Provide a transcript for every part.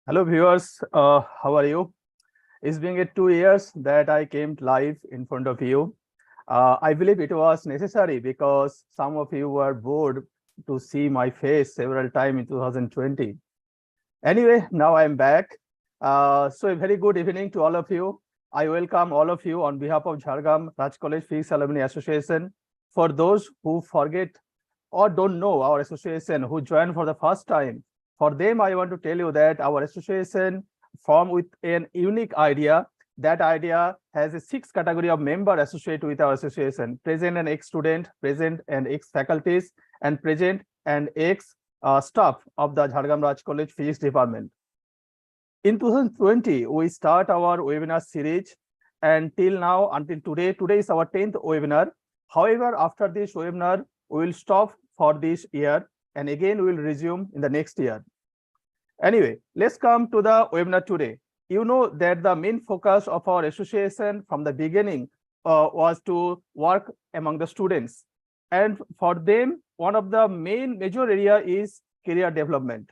Hello viewers, how are you? It's been 2 years that I came live in front of you. I believe it was necessary because some of you were bored to see my face several times in 2020. Anyway, now I'm back. So a very good evening to all of you. I welcome all of you on behalf of Jhargram Raj College Physics Alumni Association. For those who forget or don't know our association, who joined for the first time, for them, I want to tell you that our association formed with an unique idea. That idea has a 6 category of member associated with our association: present and ex-student, present and ex-faculties, and present and ex staff of the Jhargram Raj College Physics Department. In 2020, we start our webinar series, and till now, until today is our 10th webinar. However, after this webinar, we will stop for this year, and again we will resume in the next year. Anyway, let's come to the webinar today. You know that the main focus of our association from the beginning was to work among the students. And for them, one of the major area is career development.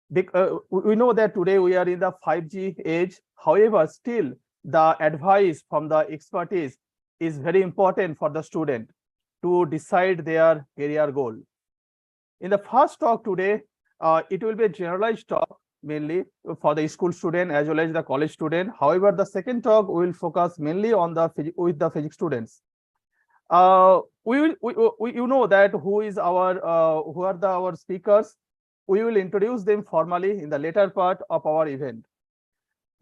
We know that today we are in the 5G age. However, still the advice from the expertise is very important for the student to decide their career goal. In the first talk today, it will be a generalized talk mainly for the school student as well as the college student. However, the second talk will focus mainly on the physics students. You know that who are our speakers. We will introduce them formally in the later part of our event.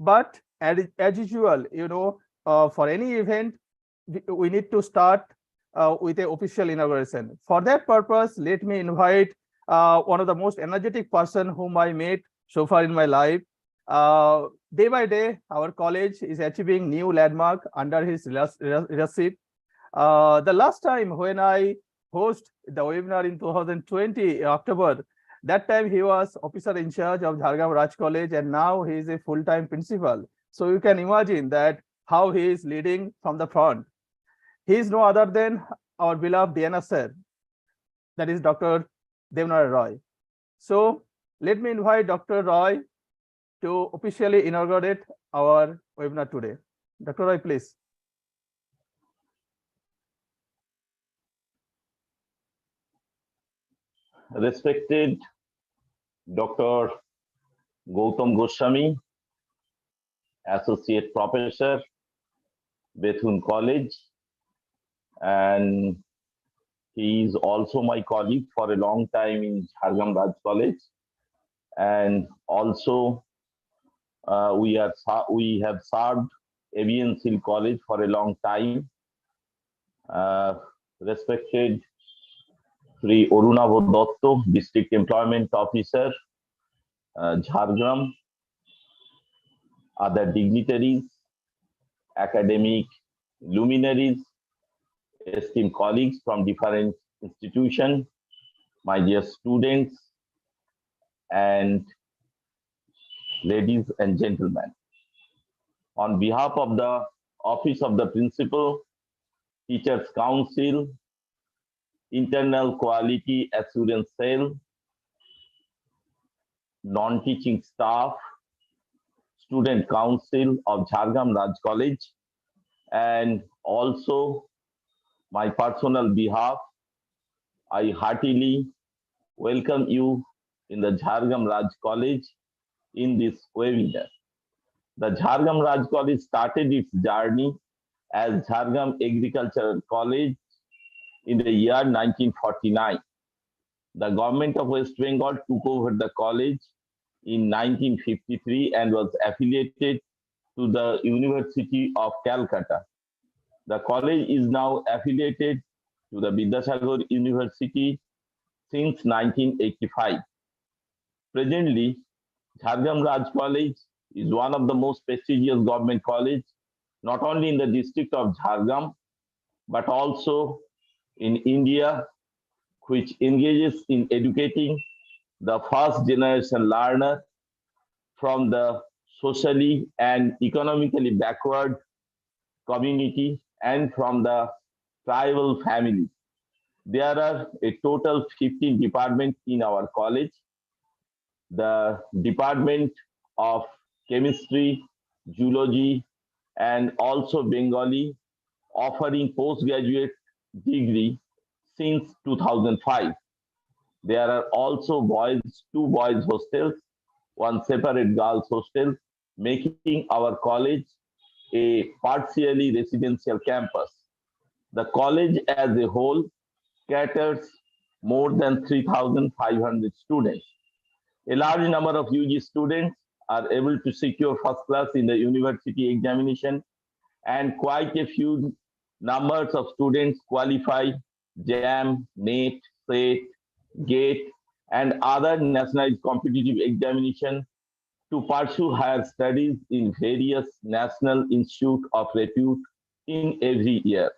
But as usual, you know, for any event, we need to start with an official inauguration. For that purpose, let me invite one of the most energetic person whom I met so far in my life. Day by day, our college is achieving new landmark under his leadership. The last time when I host the webinar in 2020 October, that time he was officer in charge of Jhargram Raj College, and now he is a full-time principal. So you can imagine that how he is leading from the front. He is no other than our beloved DNA sir, that is Dr. Devnara Roy. So let me invite Dr. Roy to officially inaugurate our webinar today. Dr. Roy, please. Respected Dr. Gautam Goswami, Associate Professor, Bethune College, and he is also my colleague for a long time in Jhargram Raj College, and also we have served Avian Seal College for a long time. Respected Sri Arunava Datta, District Employment Officer, Jhargram, other dignitaries, academic luminaries, esteemed colleagues from different institutions, my dear students, and ladies and gentlemen. On behalf of the Office of the Principal, Teachers Council, Internal Quality Assurance Cell, non-teaching staff, Student Council of Jhargram Raj College, and also my personal behalf, I heartily welcome you in the Jhargram Raj College in this webinar. The Jhargram Raj College started its journey as Jhargram Agricultural College in the year 1949. The government of West Bengal took over the college in 1953 and was affiliated to the University of Calcutta. The college is now affiliated to the Vidyasagar University since 1985. Presently, Jhargram Raj College is one of the most prestigious government colleges, not only in the district of Jhargram, but also in India, which engages in educating the first generation learner from the socially and economically backward community and from the tribal family. There are a total 15 departments in our college. The Department of chemistry, zoology, and also Bengali, offering postgraduate degree since 2005. There are also two boys hostels, one separate girls hostel, making our college a partially residential campus. The college as a whole caters more than 3,500 students. A large number of UG students are able to secure first class in the university examination, and quite a few numbers of students qualify JAM, NET, SET, GATE, and other nationalized competitive examinations to pursue higher studies in various national institutes of repute in every year.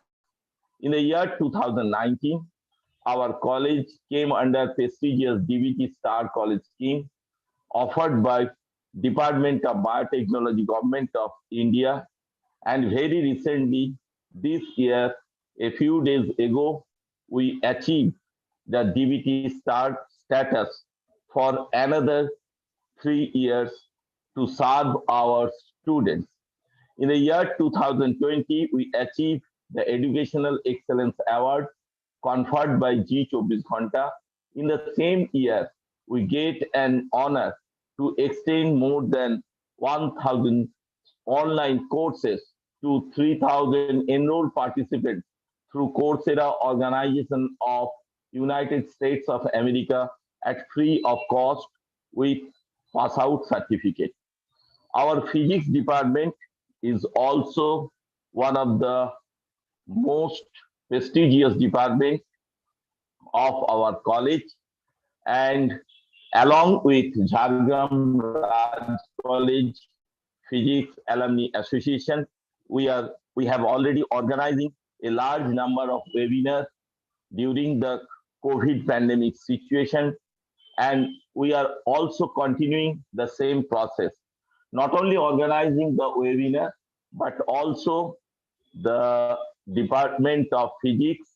In the year 2019, our college came under prestigious DBT Star College scheme offered by Department of Biotechnology, Government of India, and very recently, this year, a few days ago, we achieved the DBT Star status for another 3 years to serve our students. In the year 2020, we achieved the Educational Excellence Award conferred by G24 Ghanta. In the same year, we get an honor to extend more than 1,000 online courses to 3,000 enrolled participants through Coursera organization of United States of America at free of cost with pass out certificate. Our physics department is also one of the most prestigious departments of our college, and along with Jhargram Raj College Physics Alumni Association, we have already organizing a large number of webinars during the COVID pandemic situation, and we are also continuing the same process, not only organizing the webinar, but also the Department of Physics,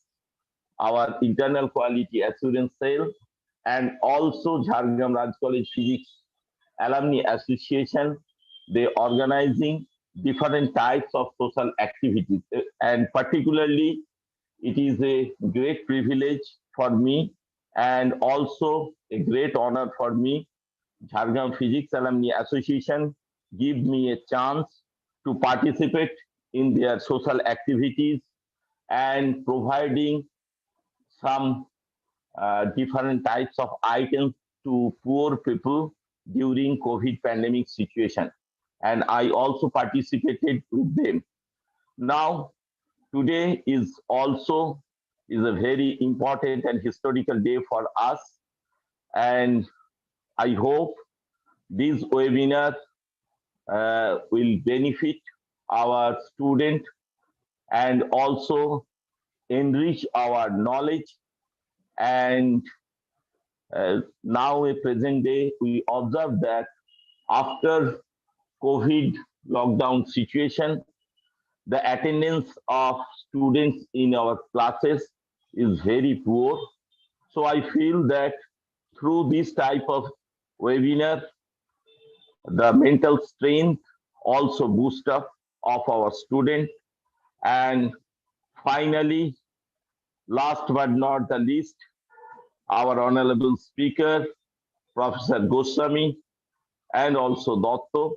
our internal quality assurance cell, and also Jhargram Raj College Physics Alumni Association. They organizing different types of social activities, and particularly it is a great privilege for me and also a great honor for me. Jhargram Physics Alumni Association give me a chance to participate in their social activities and providing some different types of items to poor people during COVID pandemic situation. And I also participated with them. Now, today is also is a very important and historical day for us. And I hope this webinar will benefit our student and also enrich our knowledge. And now, a present day, we observe that after COVID lockdown situation, the attendance of students in our classes is very poor. So I feel that through this type of webinar, the mental strength also boost up of our student. And finally, last but not the least, our honorable speaker, Professor Goswami, and also Datta,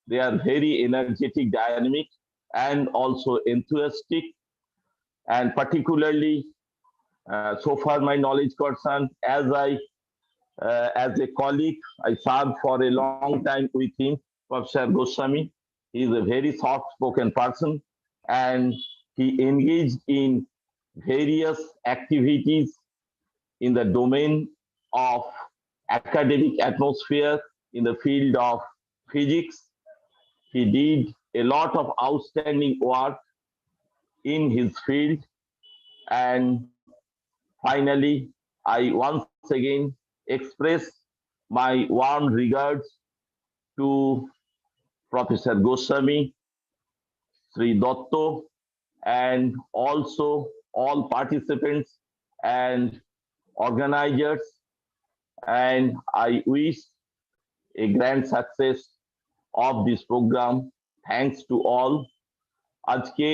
they are very energetic, dynamic, and also enthusiastic. And particularly, so far my knowledge concerned, as a colleague, I served for a long time with him, Professor Goswami. He is a very soft-spoken person, and he engaged in various activities in the domain of academic atmosphere in the field of physics. He did a lot of outstanding work in his field. And finally, I once again express my warm regards to Professor Goswami, Sri Datta, and also all participants and organizers. And I wish a grand success of this program. Thanks to all. আজকে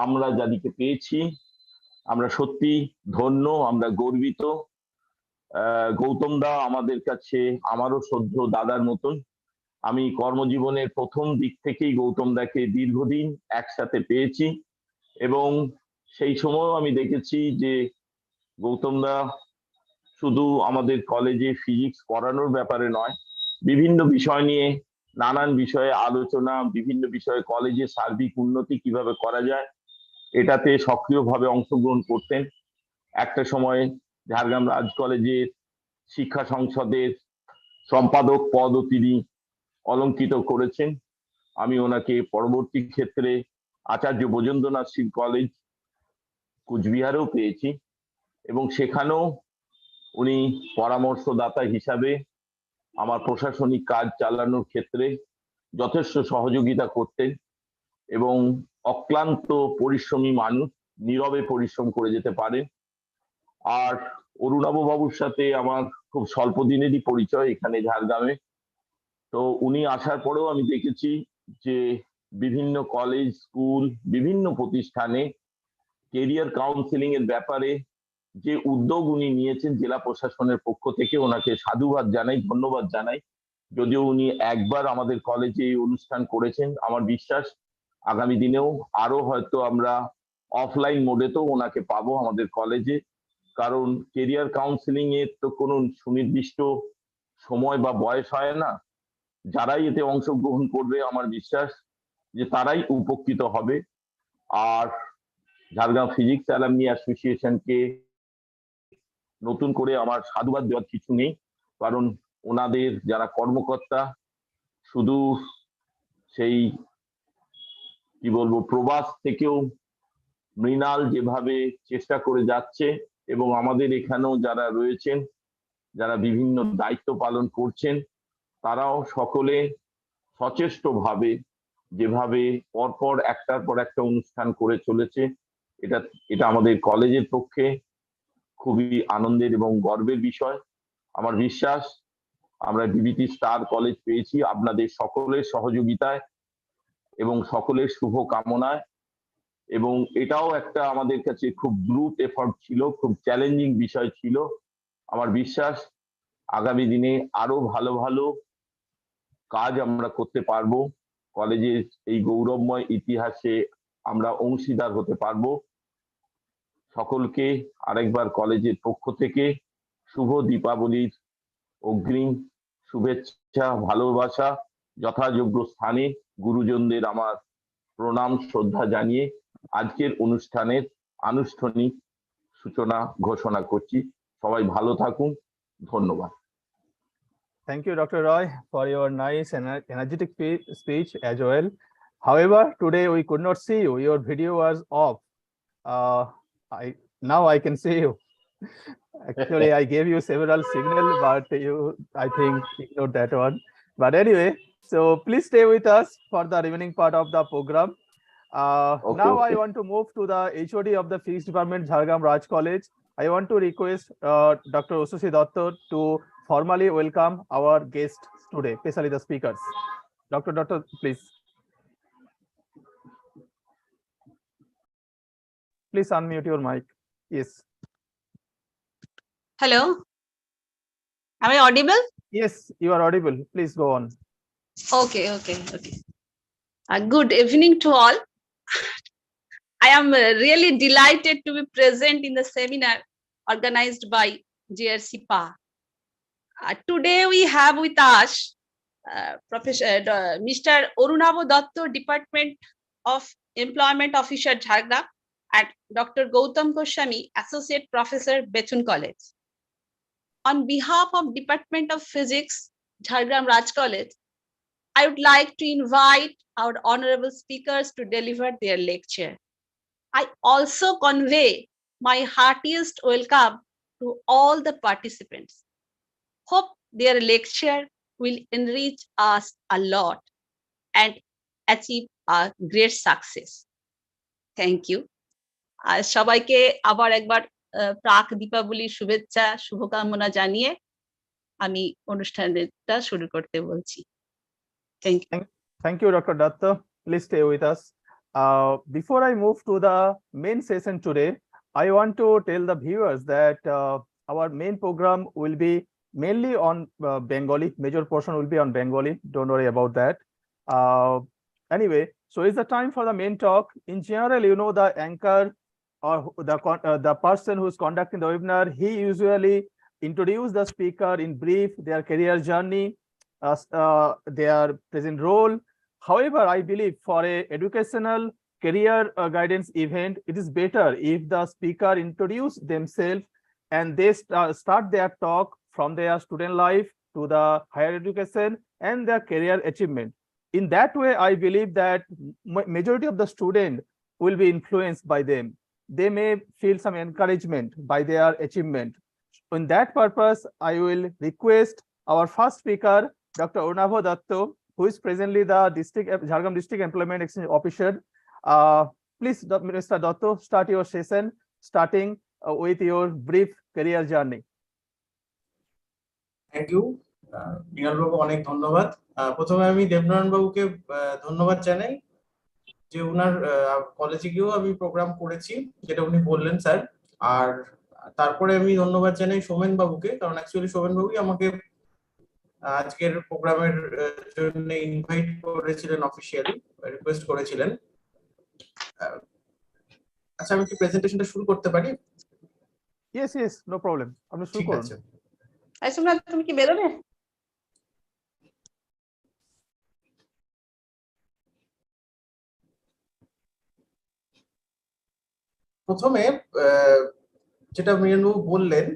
আমরা যাদেরকে পেয়েছি আমরা সত্যি ধন্য, আমরা গর্বিত। গৌতম দা আমাদের কাছে আমারও শ্রদ্ধ দাদার মতন। আমি কর্মজীবনের প্রথম দিক থেকেই গৌতম দাকে দীর্ঘদিন একসাথে পেয়েছি এবং সেই সময় আমি দেখেছি যে গৌতম দা শুধু আমাদের কলেজে ফিজিক্স পড়ানোর ব্যাপারে নয়, বিভিন্ন বিষয় নিয়ে নানান বিষয়ে আলোচনা, বিভিন্ন বিষয়ে কলেজে সার্বিক উন্নতি কিভাবে করা যায় এটাতে সক্রিয়ভাবে অংশগ্রহণ করতেন। একটা সময় ঝাড়গ্রাম রাজ কলেজের শিক্ষা সংসদের সম্পাদক পদও তিনি অলঙ্কিত করেছেন। আমি ওনাকে পরবর্তী ক্ষেত্রে আচার্য বজেন্দ্রনাথ সিং কলেজ কুচবিহারেও পেয়েছি এবং সেখানেও উনি পরামর্শদাতা হিসাবে আমার প্রশাসনিক কাজ চালানোর ক্ষেত্রে যথেষ্ট সহযোগিতা করতেন এবং অক্লান্ত পরিশ্রমী মানুষ, নীরবে পরিশ্রম করে যেতে পারেন। আর অরুণাভ বাবুর সাথে আমার খুব স্বল্প দিনেরই পরিচয় এখানে ঝাড়গ্রামে। তো উনি আসার পরেও আমি দেখেছি যে বিভিন্ন কলেজ, স্কুল, বিভিন্ন প্রতিষ্ঠানে কেরিয়ার কাউন্সিলিং এর ব্যাপারে যে উদ্যোগ উনি নিয়েছেন জেলা প্রশাসনের পক্ষ থেকে ওনাকে সাধুবাদ জানাই, ধন্যবাদ জানাই। যদিও উনি একবার আমাদের কলেজে এই অনুষ্ঠান করেছেন, আমার বিশ্বাস আগামী দিনেও আরো হয়তো আমরা অফলাইন মোডেতেও ওনাকে পাবো আমাদের কলেজে। কারণ কেরিয়ার কাউন্সিলিং এর তো কোনো সুনির্দিষ্ট সময় বা বয়স হয় না। যারাই এতে অংশগ্রহণ করবে আমার বিশ্বাস যে তারাই উপকৃত হবে। আর ঝাড়গ্রাম ফিজিক্স অ্যালামনি অ্যাসোসিয়েশনকে নতুন করে আমার সাধুবাদ দেওয়ার কিছু নেই, কারণ ওনাদের যারা কর্মকর্তা শুধু সেই কি বলবো প্রবাস থেকেও মৃণাল যেভাবে চেষ্টা করে যাচ্ছে এবং আমাদের এখানেও যারা রয়েছেন যারা বিভিন্ন দায়িত্ব পালন করছেন তারাও সকলে সচেষ্টভাবে যেভাবে পরপর একটার পর একটা অনুষ্ঠান করে চলেছে, এটা আমাদের কলেজের পক্ষে খুবই আনন্দের এবং গর্বের বিষয়। আমার বিশ্বাস আমরা ডিবিটি স্টার কলেজ পেয়েছি আপনাদের সকলের সহযোগিতায় এবং সকলের শুভ কামনায়, এবং এটাও একটা আমাদের কাছে খুব গ্রুপ এফর্ট ছিল, খুব চ্যালেঞ্জিং বিষয় ছিল। আমার বিশ্বাস আগামী দিনে আরো ভালো ভালো কাজ আমরা করতে পারবো, কলেজের এই গৌরবময় ইতিহাসে আমরা অংশীদার হতে পারবো। সকলকে আরেকবার কলেজের পক্ষ থেকে শুভ দীপাবলির অগ্রিম শুভেচ্ছা, ভালোবাসা, যথাযোগ্য স্থানে গুরুজনদের আমার প্রণাম শ্রদ্ধা জানিয়ে আজকের অনুষ্ঠানের আনুষ্ঠানিক সূচনা ঘোষণা করছি। সবাই ভালো থাকুন, ধন্যবাদ। Thank you, Dr. Roy, for your nice and energetic speech as well. However, today we could not see you. Your video was off. Now I can see you. Actually, I gave you several signals, but you, I think, ignored that one. But anyway, so please stay with us for the remaining part of the program. Now I want to move to the HOD of the Physics Department, Jhargram Raj College. I want to request Dr. Usushi Datta to formally welcome our guests today, especially the speakers. Dr. Datta, please. Please unmute your mic. Yes. Hello. Am I audible? Yes, you are audible. Please go on. Okay. Good evening to all. I am really delighted to be present in the seminar organized by JRCPAA. Today we have with us Mr. Arunava Datta, Department of Employment Officer, Jhargram, and Dr. Gautam Goswami, Associate Professor, Bethune College. On behalf of Department of Physics, Jhargram Raj College, I would like to invite our honorable speakers to deliver their lecture. I also convey my heartiest welcome to all the participants. Hope their lecture will enrich us a lot and achieve a great success. Thank you. আর সবাইকে আবার একবার প্রাক দীপাবলির শুভেচ্ছা শুভকামনা জানিয়ে আমি অনুষ্ঠানটা শুরু করতে বলছি। Thank you, Dr. Datta. Please stay with us. Before I move to the main session today, I want to tell the viewers that our main program will be mainly on Bengali. Major portion will be on Bengali. Don't worry about that. Anyway, so it's the time for the main talk. In general, you know, the anchor or the person who's conducting the webinar, he usually introduce the speaker in brief, their career journey, their present role. However, I believe for a educational career guidance event, it is better if the speaker introduce themselves and they start their talk from their student life to the higher education and their career achievement. In that way, I believe that majority of the student will be influenced by them. They may feel some encouragement by their achievement. In that purpose, I will request our first speaker, Dr. Arunava Datta, who is presently the Jhargram District Employment Exchange Officer. Please, Mr. Datta, start your session, starting with your brief career journey. Thank you. বিনাল বাবু অনেক ধন্যবাদ। প্রথমে আমি দেবনারায়ণ বাবুকে ধন্যবাদ জানাই যে উনার কলেজে গিয়েও আমি প্রোগ্রাম করেছি, যেটা উনি বললেন স্যার। আর তারপরে আমি ধন্যবাদ জানাই সোমেন বাবুকে, কারণ অ্যাকচুয়ালি সোমেন বাবুই আমাকে আজকের প্রোগ্রামের জন্য ইনভাইট করেছিলেন, অফিশিয়ালি রিকোয়েস্ট করেছিলেন। আচ্ছা, আমি কি প্রেজেন্টেশনটা শুরু করতে পারি? Yes, no problem. আপনি শুরু করুন। আইসুমা, তুমি কি বেরোবে? প্রথমে যেটা মীরানবাবু বললেন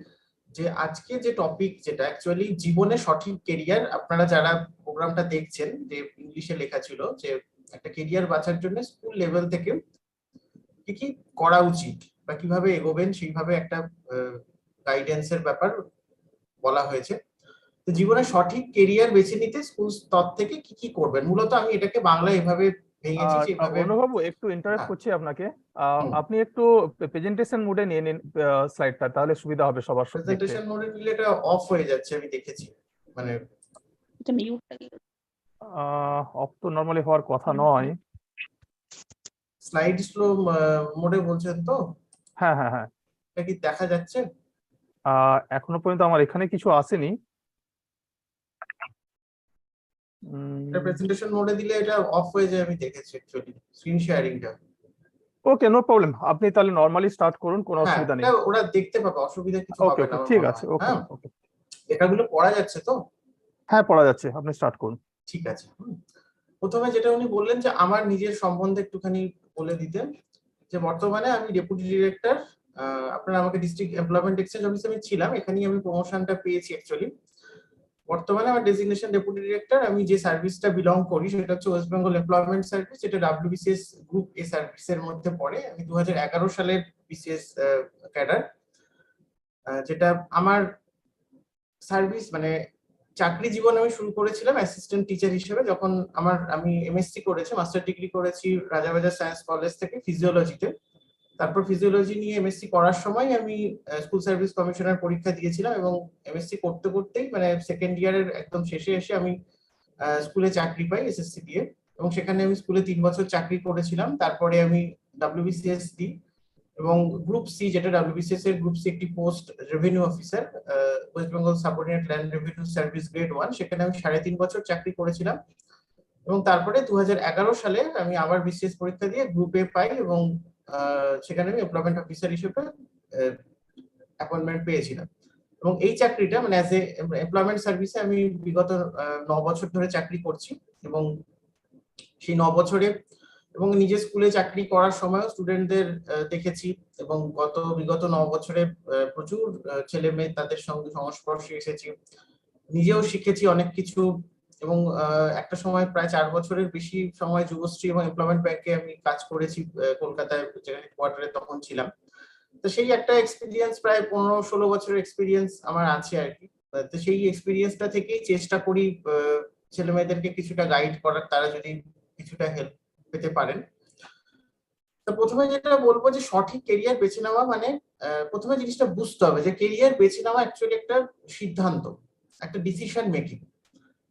যে আজকে যে টপিক, যেটা অ্যাকচুয়ালি জীবনে সঠিক কেরিয়ার, আপনারা যারা প্রোগ্রামটা দেখছেন, যে ইংলিশে লেখা ছিল যে একটা কেরিয়ার বাছার জন্য স্কুল লেভেল থেকে কি কি করা উচিত বা কিভাবে এগোবেন, সেইভাবে একটা গাইডেন্সের ব্যাপার বলা হয়েছে। তো জীবনে সঠিক কেরিয়ার বেছে নিতে স্কুল স্তর থেকে কি কি করবেন, মূলত আমি এটাকে বাংলা এভাবে ভেঙেছি যেভাবে। অনুভব, একটু ইন্টারাপ্ট করছি আপনাকে, আপনি একটু প্রেজেন্টেশন মোডে নিয়ে নিন স্লাইডটা, তাহলে সুবিধা হবে সবার। প্রেজেন্টেশন মোডে নিলে এটা অফ হয়ে যাচ্ছে, আমি দেখেছি। মানে এটা মিউটটা কি? অফ তো নরমালি হওয়ার কথা নয়। স্লাইড স্লো মোডে বলছেন তো? হ্যাঁ, এটা কি দেখা যাচ্ছে? এখনো পর্যন্ত আমার এখানে কিছু আসেনি। এটা প্রেজেন্টেশন মোডে দিলে এটা অফ হয়ে যায়, আমি দেখেছি অ্যাকচুয়ালি স্ক্রিন শেয়ারিংটা। ওকে, নো প্রবলেম, আপনি তাহলে নরমালি স্টার্ট করুন, কোনো অসুবিধা নেই। ওরা দেখতে পাবে, অসুবিধা কিছু হবে না। ঠিক আছে, ওকে। লেখাগুলো পড়া যাচ্ছে তো? হ্যাঁ, পড়া যাচ্ছে, আপনি স্টার্ট করুন। ঠিক আছে। প্রথমে যেটা উনি বললেন যে আমার নিজের সম্বন্ধে একটুখানি বলে দিতেন, যে বর্তমানে আমি ডেপুটি ডিরেক্টর, আপনারা আমাকে ডিস্ট্রিক্ট এমপ্লয়মেন্ট এক্সচেঞ্জ অফিসে আমি ছিলাম, এখানেই আমি প্রমোশনটা পেয়েছি অ্যাকচুয়ালি। বর্তমানে আমার ডেজিগনেশন ডেপুটি ডিরেক্টর। আমি যে সার্ভিসটা বিলং করি সেটা হচ্ছে ওয়েস্ট বেঙ্গল এমপ্লয়মেন্ট সার্ভিস, যেটা WBCS গ্রুপ এ সার্ভিসের মধ্যে পড়ে। আমি 2011 সালের BCS ক্যাডার, যেটা আমার সার্ভিস মানে চাকরি জীবনে আমি শুরু করেছিলাম অ্যাসিস্ট্যান্ট টিচার হিসেবে। যখন আমি MSc করেছি, মাস্টার ডিগ্রি করেছি রাজাবাজার সায়েন্স কলেজ থেকে ফিজিওলজিতে। তারপর ফিজিওলজি নিয়ে MSc করার সময় আমি স্কুল সার্ভিস কমিশনার পরীক্ষা দিয়েছিলাম, এবং MSc করতে করতেই মানে সেকেন্ড ইয়ারের একদম শেষে এসে আমি স্কুলে চাকরি পাই SSC দিয়ে, এবং সেখানে আমি স্কুলে 3 বছর চাকরি করেছিলাম। তারপরে আমি WBCS দিই, এবং গ্রুপ সি, যেটা WBCS এর গ্রুপ সি একটি post revenue officer, West Bengal subordinate land revenue service grade 1, সেখানে আমি 3.5 বছর চাকরি করেছিলাম। এবং তারপরে 2011 সালে আমি আবার BCS পরীক্ষা দিয়ে গ্রুপ এ পাই, এবং সেখানে আমি এমপ্লয়মেন্ট অফিসার হিসেবে অ্যাপয়েন্টমেন্ট পেয়েছিলাম। এবং এই চাকরিটা মানে অ্যাজ এ এমপ্লয়মেন্ট সার্ভিসে আমি বিগত 9 বছর ধরে চাকরি করছি, এবং সেই 9 বছরে এবং নিজের স্কুলে চাকরি করার সময় স্টুডেন্টদের দেখেছি, এবং বিগত 9 বছরে প্রচুর ছেলে মেয়ে তাদের সঙ্গে সংস্পর্শে এসেছি, নিজেও শিখেছি অনেক কিছু। এবং একটা সময় প্রায় 4 বছরের বেশি সময় যুবশ্রী এবং এমপ্লয়মেন্ট ব্যাংকে আমি কাজ করেছি কলকাতায়, যেখানে কোয়ার্টারে তখন ছিলাম। তো সেই একটা এক্সপিরিয়েন্স, প্রায় 15-16 বছরের এক্সপিরিয়েন্স আমার আছে আর কি। তো সেই এক্সপিরিয়েন্সটা থেকেই চেষ্টা করি ছেলে মেয়েদেরকে কিছুটা গাইড করার, তারা যদি কিছুটা হেল্প পেতে পারেন। তো প্রথমে যেটা বলবো যে সঠিক কেরিয়ার বেছে নেওয়া মানে প্রথমে জিনিসটা বুঝতে হবে যে কেরিয়ার বেছে নেওয়া অ্যাকচুয়ালি একটা সিদ্ধান্ত, একটা ডিসিশন মেকিং।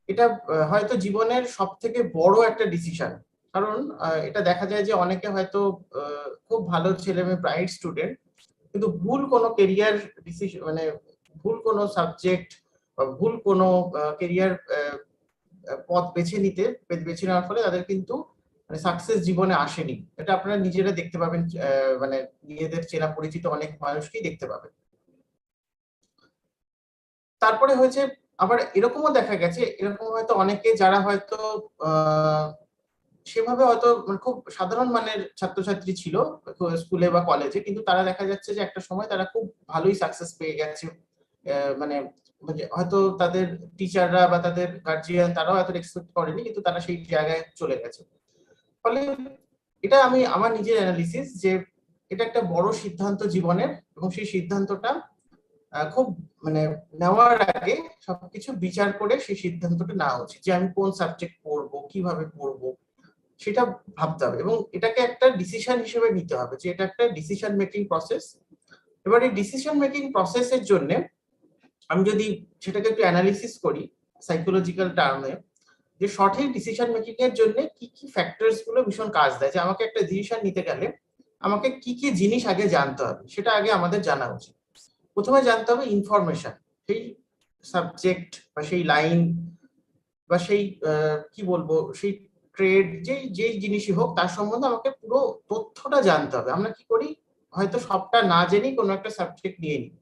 এটা হয়তো জীবনের সব থেকে বড় একটা ডিসিশন, কারণ এটা দেখা যায় যে অনেকে হয়তো খুব ভালো ছেলে মেয়ে, ব্রাইট স্টুডেন্ট, কিন্তু ভুল কোনো কেরিয়ার ডিসিশন, মানে ভুল কোনো সাবজেক্ট বা ভুল কোনো কেরিয়ার পথ বেছে নেওয়ার ফলে তাদের কিন্তু মানে সাকসেস জীবনে আসেনি। এটা আপনারা নিজেরা দেখতে পাবেন, মানে নিজেদের চেনা পরিচিত অনেক মানুষকেই দেখতে পাবেন। তারপরে হয়েছে আবার এরকমও দেখা গেছে, এরকম হয়তো অনেকে যারা হয়তো সেভাবে হয়তো মানে খুব সাধারণ মানের ছাত্রছাত্রী ছিল স্কুলে বা কলেজে, কিন্তু তারা দেখা যাচ্ছে যে একটা সময় তারা খুব ভালোই সাকসেস পেয়ে গেছে। মানে হয়তো তাদের টিচাররা বা তাদের গার্জিয়ান তারাও হয়তো এক্সপেক্ট করেনি, কিন্তু তারা সেই জায়গায় চলে গেছে। ফলে এটা আমি আমার নিজের অ্যানালিসিস যে এটা একটা বড় সিদ্ধান্ত জীবনের, এবং সেই সিদ্ধান্তটা খুব মানে নেওয়ার আগে সবকিছু বিচার করে সেই সিদ্ধান্তটা নেওয়া উচিত, যে আমি কোন সাবজেক্ট পড়বো, কিভাবে পড়বো, সেটা ভাবতে হবে এবং এটাকে একটা ডিসিশন হিসেবে নিতে হবে, যে এটা একটা ডিসিশন মেকিং প্রসেস। এবার এই ডিসিশন মেকিং প্রসেসের জন্য আমি যদি সেটাকে একটু অ্যানালিসিস করি সাইকোলজিক্যাল টার্মে, যে সঠিক ডিসিশন মেকিং এর জন্য কি কি ফ্যাক্টরস গুলো ভীষণ কাজ দেয়, যে আমাকে একটা ডিসিশন নিতে গেলে আমাকে কি কি জিনিস আগে জানতে হবে, সেটা আগে আমাদের জানা উচিত। প্রথমে জানতে হবে ইনফরমেশন, সেই সাবজেক্ট বা সেই লাইন বা সেই কি বলবো সেই ট্রেড, যেই জিনিসই হোক তার সম্বন্ধে আমাকে পুরো তথ্যটা জানতে হবে। আমরা কি করি, হয়তো সবটা না জেনেই কোনো একটা সাবজেক্ট নিয়ে নিই,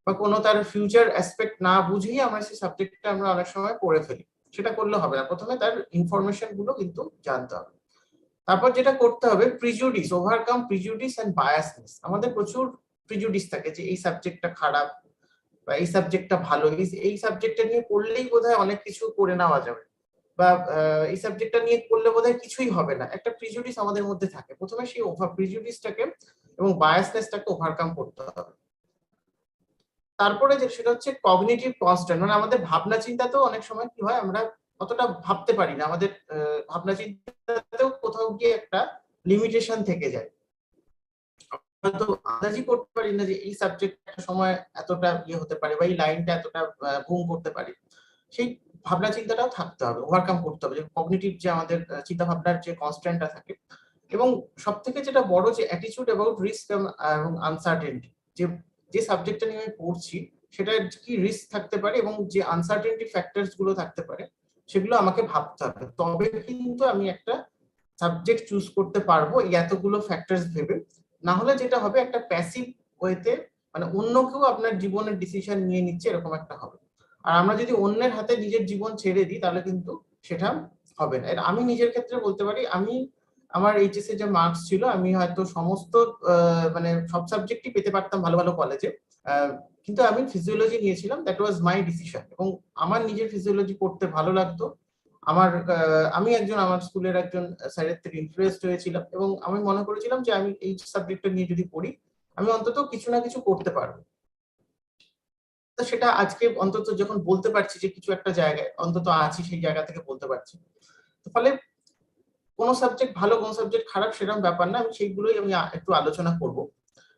বা কোনো তার ফিউচার অ্যাসপেক্ট না বুঝেই আমরা সেই সাবজেক্টটা আমরা অনেক সময় পড়ে ফেলি। সেটা করলে হবে না, প্রথমে তার ইনফরমেশন গুলো কিন্তু জানতে হবে। তারপর যেটা করতে হবে, prejudice, overcome prejudice and biasness. আমাদের প্রচুর প্রিজুডিস থাকে যে এই সাবজেক্টটা খারাপ বা এই সাবজেক্টটা ভালো, এই সাবজেক্টটা নিয়ে পড়লেই বোধহয় অনেক কিছু করে নেওয়া যাবে, বা এই সাবজেক্টটা নিয়ে পড়লে বোধহয় কিছুই হবে না। একটা প্রিজুডিস আমাদের মধ্যে থাকে, প্রথমে সেই প্রিজুডিসটাকে এবং বায়াসনেসটাকে ওভারকাম করতে হবে। তারপরে সেটা হচ্ছে কগনিটিভ কনস্ট্যান্ট, মানে আমাদের ভাবনা চিন্তাতেও অনেক সময় কি হয়, আমরা অতটা ভাবতে পারি না, আমাদের ভাবনা চিন্তাতেও কোথাও গিয়ে একটা লিমিটেশন থেকে যায়, হয়তো আন্দাজই করতে পারি না যে এই সাবজেক্ট একটা সময় এতটা ইয়ে হতে পারে বা এই লাইনটা এতটা বুম করতে পারে। সেই ভাবনা চিন্তাটাও থাকতে হবে, ওভারকাম করতে হবে, যে কগনিটিভ যে আমাদের চিন্তা ভাবনার যে কনস্ট্যান্টটা থাকে। এবং সব থেকে যেটা বড়, যে অ্যাটিটিউড অ্যাবাউট রিস্ক এবং আনসার্টেনটি, যে যে সাবজেক্টটা নিয়ে আমি পড়ছি সেটা কি রিস্ক থাকতে পারে এবং যে আনসার্টেনটি ফ্যাক্টরস গুলো থাকতে পারে সেগুলো আমাকে ভাবতে হবে, তবে কিন্তু আমি একটা সাবজেক্ট চুজ করতে পারবো এই এতগুলো ফ্যাক্টরস ভেবে। না হলে যেটা হবে, একটা প্যাসিভ ওয়েতে, মানে অন্য কেউ আপনার জীবনের ডিসিশন নিয়ে নিচ্ছে এরকম একটা হবে। আর আমরা যদি অন্যের হাতে নিজের জীবন ছেড়ে দিই তাহলে কিন্তু সেটা হবে না। আমি নিজের ক্ষেত্রে বলতে পারি, আমি আমার এইচএস এ যে মার্কস ছিল, আমি হয়তো সমস্ত মানে সব সাবজেক্টই পেতে পারতাম ভালো ভালো কলেজে, কিন্তু আমি ফিজিওলজি নিয়েছিলাম, দ্যাট ওয়াজ মাই ডিসিশন, এবং আমার নিজের ফিজিওলজি পড়তে ভালো লাগতো। আমি আমার স্কুলের একজন স্যারের থেকে ইনফ্লুয়েন্সড হয়েছিলাম, এবং আমি মনে করেছিলাম যে আমি এই সাবজেক্টটা নিয়ে যদি পড়ি আমি অন্তত কিছু না কিছু করতে পারবো। তো সেটা আজকে অন্তত যখন বলতে পারছি যে কিছু একটা জায়গায় অন্তত আছি, সেই জায়গা থেকে বলতে পারছি। ফলে কোন সাবজেক্ট ভালো কোন সাবজেক্ট খারাপ সেরকম ব্যাপার না, আমি সেইগুলোই আমি একটু আলোচনা করব।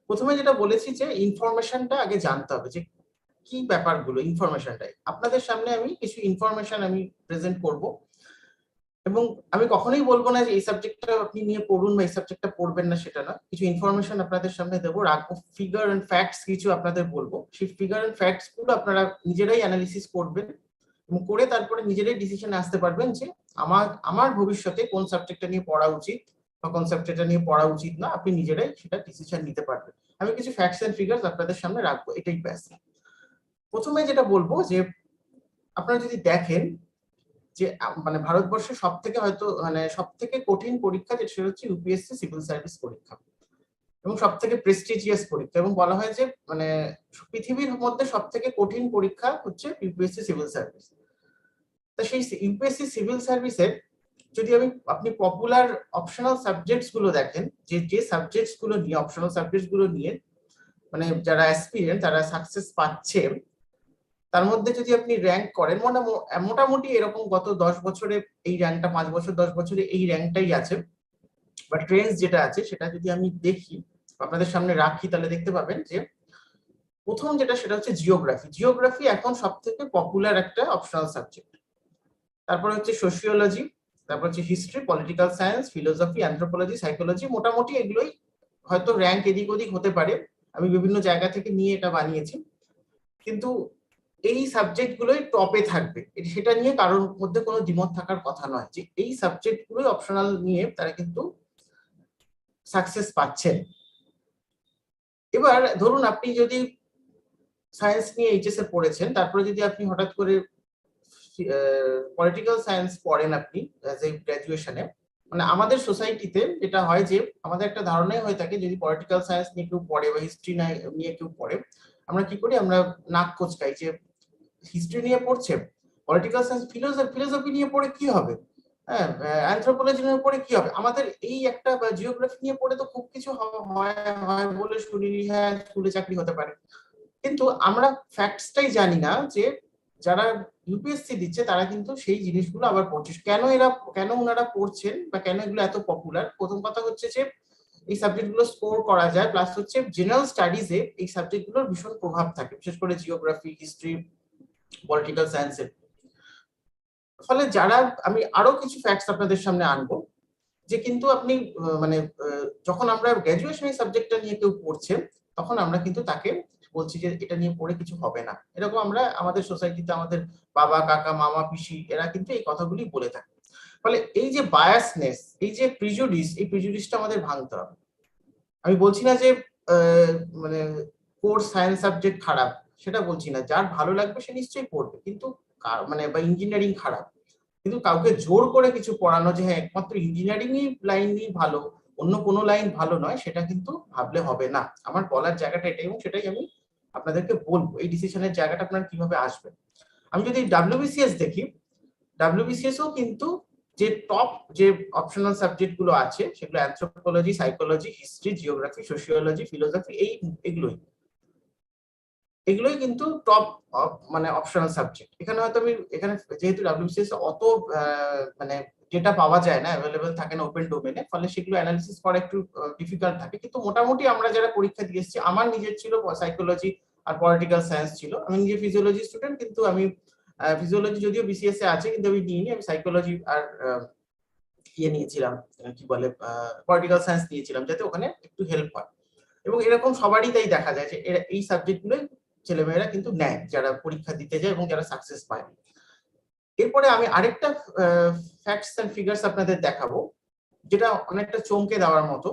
প্রথমে যেটা বলেছি যে ইনফরমেশনটা আগে জানতে হবে, যে কি ব্যাপারগুলো ইনফরমেশনটাই। আপনাদের সামনে আমি কিছু ইনফরমেশন আমি প্রেজেন্ট করব, এবং আমি কখনোই বলবো না যে এই সাবজেক্টটা আপনি নিয়ে পড়ুন বা এই সাবজেক্টটা পড়বেন না, সেটা না। কিছু ইনফরমেশন আপনাদের সামনে দেবো, রাখবো, ফিগার এন্ড ফ্যাক্টস কিছু আপনাদের বলবো, সেই ফিগার এন্ড ফ্যাক্টস গুলো আপনারা নিজেরাই অ্যানালিসিস করবেন এবং করে তারপরে নিজেরাই ডিসিশনে আসতে পারবেন যে আমার ভবিষ্যতে কোন সাবজেক্টটা নিয়ে পড়া উচিত বা কোন সাবজেক্টটা নিয়ে পড়া উচিত না, আপনি নিজেরাই সেটা ডিসিশন নিতে পারবেন। আমি কিছু ফ্যাক্টস এন্ড ফিগারস আপনাদের সামনে রাখবো, এটাই ব্যাস। প্রথমে যেটা বলবো, যে আপনারা যদি দেখেন যে মানে ভারতবর্ষে সব থেকে হয়তো মানে সব থেকে কঠিন পরীক্ষা যেটা হচ্ছে ইউপিএসসি সিভিল সার্ভিস পরীক্ষা, এবং সব থেকে প্রেস্টিজিয়াস পরীক্ষা, এবং বলা হয় যে মানে পৃথিবীর মধ্যে সব থেকে কঠিন পরীক্ষা হচ্ছে ইউপিএসসি সিভিল সার্ভিস। তা সেই ইউপিএসসি সিভিল সার্ভিসের যদি আপনি পপুলার অপশনাল সাবজেক্টস গুলো দেখেন, যে সাবজেক্টস গুলো নিয়ে অপশনাল সাবজেক্টস গুলো নিয়ে মানে যারা অ্যাসপিরেন্ট তারা সাকসেস পাচ্ছে, তার মধ্যে যদি আপনি র্যাঙ্ক করেন মোটামুটি এরকম গত 10 বছরে এই র্যাঙ্কটা, 5 বছর 10 বছরে এই র্যাঙ্কটাই আছে, বা ট্রেন্ডস যেটা আছে সেটা যদি আমি দেখি আপনাদের সামনে রাখি, তাহলে দেখতে পাবেন যে প্রথম যেটা সেটা হচ্ছে জিওগ্রাফি। জিওগ্রাফি এখন সব থেকে পপুলার একটা অপশনাল সাবজেক্ট, তারপরে হচ্ছে সোশিওলজি, তারপর হচ্ছে history, political science, philosophy, anthropology, psychology. মোটামুটি এগুলোই হয়তো র্যাঙ্ক এদিক ওদিক হতে পারে, আমি বিভিন্ন জায়গা থেকে নিয়ে এটা বানিয়েছি, কিন্তু এই সাবজেক্টগুলোই টপে থাকবে, সেটা নিয়ে কারোর মধ্যে কোনো দ্বিমত থাকার কথা নয় যে এই সাবজেক্টগুলোই অপশনাল নিয়ে তারা কিন্তু সাকসেস পাচ্ছেন। এবার ধরুন আপনি যদি সায়েন্স নিয়ে এইচএস এ পড়েছেন, তারপরে যদি আপনি হঠাৎ করে পলিটিক্যাল সায়েন্স পড়েন আপনি অ্যাজ এ গ্র্যাজুয়েশনে, মানে আমাদের সোসাইটিতে যেটা হয় যে আমাদের একটা ধারণাই হয়ে থাকে যদি পলিটিক্যাল সায়েন্স নিয়ে কেউ পড়ে বা হিস্ট্রি নিয়ে কেউ পড়ে, আমরা কি করি, আমরা নাক কোচকাই যে হিস্ট্রি নিয়ে পড়ছে, পলিটিক্যাল সায়েন্স, ফিলোসফি নিয়ে পড়ে কি হবে, হ্যাঁ, অ্যানথ্রোপোলজি নিয়ে পড়ে কি হবে, আমাদের এই একটা বা জিওগ্রাফি নিয়ে পড়ে তো খুব কিছু হয় বলে শুনিনি, হ্যাঁ স্কুলে চাকরি হতে পারে। কিন্তু আমরা ফ্যাক্টসটাই জানি না যে যারা ইউপিএসসি দিচ্ছে তারা কিন্তু সেই জিনিসগুলো আবার পড়ছে, কেন ওনারা পড়ছেন বা কেন এগুলো এত পপুলার। প্রথম কথা হচ্ছে যে এই সাবজেক্টগুলো স্কোর করা যায়, প্লাস হচ্ছে জেনারেল স্টাডিজে এই সাবজেক্টগুলোর ভীষণ প্রভাব থাকে, বিশেষ করে জিওগ্রাফি, হিস্ট্রি, পলিটিক্যাল সায়েন্সের। ফলে যারা, আমি আরো কিছু ফ্যাক্টস আপনাদের সামনে আনবো যে কিন্তু আপনি মানে যখন আমরা গ্র্যাজুয়েশন এই সাবজেক্টটা নিয়ে কেউ পড়ছে তখন আমরা কিন্তু তাকে বলছি যে এটা নিয়ে পড়ে কিছু হবে না, এরকম আমরা আমাদের সোসাইটিতে আমাদের বাবা, কাকা, মামা, পিসি এরা কিন্তু এই কথাগুলি বলে থাকে। ফলে এই যে বায়াসনেস, এই যে প্রিজুডিস, এই প্রিজুডিসটা আমাদের ভাঙতে হবে। আমি বলছি না যে মানে কোর সায়েন্স সাবজেক্ট খারাপ, সেটা বলছি না, যার ভালো লাগবে সে নিশ্চয়ই পড়বে, কিন্তু মানে বা ইঞ্জিনিয়ারিং খারাপ, কিন্তু কাউকে জোর করে কিছু পড়ানো যে হ্যাঁ একমাত্র ইঞ্জিনিয়ারিংই লাইনই ভালো, অন্য কোনো লাইন ভালো নয়, সেটা কিন্তু ভাবলে হবে না। আমার বলার জায়গাটা এটাই, এবং সেটাই আমি আপনাদেরকে বলবো, এই ডিসিশনের জায়গাটা আপনারা কিভাবে আসবেন। আমি যদি ডাব্লিউবিসিএস দেখি, ডাব্লিউবিসিএসও কিন্তু যে টপ যে অপশনাল সাবজেক্ট গুলো আছে সেগুলো anthropology, psychology, history, geography, sociology, philosophy, এগুলোই কিন্তু টপ মানে অপশনাল সাবজেক্ট। এখানে হয়তো আমি এখানে যেহেতু ডাব্লিউবিসিএস অত মানে ডেটা পাওয়া যায় না, অ্যাভেলেবল থাকে না ওপেন ডোমেনে, ফলে সেগুলো অ্যানালিসিস করা একটু ডিফিকাল্ট থাকে, কিন্তু মোটামুটি আমরা যারা পরীক্ষা দিয়ে এসেছি, আমার নিজের ছিল সাইকোলজি আর পলিটিক্যাল সায়েন্স ছিল, আমি নিজে ফিজিওলজি স্টুডেন্ট, কিন্তু আমি ফিজিওলজি যদিও বিসিএস এ আছে কিন্তু আমি নিইনি, আমি সাইকোলজি আর ইয়ে নিয়েছিলাম, কি বলে পলিটিক্যাল সায়েন্স নিয়েছিলাম, যাতে ওখানে একটু হেল্প হয়। এবং এরকম সবারই তাই দেখা যায় যে এই সাবজেক্টগুলো ছেলেমেয়েরা কিন্তু নেয় যারা পরীক্ষা দিতে যায় এবং যারা সাকসেস পায়। এরপরে আমি আরেকটা ফ্যাক্টস এন্ড ফিগারস আপনাদের দেখাবো, যেটা অনেকটা চমকে দেওয়ার মতো,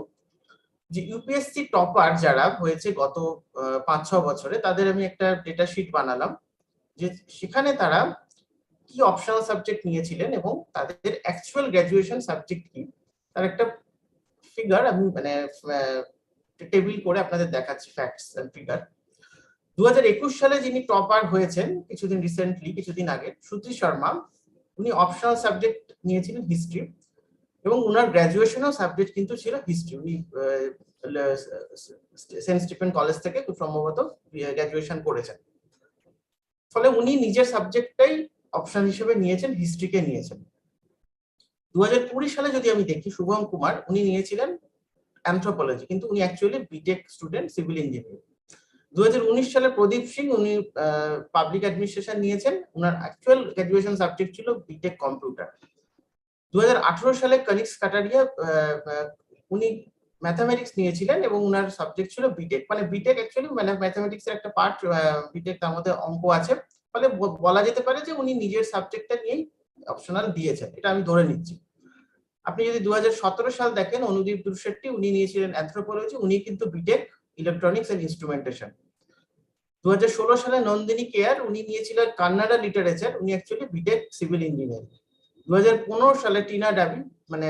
যে ইউপিএসসি টপার যারা হয়েছে গত 5-6 বছরে, তাদের আমি একটা ডেটা শিট বানালাম যে সেখানে তারা কি অপশনাল সাবজেক্ট নিয়েছিলেন এবং তাদের অ্যাকচুয়াল গ্র্যাজুয়েশন সাবজেক্ট কি, তার একটা ফিগার আমি মানে টেবিল করে আপনাদের দেখাচ্ছি, ফ্যাক্টস এন্ড ফিগার। 2021 সালে যিনি টপার হয়েছেন কিছুদিন রিসেন্টলি, কিছুদিন আগে, সুধীর শর্মা, উনি অপশনাল সাবজেক্ট নিয়েছিলেন হিস্ট্রি, এবং উনার গ্র্যাজুয়েশনও সাবজেক্ট কিন্তু ছিল হিস্ট্রি। উনি সেন্ট স্টিফেন কলেজ থেকে খুব সম্ভবত গ্র্যাজুয়েশন করেছেন, ফলে উনি নিজের সাবজেক্টটাই অপশন হিসেবে নিয়েছেন, হিস্ট্রিকে নিয়েছেন। 2020 সালে যদি আমি দেখি, শুভম কুমার, উনি নিয়েছিলেন অ্যানথ্রোপোলজি, কিন্তু উনি actually BTech student, civil engineer. 2019 সালে প্রদীপ সিং, উনি পাবলিক অ্যাডমিনিস্ট্রেশন নিয়েছেন, উনার অ্যাকচুয়াল গ্র্যাজুয়েশন সাবজেক্ট ছিল বিটেক কম্পিউটার। 2018 সালে কনিক্স কাটারিয়া, উনি ম্যাথামেটিক্স নিয়েছিলেন এবং উনার সাবজেক্ট ছিল বিটেক, মানে বিটেক অ্যাকচুয়ালি মানে ম্যাথামেটিক্স এর একটা পার্ট, বিটেক তার মধ্যে অঙ্ক আছে, ফলে বলা যেতে পারে যে উনি নিজের সাবজেক্টটা নিয়েই অপশনাল দিয়েছেন, এটা আমি ধরে নিচ্ছি। আপনি যদি 2017 সাল দেখেন, অনুদীপ দুরশেট্টি, উনি নিয়েছিলেন অ্যানথ্রোপোলজি, উনি কিন্তু বিটেক ইলেকট্রনিক্স এন্ড ইনস্ট্রুমেন্টেশন। 2016 সালে নন্দিনী কেয়ার, উনি নিয়েছিলেন কান্নাডা লিটারেচার, উনি অ্যাকচুয়ালি বিটেক সিভিল ইঞ্জিনিয়ার। 2015 সালে টিনা ডাবি, মানে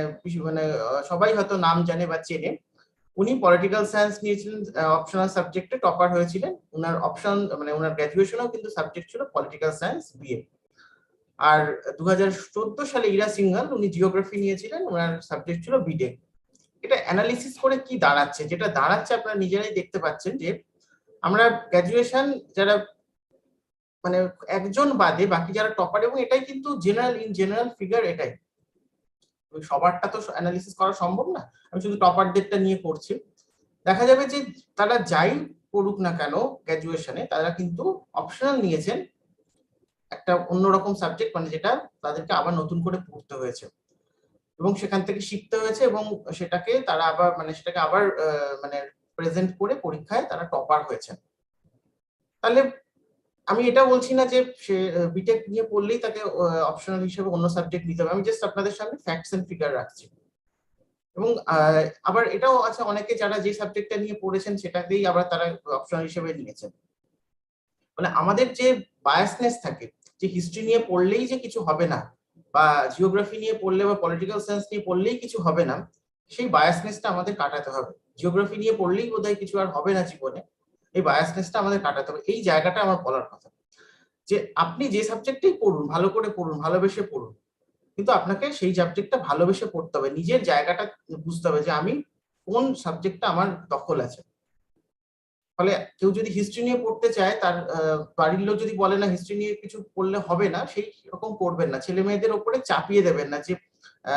সবাই হয়তো নাম জানে বা চেনে, উনি পলিটিক্যাল সায়েন্স নিয়েছিলেন, অপশনাল সাবজেক্টে টপার হয়েছিলেন, উনার অপশন মানে উনার গ্র্যাজুয়েশনও কিন্তু সাবজেক্ট ছিল পলিটিক্যাল সায়েন্স বিএ। আর 2014 সালে ইরা সিংহাল, উনি জিওগ্রাফি নিয়েছিলেন, ওনার সাবজেক্ট ছিল বিটেক। এটা অ্যানালিসিস করে কি দাঁড়াচ্ছে, যেটা দাঁড়াচ্ছে আপনারা নিজেরাই দেখতে পাচ্ছেন যে আমরা গ্র্যাজুয়েশন যারা মানে একজন বাদে বাকি যারা টপার, এবং এটাই কিন্তু জেনারেল ফিগার, এটাই, সবারটা তো অ্যানালিসিস করা সম্ভব না, আমি শুধু টপারদেরটা নিয়ে করছি। দেখা যাবে যে তারা যাই করুক না কেন গ্র্যাজুয়েশনে, তারা কিন্তু অপশনাল নিয়েছেন একটা অন্যরকম সাবজেক্ট, মানে যেটা তাদেরকে আবার নতুন করে পড়তে হয়েছে এবং সেখান থেকে শিখতে হয়েছে এবং সেটাকে তারা আবার সেটাকে আবার মানে প্রেজেন্ট করে পরীক্ষায় তারা টপার হয়েছে। তাহলে আমি এটা বলছি না যে সে বিটেক নিয়ে পড়লেই তাকে অপশনাল হিসেবে অন্য সাবজেক্ট নিতে হবে, আমি জাস্ট আপনাদের সামনে ফ্যাক্টস এন্ড ফিগার রাখছি। এবং আবার এটাও আছে অনেকে যারা যে সাবজেক্টটা নিয়ে পড়েছেন সেটাকেই আবার তারা অপশনাল হিসেবে নিয়েছেন। মানে আমাদের যে বায়াসনেস থাকে যে হিস্ট্রি নিয়ে পড়লেই যে কিছু হবে না, বা জিওগ্রাফি নিয়ে পড়লে বা পলিটিক্যাল সায়েন্স নিয়ে পড়লেই কিছু হবে না, সেই বায়াসনেসটা আমাদের কাটাতে হবে। জিওগ্রাফি নিয়ে পড়লেই বোধহয় কিছু আর হবে না জীবনে, এই বায়াসনেসটা আমাদের কাটাতে হবে। এই জায়গাটা আমার বলার কথা যে আপনি যে সাবজেক্টেই পড়ুন, ভালো করে পড়ুন, ভালোবেসে পড়ুন, কিন্তু আপনাকে সেই সাবজেক্টটা ভালোবেসে পড়তে হবে। নিজের জায়গাটা বুঝতে হবে যে আমি কোন সাবজেক্টটা আমার দখল আছে। ফলে কেউ যদি হিস্ট্রি নিয়ে পড়তে চায়, তার বাড়ির লোক যদি বলে না হিস্ট্রি নিয়ে কিছু পড়লে হবে না, সেই রকম করবেন না। ছেলে মেয়েদের ওপরে চাপিয়ে দেবেন না। যে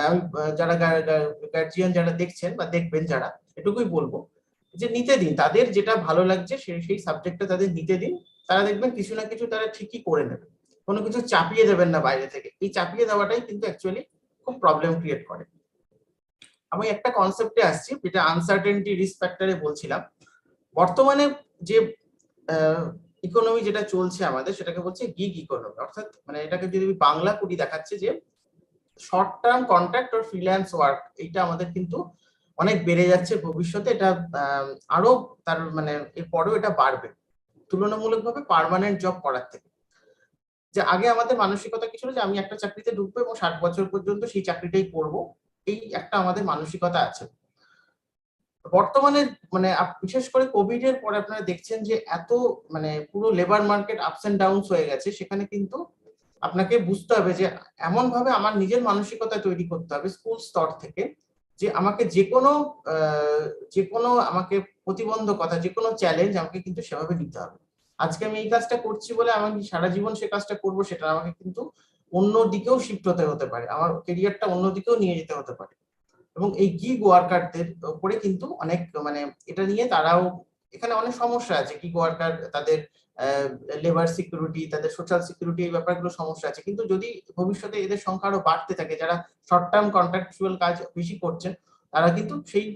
আমি যারা গার্জিয়ান যারা দেখছেন বা দেখবেন যারা, এটুকুই বলবো যে নিতে দিন, তাদের যেটা ভালো লাগছে সেই সাবজেক্টটা তাদের নিতে দিন। তারা দেখবেন কিছু না কিছু তারা ঠিকই করে নেবে। কোনো কিছু চাপিয়ে দেবেন না বাইরে থেকে। এই চাপিয়ে দেওয়াটাই কিন্তু অ্যাকচুয়ালি খুব প্রবলেম ক্রিয়েট করে। আমি একটা কনসেপ্টে আসছি, যেটা আনসার্টেনটি রিস্ক ফ্যাক্টরে বলছিলাম। বর্তমানে যে ইকোনমি যেটা চলছে আমাদের, সেটাকে বলছে গিগ ইকোনমি। অর্থাৎ এটাকে যদি বাংলা করি দেখাচ্ছে যে শর্ট টার্ম কন্ট্রাক্ট আর ফ্রিল্যান্স ওয়ার্ক, এইটা আমাদের কিন্তু অনেক বেড়ে যাচ্ছে ভবিষ্যতে। এটা আরো তার এরপরেও এটা বাড়বে তুলনামূলকভাবে পার্মানেন্ট জব করার থেকে। যে আগে আমাদের মানসিকতা কি ছিল যে আমি একটা চাকরিতে ঢুকবো এবং 60 বছর পর্যন্ত সেই চাকরিটাই করব, এই একটা আমাদের মানসিকতা আছে। বর্তমানে বিশেষ করে কোভিড এর পরে আপনারা দেখছেন যে এত পুরো labour market ups and downs হয়ে গেছে। সেখানে কিন্তু আপনাকে বুঝতে হবে যে এমন ভাবে আমার নিজের মানসিকতা তৈরি করতে হবে স্কুল স্তর থেকে, যে আমাকে যে কোনো আমাকে প্রতিবন্ধকতা, যে কোনো চ্যালেঞ্জ আমাকে কিন্তু সেভাবে নিতে হবে। আজকে আমি এই কাজটা করছি বলে আমি সারা জীবন সে কাজটা করবো, সেটা আমাকে কিন্তু অন্য দিকেও শিফট হতে পারে, আমার কেরিয়ারটা অন্য দিকেও নিয়ে যেতে হতে পারে। এবং এই গিগ ওয়ার্কারদের উপরে কিন্তু অনেক এটা নিয়ে তারাও, এখানে অনেক সমস্যা আছে। গিগ ওয়ার্কার, তাদের লেবার সিকিউরিটি, তাদের সোশ্যাল সিকিউরিটি, এই ব্যাপারগুলো সমস্যা আছে। কিন্তু যদি ভবিষ্যতে এদের সংখ্যা আরো বাড়তে থাকে, যারা শর্ট টার্ম কন্ট্রাকচুয়াল কাজ বেশি করছেন, তারা কিন্তু সেই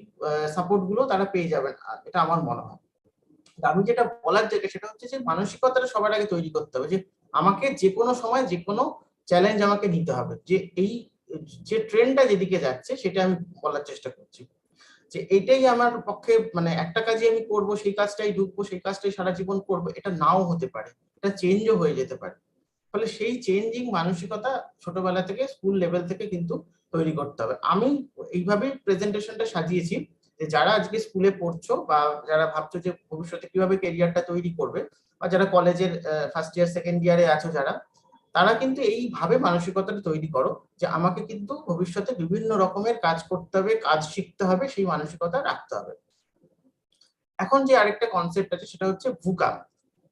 সাপোর্ট গুলো তারা পেয়ে যাবেন, এটা আমার মনে হয়। আমি যেটা বলার জায়গা সেটা হচ্ছে যে মানসিকতাটা সবার আগে তৈরি করতে হবে, যে আমাকে যে কোনো সময় যে কোনো চ্যালেঞ্জ আমাকে নিতে হবে। যে এই যে ট্রেন্ডটা যেদিকে যাচ্ছে সেটা আমি বলার চেষ্টা করছি, যে এইটাই আমার পক্ষে একটা কাজই আমি করব, সেই কাজটাই ঢুকবো, সেই কাজটাই সারা জীবন করবো, এটা নাও হতে পারে, এটা চেঞ্জও হয়ে যেতে পারে। ফলে সেই চেঞ্জিং মানসিকতা ছোটবেলা থেকে, স্কুল লেভেল থেকে কিন্তু তৈরি করতে হবে। আমি এইভাবেই প্রেজেন্টেশনটা সাজিয়েছি যে যারা আজকে স্কুলে পড়ছো বা যারা ভাবছো যে ভবিষ্যতে কিভাবে ক্যারিয়ারটা তৈরি করবে, বা যারা কলেজের ফার্স্ট ইয়ার সেকেন্ড ইয়ারে আছো যারা, তারা কিন্তু এইভাবে মানসিকতাটা তৈরি করো যে আমাকে কিন্তু ভবিষ্যতে বিভিন্ন রকমের কাজ করতে হবে, কাজ শিখতে হবে, সেই মানসিকতা রাখতে হবে। এখন যে আরেকটা কনসেপ্ট আছে সেটা হচ্ছে ভুকা।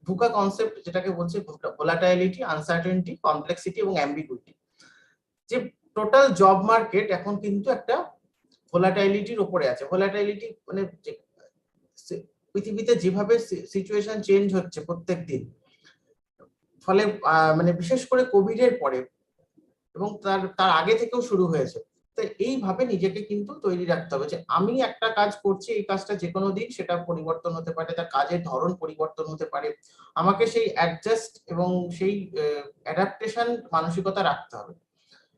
ভুকা কনসেপ্ট যেটাকে বলছে ভোলাটাইলিটি, আনসার্টেনটি, কমপ্লেক্সিটি এবং অ্যাম্বিগুইটি। যে টোটাল জব মার্কেট এখন কিন্তু একটা ভোলাটাইলিটির উপরে আছে। ভোলাটাইলিটি পৃথিবীতে যেভাবে সিচুয়েশন চেঞ্জ হচ্ছে প্রত্যেক দিন, ফলে বিশেষ করে কোভিড এর পরে এবং তার আগে থেকেও শুরু হয়েছে। তো এইভাবে নিজেকে কিন্তু তৈরি রাখতে হবে যে আমি একটা কাজ করছি, এই কাজটা যে কোনো দিন সেটা পরিবর্তন হতে পারে, তার কাজের ধরন পরিবর্তন হতে পারে। আমাকে সেই অ্যাডজাস্ট এবং সেই অ্যাডাপ্টেশন মানসিকতা রাখতে হবে।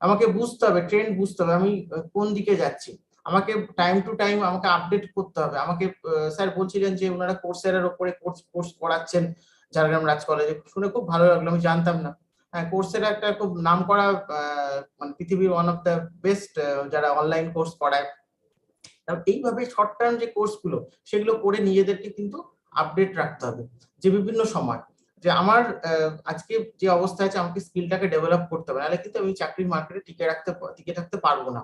আমাকে বুঝতে হবে, ট্রেন্ড বুঝতে হবে, আমি কোন দিকে যাচ্ছি। আমাকে টাইম টু টাইম আমাকে আপডেট করতে হবে। আমাকে স্যার বলছিলেন যে ওনারা কোর্সেরার উপরে কোর্স পড়াচ্ছেন ঝাড়গ্রাম রাজ কলেজে, শুনে খুব ভালো লাগলো, আমি জানতাম না। হ্যাঁ, কোর্সেরা একটা খুব নামকরা পৃথিবীর ওয়ান অফ দ্য বেস্ট যারা অনলাইন কোর্স পড়ায়। এইভাবে শর্ট টার্ম যে কোর্সগুলো, সেগুলো করে নিজেদেরকে কিন্তু আপডেট রাখতে হবে। যে বিভিন্ন সময় যে আমার আজকে যে অবস্থা আছে, আমাকে স্কিলটাকে ডেভেলপ করতে হবে, নাহলে কিন্তু আমি চাকরির মার্কেটে টিকে থাকতে পারবো না।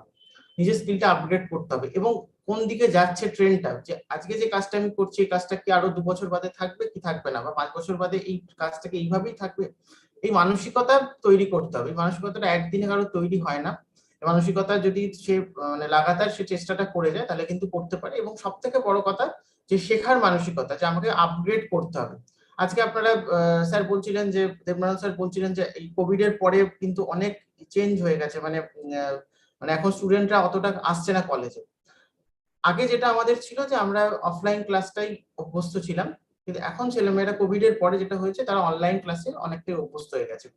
নিজের স্কিলটা আপগ্রেড করতে হবে এবং কোন দিকে যাচ্ছে ট্রেন্ডটা, যে আজকে যে কাজটা আমি করছি, এই কাজটা কি আরো 2 বছর বাদে থাকবে কি থাকবে না, বা 5 বছর বাদে এই কাজটাকে এইভাবেই থাকবে। এই মানসিকতা তৈরি করতে হবে। এই মানসিকতাটা একদিনে কারো তৈরি হয় না। মানসিকতা যদি সে লাগাতার সে চেষ্টাটা করে যায়, তাহলে কিন্তু করতে পারে। এবং সব থেকে বড় কথা যে শেখার মানসিকতা, যে আমাকে আপগ্রেড করতে হবে। আজকে আপনারা স্যার বলছিলেন যে দেবনারায়ণ স্যার বলছিলেন যে এই কোভিড এর পরে কিন্তু অনেক চেঞ্জ হয়ে গেছে, মানে এখন স্টুডেন্টরা অতটা আসছে না কলেজে। আগে যেটা আমাদের ছিল যে আমরা অফলাইন ক্লাসটাই অভ্যস্ত ছিলাম, কিন্তু এখন ছেলেমেয়েরা কোভিড এর পরে যেটা হয়েছে তারা অনলাইন ক্লাসে অনেকটাই অভ্যস্ত হয়ে গেছে।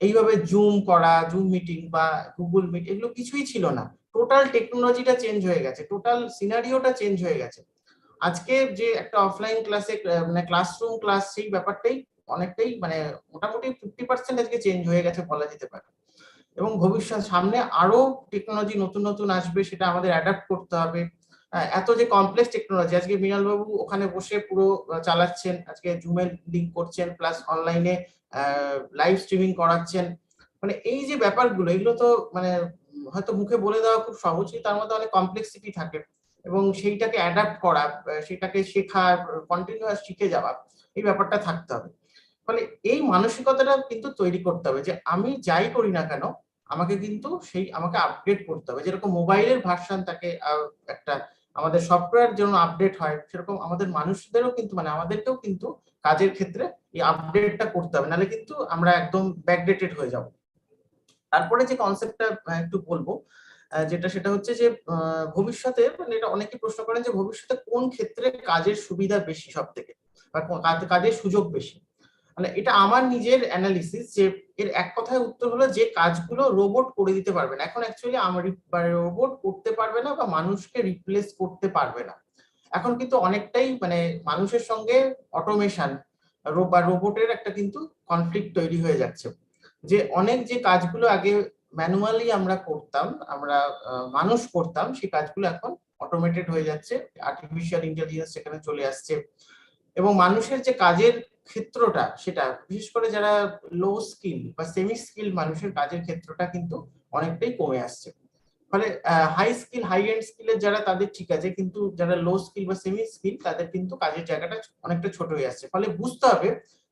এইভাবে জুম করা, জুম মিটিং বা গুগল মিট এগুলো কিছুই ছিল না। টোটাল টেকনোলজিটা চেঞ্জ হয়ে গেছে, টোটাল সিনারিওটা চেঞ্জ হয়ে গেছে। আজকে যে একটা অফলাইন ক্লাসে মানে ক্লাসরুম ক্লাস, সেই ব্যাপারটাই অনেকটাই মানে মোটামুটি 50% আজকে চেঞ্জ হয়ে গেছে বলা যেতে পারে। এবং ভবিষ্যৎ সামনে আরো টেকনোলজি নতুন নতুন আসবে, সেটা আমাদের অ্যাডাপ্ট করতে হবে। এত যে কমপ্লেক্স টেকনোলজি, আজকে মৃণাল বাবু ওখানে বসে পুরো চালাচ্ছেন, আজকে জুমে লিংক করছেন, প্লাস অনলাইনে লাইভ স্ট্রিমিং করাচ্ছেন। মানে এই যে ব্যাপারগুলো, এগুলো তো মানে হয়তো মুখে বলে দেওয়া খুব সহজ, তার মধ্যে অনেক কমপ্লেক্সিটি থাকে, এবং সেইটাকে অ্যাডাপ্ট করা, সেটাকে শেখা, কন্টিনিউয়াস শিখে যাওয়া, এই ব্যাপারটা থাকতে হবে। ফলে এই মানসিকতাটা কিন্তু তৈরি করতে হবে যে আমি যাই করি না কেন আমাকে কিন্তু আমাকে আপডেট করতে হবে। যেরকম মোবাইলের ভার্সন থাকে একটা, আমাদের সফটওয়্যার যেন আপডেট হয়, সেরকম আমাদের মানুষদেরও কিন্তু মানে আমাদেরকেও কিন্তু কাজের ক্ষেত্রে এই আপডেটটা করতে হবে, নাহলে কিন্তু আমরা একদম ব্যাকডেটেড হয়ে যাব। তারপরে যে কনসেপ্টটা একটু বলবো, সেটা হচ্ছে যে ভবিষ্যতে, মানে এটা অনেকে প্রশ্ন করেন যে ভবিষ্যতে কোন ক্ষেত্রে কাজের সুবিধা বেশি সব থেকে, বা কাজের সুযোগ বেশি। মানে এটা আমার নিজের অ্যানালিসিস, যে এর এক কথায় উত্তর হলো যে কাজগুলো রোবট করে দিতে পারবে না। এখন অ্যাকচুয়ালি আমার রোবট করতে পারবে না বা মানুষকে রিপ্লেস করতে পারবে না। এখন কিন্তু অনেকটাই মানে মানুষের সঙ্গে অটোমেশন বা রোবটের একটা কিন্তু কনফ্লিক্ট তৈরি হয়ে যাচ্ছে। যে অনেক যে কাজগুলো আগে ম্যানুয়ালি আমরা করতাম, আমরা মানুষ করতাম, সেই কাজগুলো এখন অটোমেটেড হয়ে যাচ্ছে, আর্টিফিশিয়াল ইন্টেলিজেন্স সেখানে চলে আসছে। এবং মানুষের যে কাজের ক্ষেত্রটা, সেটা বিশেষ করে যারা লো স্কিল বা সেমি স্কিল মানুষের কাজের ক্ষেত্রটা কিন্তু অনেকটাই কমে আসছে। ফলে হাই স্কিল, হাই এন্ড স্কিলের যারা, তাদের ঠিক আছে, কিন্তু যারা লো স্কিল বা সেমি স্কিল, তাদের কিন্তু কাজের জায়গাটা অনেকটা ছোট হয়ে আসছে। ফলে বুঝতে হবে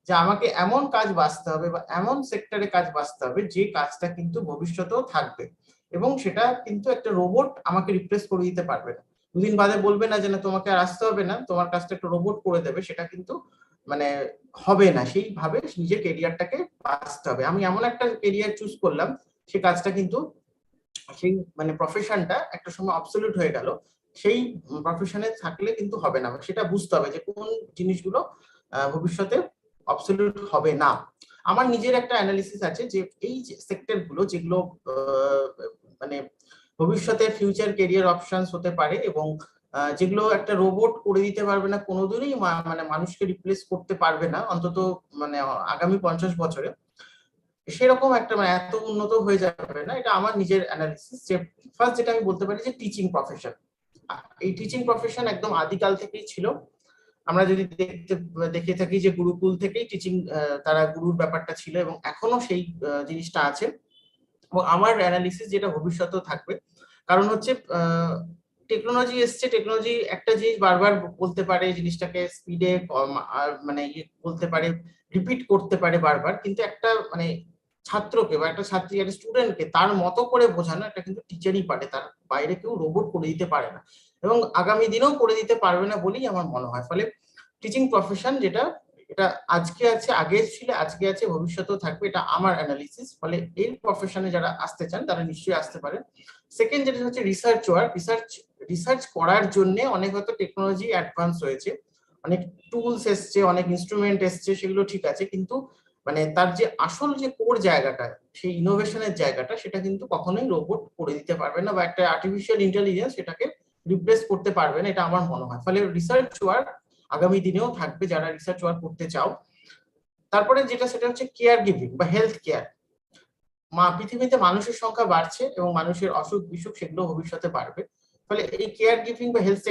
যে আমাকে এমন কাজ বাছতে হবে বা এমন সেক্টরে কাজ বাছতে হবে যে কাজটা কিন্তু ভবিষ্যতেও থাকবে, এবং সেটা কিন্তু একটা রোবট আমাকে রিপ্লেস করে দিতে পারবে না। দুদিন বাদে বলবে না যে না তোমাকে আর আসতে হবে না, তোমার কাজটা একটা রোবট করে দেবে, সেটা কিন্তু মানে হবে না। সেইভাবে নিজের কেরিয়ারটাকে বাছতে হবে। আমি এমন একটা কেরিয়ার চুজ করলাম, সে কাজটা কিন্তু সেই মানে প্রফেশনটা একটা সময় অবসলিউট হয়ে গেল, সেই প্রফেশনে থাকলে কিন্তু হবে না। সেটা বুঝতে হবে যে কোন জিনিসগুলো ভবিষ্যতে অবসলিউট হবে না। আমার নিজের একটা অ্যানালিসিস আছে যে এই সেক্টর গুলো যেগুলো মানে ভবিষ্যতে ফিউচার কেরিয়ার অপশনস হতে পারে, এবং যেগুলো একটা রোবট করে দিতে পারবে না কোনোদিনই, মানে মানুষকে রিপ্লেস করতে পারবে না অন্তত মানে আগামী 50 বছরে, সেরকম একটা মানে এত উন্নত হয়ে যাবে না। এটা আমার নিজের অ্যানালিসিস। যে ফার্স্ট যেটা আমি বলতে পারি যে টিচিং প্রফেশন। এই টিচিং প্রফেশন একদম আদিকাল থেকেই ছিল। আমরা যদি দেখে থাকি যে গুরুকুল থেকেই টিচিং, তারা গুরুর ব্যাপারটা ছিল, এবং এখনো সেই জিনিসটা আছে। এবং আমার অ্যানালিসিস যেটা ভবিষ্যতেও থাকবে, কারণ হচ্ছে টেকনোলজি এসছে, টেকনোলজি একটা জিনিস বারবার বলতে পারে, জিনিসটাকে স্পিডে মানে বলতে পারে, রিপিট করতে পারে বারবার, কিন্তু একটা মানে ছাত্রকে বা একটা ছাত্রী, একটা স্টুডেন্টকে তার মতো করে বোঝানো এটা কিন্তু টিচারই পারে, তার বাইরে কেউ রোবট করে দিতে পারে না, এবং আগামী দিনেও করে দিতে পারবে না বলেই আমার মনে হয়। ফলে টিচিং প্রফেশন যেটা, এটা আজকে আছে, আগে ছিল, আজকে আছে, ভবিষ্যতেও থাকবে, এটা আমার অ্যানালিসিস। ফলে এই প্রফেশনে যারা আসতে চান তারা নিশ্চয়ই আসতে পারে। সেকেন্ড যেটা হচ্ছে রিসার্চ ওয়ার্ক। রিসার্চ করার জন্য অনেক হয়তো টেকনোলজি অ্যাডভান্স হয়েছে, অনেক টুলস এসছে, অনেক ইনস্ট্রুমেন্ট এসছে, সেগুলো ঠিক আছে, কিন্তু মানে তার যে আসল যে কোর জায়গাটা, সেই ইনোভেশনের জায়গাটা, সেটা কিন্তু কখনোই রোবট করে দিতে পারবে না, বা একটা আর্টিফিশিয়াল ইন্টেলিজেন্স সেটাকে রিপ্লেস করতে পারবে না, এটা আমার মনে হয়। ফলে রিসার্চ ওয়ার্ক আগামী দিনেও থাকবে, যারা রিসার্চ ওয়ার্ক করতে চাও। তারপরে যেটা, সেটা হচ্ছে কেয়ার গিভিং বা হেলথ কেয়ার। পৃথিবীতে মানুষের সংখ্যা বাড়ছে, এবং মানুষের অসুখ বিসুখ সেগুলো ভবিষ্যতে বাড়বে। ফলে এই কেয়ার গিভিং বা হেলথ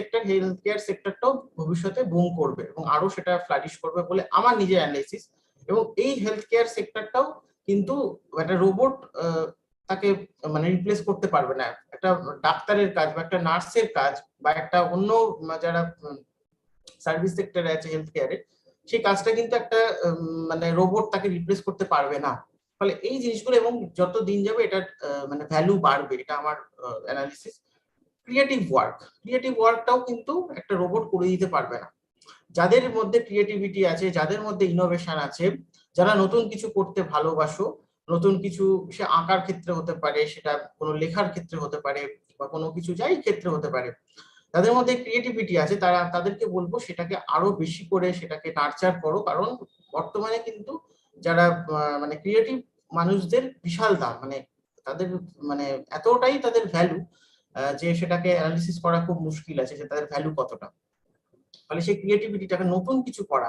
কেয়ার সেক্টরটাও ভবিষ্যতে বুম করবে, এবং আরো সেটা ফ্লারিশ করবে বলে আমার নিজের অ্যানালিসিস। এবং এই হেলথ কেয়ার সেক্টরটাও কিন্তু একটা রোবট তাকে মানে রিপ্লেস করতে পারবে না। একটা ডাক্তারের কাজ বা একটা নার্সের কাজ বা একটা অন্য যারা সার্ভিস সেক্টরে আছে হেলথ কেয়ারে, সেই কাজটা কিন্তু একটা মানে রোবট তাকে রিপ্লেস করতে পারবে না। ফলে এই জিনিসগুলো, এবং যত দিন যাবে এটার মানে ভ্যালু বাড়বে, এটা আমার অ্যানালিসিস। ক্রিয়েটিভ ওয়ার্কটাও কিন্তু একটা রোবট করে দিতে পারবে না। যাদের মধ্যে ক্রিয়েটিভিটি আছে, যাদের মধ্যে ইনোভেশন আছে, যারা নতুন কিছু করতে ভালোবাসো, নতুন কিছু, সে আঁকার ক্ষেত্রে হতে পারে, সেটা কোনো লেখার ক্ষেত্রে হতে পারে, বা কোনো কিছু যাই ক্ষেত্রে হতে পারে, তাদের মধ্যে ক্রিয়েটিভিটি আছে, তাদেরকে বলবো সেটাকে আরো বেশি করে সেটাকে নার্চার করো। কারণ বর্তমানে কিন্তু যারা মানে ক্রিয়েটিভ মানুষদের বিশাল দাম, মানে তাদের মানে এতটাই তাদের ভ্যালু যে সেটাকে অ্যানালিসিস করা খুব মুশকিল আছে যে তাদের ভ্যালু কতটা। ফলে সেই ক্রিয়েটিভিটিটাকে নতুন কিছু করা,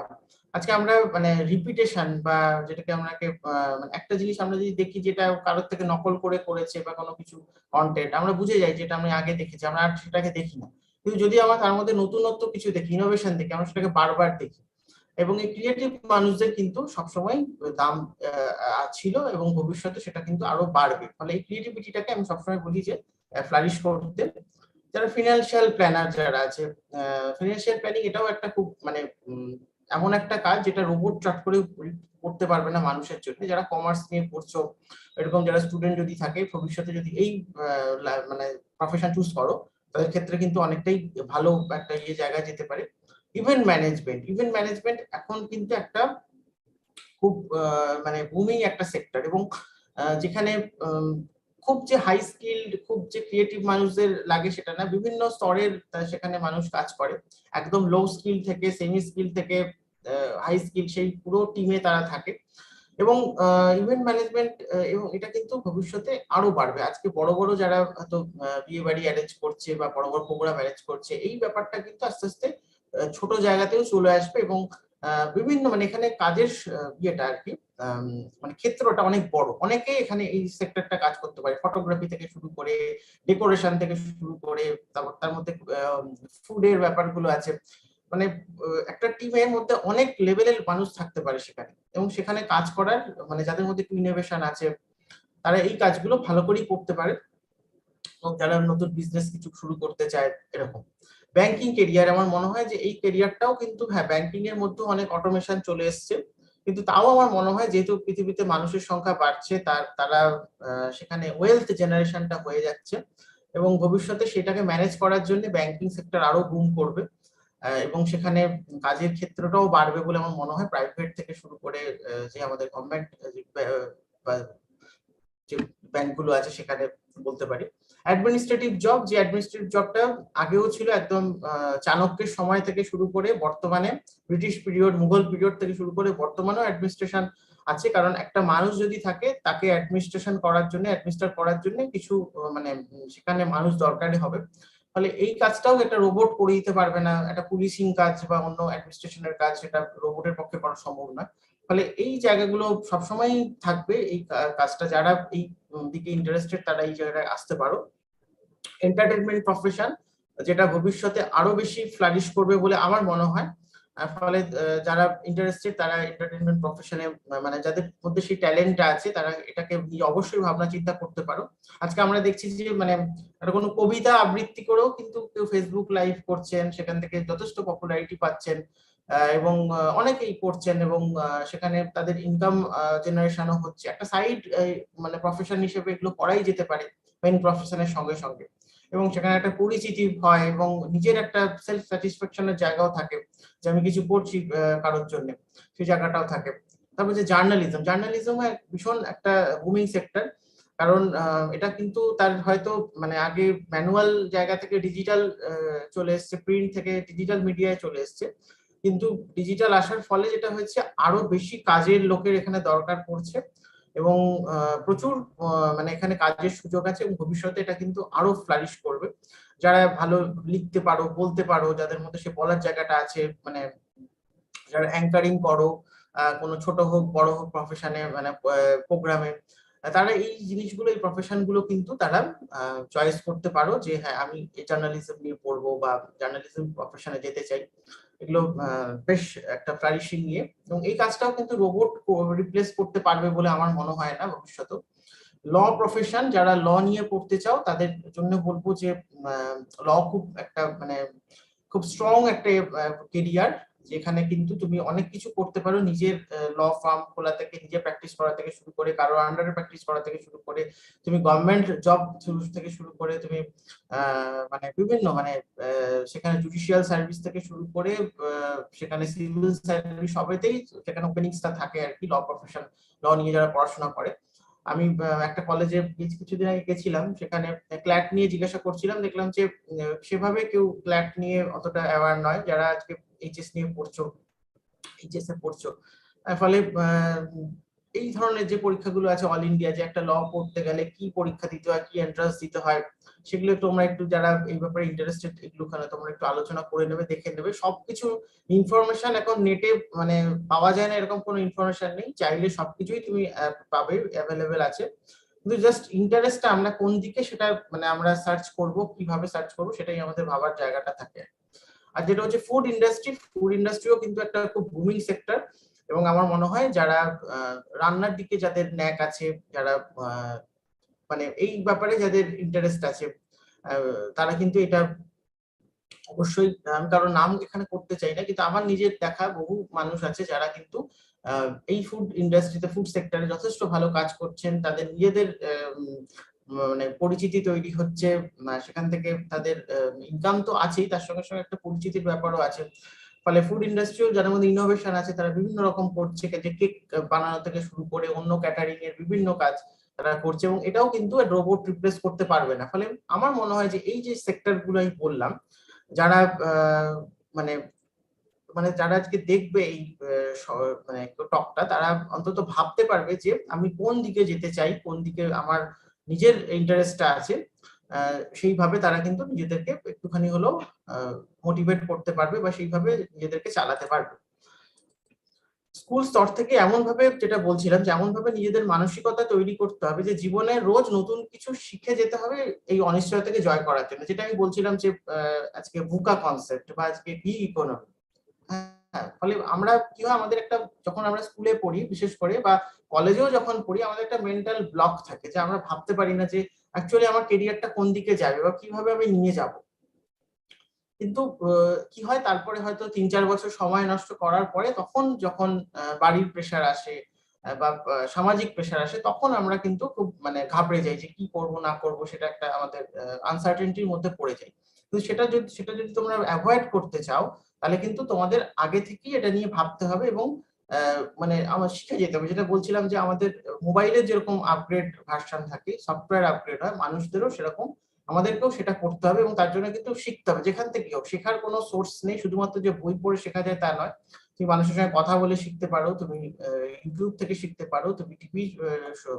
আজকে আমরা মানে রিপিটেশন বা যেটাকে আমরাকে মানে একটা জিনিস আমরা যদি দেখি যেটা কারোর থেকে নকল করে করেছে বা কোনো কিছু কন্টেন্ট, আমরা বুঝে যাই যেটা আমরা আগে দেখেছি, আমরা আর সেটাকে দেখি না। কিন্তু যদি আমরা তার মধ্যে নতুনত্ব কিছু দেখি, ইনোভেশন দেখি, আমরা সেটাকে বারবার দেখি। এবং এই ক্রিয়েটিভ মানুষদের কিন্তু সবসময় দাম ছিল এবং ভবিষ্যতে সেটা কিন্তু আরো বাড়বে। ফলে এই ক্রিয়েটিভিটিটাকে আমি সবসময় বলি যে ফ্লারিশ করতে। যারা ফিনান্সিয়াল প্ল্যানার যারা আছে, ফিনান্সিয়াল প্ল্যানিং এটাও একটা খুব মানে এমন একটা কাজ যেটা রোবট চট করে করতে পারবে না মানুষের জন্য। যারা কমার্স নিয়ে পড়ছো, এরকম যারা স্টুডেন্ট যদি থাকে, ভবিষ্যতে যদি এই মানে প্রফেশন চুজ করো, তাদের ক্ষেত্রে কিন্তু অনেকটাই ভালো একটা জায়গায় যেতে পারে। ইভেন্ট ম্যানেজমেন্ট এখন কিন্তু একটা খুব মানে বুমিং একটা সেক্টর, এবং যেখানে খুব যে হাই স্কিল্ড, খুব যে ক্রিয়েটিভ মানুষদের লাগে সেটা না, বিভিন্ন স্তরের সেখানে মানুষ কাজ করে, একদম লো স্কিল থেকে সেমি স্কিল থেকে হাই স্কিল, সেই পুরো টিমে তারা থাকে। এবং ইভেন্ট ম্যানেজমেন্ট, এবং এটা কিন্তু ভবিষ্যতে আরো বাড়বে। আজকে বড় বড় যারা হয়তো বিয়ে বাড়ি অ্যারেঞ্জ করছে বা বড় বড় প্রোগ্রাম অ্যারেঞ্জ করছে, এই ব্যাপারটা কিন্তু আস্তে আস্তে ছোট জায়গাতেও চলে আসবে। এবং বিভিন্ন মানে এখানে কাজের ইয়েটা আর কি, মানে ক্ষেত্রটা অনেক বড়, অনেকে এখানে এই সেক্টরটা কাজ করতে পারে, ফটোগ্রাফি থেকে শুরু করে ডেকোরেশন থেকে শুরু করে, তারপর তার মধ্যে ফুডের ব্যাপারগুলো আছে। মানে একটা টিমের মধ্যে অনেক লেভেলের মানুষ থাকতে পারে সেখানে, এবং সেখানে কাজ করার মানে যাদের মধ্যে একটু ইনোভেশন আছে, তারা এই কাজগুলো ভালো করেই করতে পারে। এবং যারা নতুন বিজনেস কিছু শুরু করতে চায় এরকম। ব্যাংকিং কেরিয়ার, আমার মনে হয় যে এই কেরিয়ারটাও কিন্তু, হ্যাঁ ব্যাংকিং এর মধ্যে অনেক অটোমেশন চলে এসছে, কিন্তু তাও আমার মনে হয় যেহেতু পৃথিবীতে মানুষের সংখ্যা বাড়ছে, তারা সেখানে ওয়েলথ জেনারেশনটা হয়ে যাচ্ছে, এবং ভবিষ্যতে সেটাকে ম্যানেজ করার জন্য ব্যাংকিং সেক্টর আরো বুম করবে। এবং সেখানে কাজের ক্ষেত্রটাও বাড়বে বলে আমার মনে হয়, প্রাইভেট থেকে শুরু করে যে আমাদের গভর্নমেন্ট যে ব্যাংকগুলো আছে সেখানে বলতে পারি। অ্যাডমিনিস্ট্রেটিভ জব, যে অ্যাডমিনিস্ট্রেটিভ জবটা আগেও ছিল একদম চাণক্যের সময় থেকে শুরু করে বর্তমানে, ব্রিটিশ পিরিয়ড, মুঘল পিরিয়ড থেকে শুরু করে বর্তমানেও অ্যাডমিনিস্ট্রেশন আছে। কারণ একটা মানুষ যদি থাকে, তাকে অ্যাডমিনিস্ট্রেশন করার জন্য, অ্যাডমিনিস্ট্রেট করার জন্য কিছু মানে সেখানে মানুষ দরকারই হবে। ফলে এই কাজটাও একটা রোবট করে দিতে পারবে না, একটা পুলিশিং কাজ বা অন্য অ্যাডমিনিস্ট্রেশনের কাজ সেটা রোবটের পক্ষে করা সম্ভব না। ফলে এই জায়গাগুলো সবসময় থাকবে, এই কাজটা যারা এই দিকে ইন্টারেস্টেড তারা এই জায়গায় আসতে পারো। এন্টারটেইনমেন্ট প্রফেশন, যেটা ভবিষ্যতে আরো বেশি ফ্লারিশ করবে বলে আমার মনে হয়। ফলে যারা ইন্টারেস্টেড তারা এন্টারটেইনমেন্ট প্রফেশনে, মানে যাদের মধ্যে সেই ট্যালেন্টটা আছে, তারা এটাকে অবশ্যই ভাবনা চিন্তা করতে পারো। আজকে আমরা দেখছি যে মানে একটা কোনো কবিতা আবৃত্তি করেও কিন্তু কেউ ফেসবুক লাইভ করছেন, সেখান থেকে যথেষ্ট পপুলারিটি পাচ্ছেন, এবং অনেকেই করছেন, এবং সেখানে তাদের ইনকাম জেনারেশনও হচ্ছে। একটা সাইড মানে প্রফেশন হিসেবে এগুলো করাই যেতে পারে মেইন প্রফেশনের সঙ্গে সঙ্গে, এবং সেখানে একটা পরিচিতি হয় এবং নিজের একটা সেলফ স্যাটিসফ্যাকশনের জায়গাও থাকে যে আমি কিছু করছি কারোর জন্য, সেই জায়গাটাও থাকে। তারপর যে জার্নালিজম ভীষণ একটা বুমিং সেক্টর, কারণ এটা কিন্তু তার হয়তো মানে আগে ম্যানুয়াল জায়গা থেকে ডিজিটাল চলে এসছে, প্রিন্ট থেকে ডিজিটাল মিডিয়ায় চলে এসছে, কিন্তু ডিজিটাল আসার ফলে যেটা হয়েছে, আরো বেশি কাজের লোকের এখানে দরকার পড়ছে, এবং প্রচুর মানে এখানে কাজের সুযোগ আছে, এবং ভবিষ্যতে এটা কিন্তু আরো ফ্লারিশ করবে। যারা ভালো লিখতে পারো, বলতে পারো, যাদের মধ্যে সে বলার জায়গাটা আছে, মানে যারা অ্যাঙ্কারিং করো, কোনো ছোট হোক বড় হোক প্রফেশনে, মানে প্রোগ্রামে, তারা এই জিনিসগুলো, এই প্রফেশন গুলো কিন্তু তারা চয়েস করতে পারো যে হ্যাঁ আমি জার্নালিজম নিয়ে পড়বো বা জার্নালিজম প্রফেশনে যেতে চাই। এগুলো বেশ একটা ফ্লারিশিং নিয়ে, এবং এই কাজটাও কিন্তু রোবট রিপ্লেস করতে পারবে বলে আমার মনে হয় না ভবিষ্যতে। ল প্রফেশন, যারা ল নিয়ে পড়তে চাও তাদের জন্য বলবো যে ল খুব একটা মানে খুব স্ট্রং একটা কেরিয়ার, যেখানে কিন্তু তুমি অনেক কিছু করতে পারো, নিজের ল ফার্ম খোলা থেকে, নিজে প্র্যাকটিস করা থেকে শুরু করে, কারো আন্ডারে প্র্যাকটিস করা থেকে শুরু করে, তুমি গভর্নমেন্ট জব থেকে শুরু করে, তুমি মানে বিভিন্ন মানে সেখানে জুডিশিয়াল সার্ভিস থেকে শুরু করে সেখানে সিভিল সার্ভিস সবেতেই সেখানে ওপেনিংসটা থাকে আর কি, ল প্রফেশন, ল নিয়ে যারা পড়াশোনা করে। আমি একটা কলেজে কিছুদিন আগে গেছিলাম, সেখানে ক্ল্যাট নিয়ে জিজ্ঞাসা করছিলাম, দেখলাম যে সেভাবে কেউ ক্ল্যাট নিয়ে অতটা অ্যাওয়ার নয়, যারা আজকে এইচএস নিয়ে পড়ছো, এইচএস এ পড়ছো। ফলে এই ধরনের যে পরীক্ষাগুলো আছে অল ইন্ডিয়া, যে একটা ল পড়তে গেলে কি পরীক্ষা দিতে হয়, কি এন্ট্রান্স দিতে হয়, সেগুলো তোমরা একটু যারা এই ব্যাপারে ইন্টারেস্টেড এগুলোখানে তোমরা একটু আলোচনা করে নেবে, দেখে নেবে। সবকিছু ইনফরমেশন এখন নেটে মানে পাওয়া যায় না এরকম কোনো ইনফরমেশন নেই, চাইলে সবকিছুই তুমি পাবে, অ্যাভেলেবেল আছে। কিন্তু জাস্ট ইন্টারেস্টটা আমরা কোন দিকে সেটা মানে আমরা সার্চ করব, কিভাবে সার্চ করব, সেটাই আমাদের ভাবার জায়গাটা থাকে। আর যেটা হচ্ছে ফুড ইন্ডাস্ট্রিও কিন্তু একটা খুব বুমিং সেক্টর, এবং আমার মনে হয় যারা রান্নার দিকে যাদের ন্যাক আছে, যারা মানে এই ব্যাপারে যাদের ইন্টারেস্ট আছে, তারা কিন্তু এটা অবশ্যই, আমি কারো নাম এখানে করতে চাই না, কিন্তু আমার নিজের দেখা বহু মানুষ আছে যারা কিন্তু এই ফুড ইন্ডাস্ট্রিতে, ফুড সেক্টরে যথেষ্ট ভালো কাজ করছেন, তাদের নিজেদের মানে পরিচিতি তৈরি হচ্ছে, সেখান থেকে তাদের ইনকাম তো আছেই, তার সঙ্গে সঙ্গে একটা পরিচিতির ব্যাপারও আছে। ফলে ফুড ইন্ডাস্ট্রিও যার মধ্যে ইনোভেশন আছে, তারা বিভিন্ন রকম করছে, যে কেক বানানো থেকে শুরু করে অন্য ক্যাটারিং এর বিভিন্ন কাজ তারা করছে, এবং এটাও কিন্তু রোবট রিপ্লেস করতে পারবে না। ফলে আমার মনে হয় যে এই যে সেক্টর গুলো আমি বললাম, যারা মানে মানে যারা আজকে দেখবে এই মানে টকটা, তারা অন্তত ভাবতে পারবে যে আমি কোন দিকে যেতে চাই, কোন দিকে আমার নিজের ইন্টারেস্টটা আছে, সেইভাবে তারা কিন্তু নিজেদেরকে একটুখানি হলেও মোটিভেট করতে পারবে, বা সেইভাবে নিজেদেরকে চালাতে পারবে। স্কুল স্তর থেকে এমন ভাবে, যেটা বলছিলাম, যে এমন ভাবে নিজেদের মানসিকতা তৈরি করতে হবে যে জীবনে রোজ নতুন কিছু শিখে যেতে হবে এই অনিশ্চয়তাকে জয় করার জন্য। যেটা আমি বলছিলাম যে আজকে বুকা কনসেপ্ট বা আজকে গিগ ইকোনমি। হ্যাঁ, ফলে আমরা কি হয়, আমাদের একটা, যখন আমরা স্কুলে পড়ি বিশেষ করে, বা কলেজেও যখন পড়ি, আমাদের একটা মেন্টাল ব্লক থাকে, যে আমরা ভাবতে পারি না যে অ্যাকচুয়ালি আমার কেরিয়ারটা কোন দিকে যাবে বা কিভাবে আমি নিয়ে যাব। কিন্তু কি হয়, তারপরে হয়তো ৩-৪ বছর সময় নষ্ট করার পরে, তখন যখন বাড়ির প্রেশার আসে বা সামাজিক প্রেশার আসে, তখন আমরা কিন্তু খুব মানে ঘাবড়ে যাই যে কি করব না করব, সেটা একটা আমাদের আনসার্টেনটির মধ্যে পড়ে যাই। কিন্তু সেটা যদি তোমরা অ্যাভয়েড করতে চাও, তাহলে কিন্তু তোমাদের আগে থেকেই এটা নিয়ে ভাবতে হবে, এবং মানে আমার শিখে যেতে হবে। যেটা বলছিলাম যে আমাদের মোবাইলের যেরকম আপগ্রেড ভার্সন থাকে, সফটওয়্যার আপগ্রেড হয়, মানুষদেরও সেরকম আমাদেরকেও সেটা করতে হবে, এবং তার জন্য কিন্তু শিখতে হবে। যেখান থেকে হোক, শেখার কোনো সোর্স নেই, শুধুমাত্র যে বই পড়ে শেখা যায় তা নয়। তুমি মানুষের সঙ্গে কথা বলে শিখতে পারো, তুমি ইউটিউব থেকে শিখতে পারো, তুমি টিভি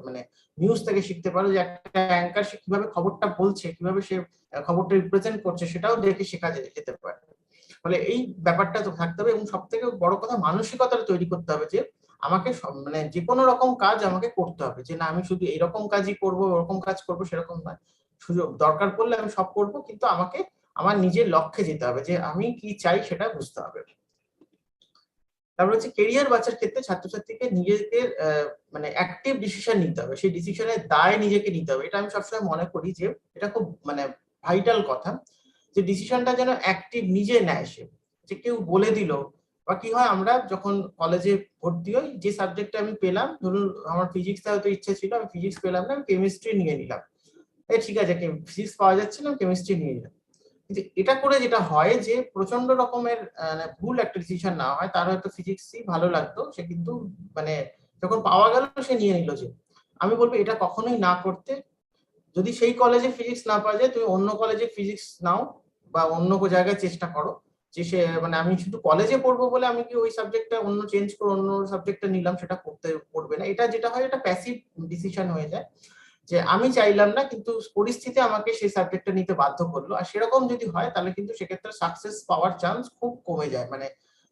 মানে নিউজ থেকে শিখতে পারো, যে একটা অ্যাঙ্কার সে কিভাবে খবরটা বলছে, কিভাবে সে খবরটা রিপ্রেজেন্ট করছে, সেটাও দেখে শেখা যেতে পারে। ফলে এই ব্যাপারটা তো থাকতে হবে, এবং সব থেকে বড় কথা মানসিকতাটা তৈরি করতে হবে যে আমাকে মানে যে কোনো রকম কাজ আমাকে করতে হবে, যে না আমি শুধু এরকম কাজই করব, ওরকম কাজ করব, সেরকম নয়। সুযোগ দরকার পড়লে আমি সব করব, কিন্তু আমাকে আমার নিজের লক্ষ্যে যেতে হবে, যে আমি কি চাই সেটা বুঝতে হবে। তারপর হচ্ছে কেরিয়ার বাঁচার ক্ষেত্রে ছাত্রছাত্রীকে নিজেকে মানে অ্যাক্টিভ ডিসিশন নিতে হবে, সেই ডিসিশনের দায় নিজেকে নিতে হবে। এটা আমি সবসময় মনে করি যে এটা খুব মানে ভাইটাল কথা, যে ডিসিশনটা যেন অ্যাক্টিভ নিজে নেয় সে, যে কেউ বলে দিল। বা কি হয়, আমরা যখন কলেজে ভর্তি হই, যে সাবজেক্টটা আমি পেলাম, ধরুন আমার ফিজিক্সটা হয়তো ইচ্ছে ছিল, আমি ফিজিক্স পেলাম না, আমি কেমিস্ট্রি নিয়ে নিলাম। ঠিক আছে, ফিজিক্স পাওয়া যাচ্ছে না, কেমিস্ট্রি নিয়ে নিলাম। কিন্তু এটা করে যেটা হয় যে প্রচন্ড রকমের ভুল একটা ডিসিশন না হয়, তার হয়তো ফিজিক্সই ভালো লাগতো, সে কিন্তু মানে যখন পাওয়া গেল সে নিয়ে নিল। যে আমি বলবো এটা কখনোই না করতে। যদি সেই কলেজে ফিজিক্স না পাওয়া যায়, তুমি অন্য কলেজে ফিজিক্স নাও, বা অন্য জায়গায় চেষ্টা করো। যে সে মানে আমি শুধু কলেজে পড়বো বলে আমি কি ওই সাবজেক্টটা অন্য চেঞ্জ করে অন্য সাবজেক্টটা নিলাম, সেটা করতে পড়বে না। এটা যেটা হয়, এটা প্যাসিভ ডিসিশন হয়ে যায়, যে আমি চাইলাম না কিন্তু পরিস্থিতি আমাকে সেই সাবজেক্টটা নিতে বাধ্য করলো। আর সেরকম যদি হয়, তাহলে কিন্তু সেক্ষেত্রে সাকসেস পাওয়ার চান্স খুব কমে যায়, মানে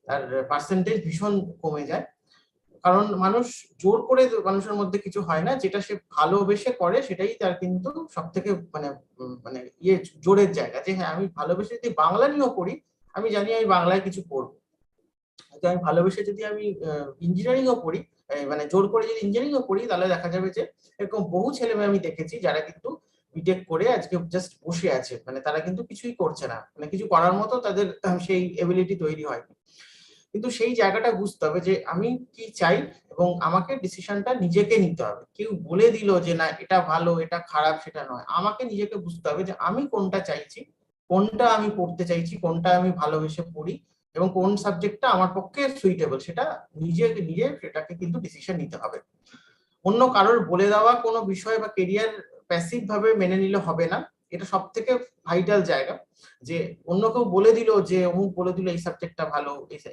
তার পার্সেন্টেজ ভীষণ কমে যায়। কারণ মানুষ জোর করে মানুষের মধ্যে কিছু হয় না, যেটা সে ভালোবেসে করে সেটাই তার কিন্তু সব থেকে মানে মানে ইয়ে জোরের জায়গা। যে হ্যাঁ, আমি ভালোবেসে যদি বাংলা নিয়েও পড়ি, আমি জানি আমি বাংলায় কিছু পড়বো। আমি ভালোবেসে যদি আমি ইঞ্জিনিয়ারিং ও পড়ি, মানে জোর করে যদি ইঞ্জিনিয়ারিং ও পড়ি, তাহলে দেখা যাবে যে এরকম বহু ছেলে মেয়ে আমি দেখেছি যারা কিন্তু বিটেক করে আজকে জাস্ট বসে আছে, মানে তারা কিন্তু কিছুই করছে না, মানে কিছু করার মতো তাদের সেই এবিলিটি তৈরি হয়। কিন্তু সেই জায়গাটা বুঝতে হবে যে আমি কি চাই এবং আমাকে ডিসিশনটা নিজেকে নিতে হবে। কেউ বলে দিল যে না এটা ভালো এটা খারাপ সেটা নয়, আমাকে নিজেকে বুঝতে হবে যে আমি কোনটা চাইছি, কোনটা আমি পড়তে চাইছি, কোনটা আমি ভালোবেসে পড়ি এবং কোন সাবজেক্টটা আমার পক্ষে সুইটেবল, সেটা নিজে সেটাকে কিন্তু ডিসিশন নিতে হবে। অন্য কারোর বলে দেওয়া কোনো বিষয় বা কেরিয়ার প্যাসিভ ভাবে মেনে নিলে হবে না। এটা সব থেকে ভাইটাল জায়গা, যে অন্য কেউ বলে দিল যে অমুক বলে দিল এই সাবজেক্টটা ভালো,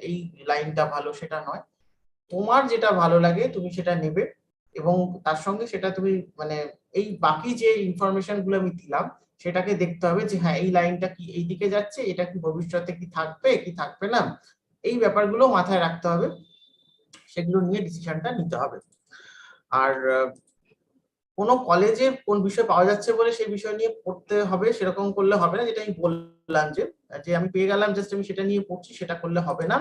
এই লাইনটা ভালো, সেটা নয়। তোমার যেটা ভালো লাগে তুমি সেটা নেবে এবং তার সঙ্গে সেটা তুমি মানে এই বাকি যে ইনফরমেশন গুলো আমি দিলাম সেটাকে দেখতে হবে যে হ্যাঁ এই লাইনটা কি এই দিকে যাচ্ছে, এটা কি ভবিষ্যতে কি থাকবে কি থাকবে না, এই ব্যাপারগুলো মাথায় রাখতে হবে, সেগুলো নিয়ে ডিসিশনটা নিতে হবে। আর কোনো কলেজে কোন বিষয় পাওয়া যাচ্ছে বলে সেই বিষয় নিয়ে পড়তে হবে সেরকম করলে হবে না। যেটা আমি বললাম যে আমি পেয়ে গেলাম জাস্ট আমি সেটা নিয়ে পড়ছি, সেটা করলে হবে না।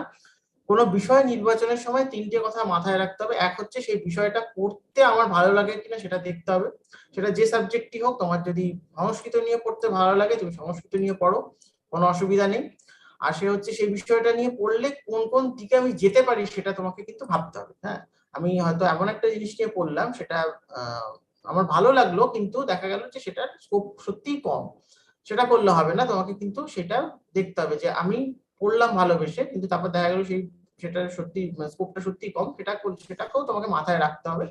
কোনো বিষয় নির্বাচনের সময় তিনটে কথা মাথায় রাখতে হবে। এক হচ্ছে সেই বিষয়টা পড়তে আমার ভালো লাগে কিনা সেটা দেখতে হবে, সেটা যে সাবজেক্টই হোক। তোমার যদি সংস্কৃত নিয়ে পড়তে ভালো লাগে তুমি সংস্কৃত নিয়ে পড়ো, কোনো অসুবিধা নেই। আর সে হচ্ছে সেই বিষয়টা নিয়ে পড়লে কোন কোন দিকে আমি যেতে পারি সেটা তোমাকে কিন্তু ভাবতে হবে। হ্যাঁ, আমি হয়তো এমন একটা জিনিস নিয়ে পড়লাম সেটা আমার ভালো লাগলো কিন্তু দেখা গেল যে সেটার স্কোপ সত্যিই কম, সেটা করলে হবে না। তোমাকে কিন্তু সেটা দেখতে হবে যে আমি পড়লাম ভালোবেসে কিন্তু তারপর দেখা গেল সেটা সত্যি স্কোপটা সত্যি কম, সেটাকেও তোমাকে মাথায় রাখতে হবে।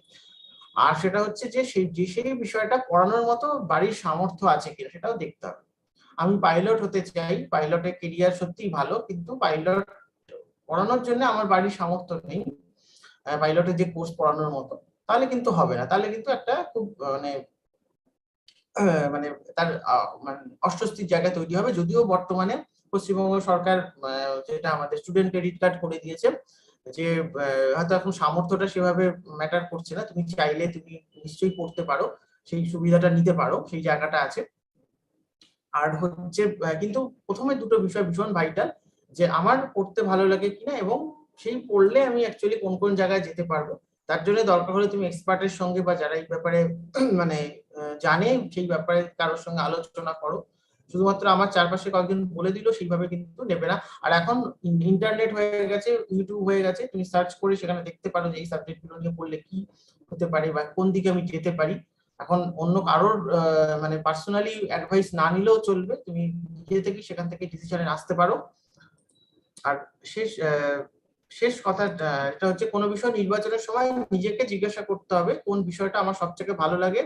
আর সেটা হচ্ছে যে সেই বিষয়টা পড়ানোর মতো বাড়ির সামর্থ্য আছে কিনা সেটাও দেখতে হবে। আমি পাইলট হতে চাই, পাইলটের কেরিয়ার সত্যিই ভালো, কিন্তু পাইলট পড়ানোর জন্য আমার বাড়ির সামর্থ্য নেই পাইলটের যে কোর্স পড়ানোর মতো, তাহলে কিন্তু হবে না। তাহলে কিন্তু একটা খুব মানে তার মানে অস্বস্তির জায়গা তৈরি হবে। যদিও বর্তমানে পশ্চিমবঙ্গ সরকার যেটা আমাদের স্টুডেন্ট ক্রেডিট কার্ড করে দিয়েছে, যে হয়তো এখন সামর্থ্যটা সেভাবে ম্যাটার করছে না, তুমি চাইলে তুমি নিশ্চয়ই পড়তে পারো, সেই সুবিধাটা নিতে পারো, সেই জায়গাটা আছে। আর হচ্ছে কিন্তু প্রথমে দুটো বিষয় ভীষণ ভাইটাল, যে আমার পড়তে ভালো লাগে কিনা এবং সেই পড়লে আমি অ্যাকচুয়ালি কোন কোন জায়গায় যেতে পারবো। তার জন্য দরকার হলে তুমি এক্সপার্টের সঙ্গে বা যারা এই ব্যাপারে মানে জানে সেই ব্যাপারে কারোর সঙ্গে আলোচনা করো। শুধুমাত্র আমার চারপাশে কয়েকজন বলে দিল সেইভাবে কিন্তু নেবে না। আর এখন ইন্টারনেট হয়ে গেছে, ইউটিউব হয়ে গেছে, তুমি সার্চ করে সেখানে দেখতে পারো যে এই সাবজেক্ট গুলো নিয়ে পড়লে কি হতে পারে বা কোন দিকে আমি যেতে পারি। এখন অন্য কারোর মানে পার্সোনালি অ্যাডভাইস না নিলেও চলবে, তুমি নিজে থেকে সেখান থেকে ডিসিশনে আসতে পারো। আর শেষ কথা এটা হচ্ছে কোনো বিষয় নির্বাচনের সময় নিজেকে জিজ্ঞাসা করতে হবে কোন বিষয়টা আমার সবথেকে ভালো লাগে,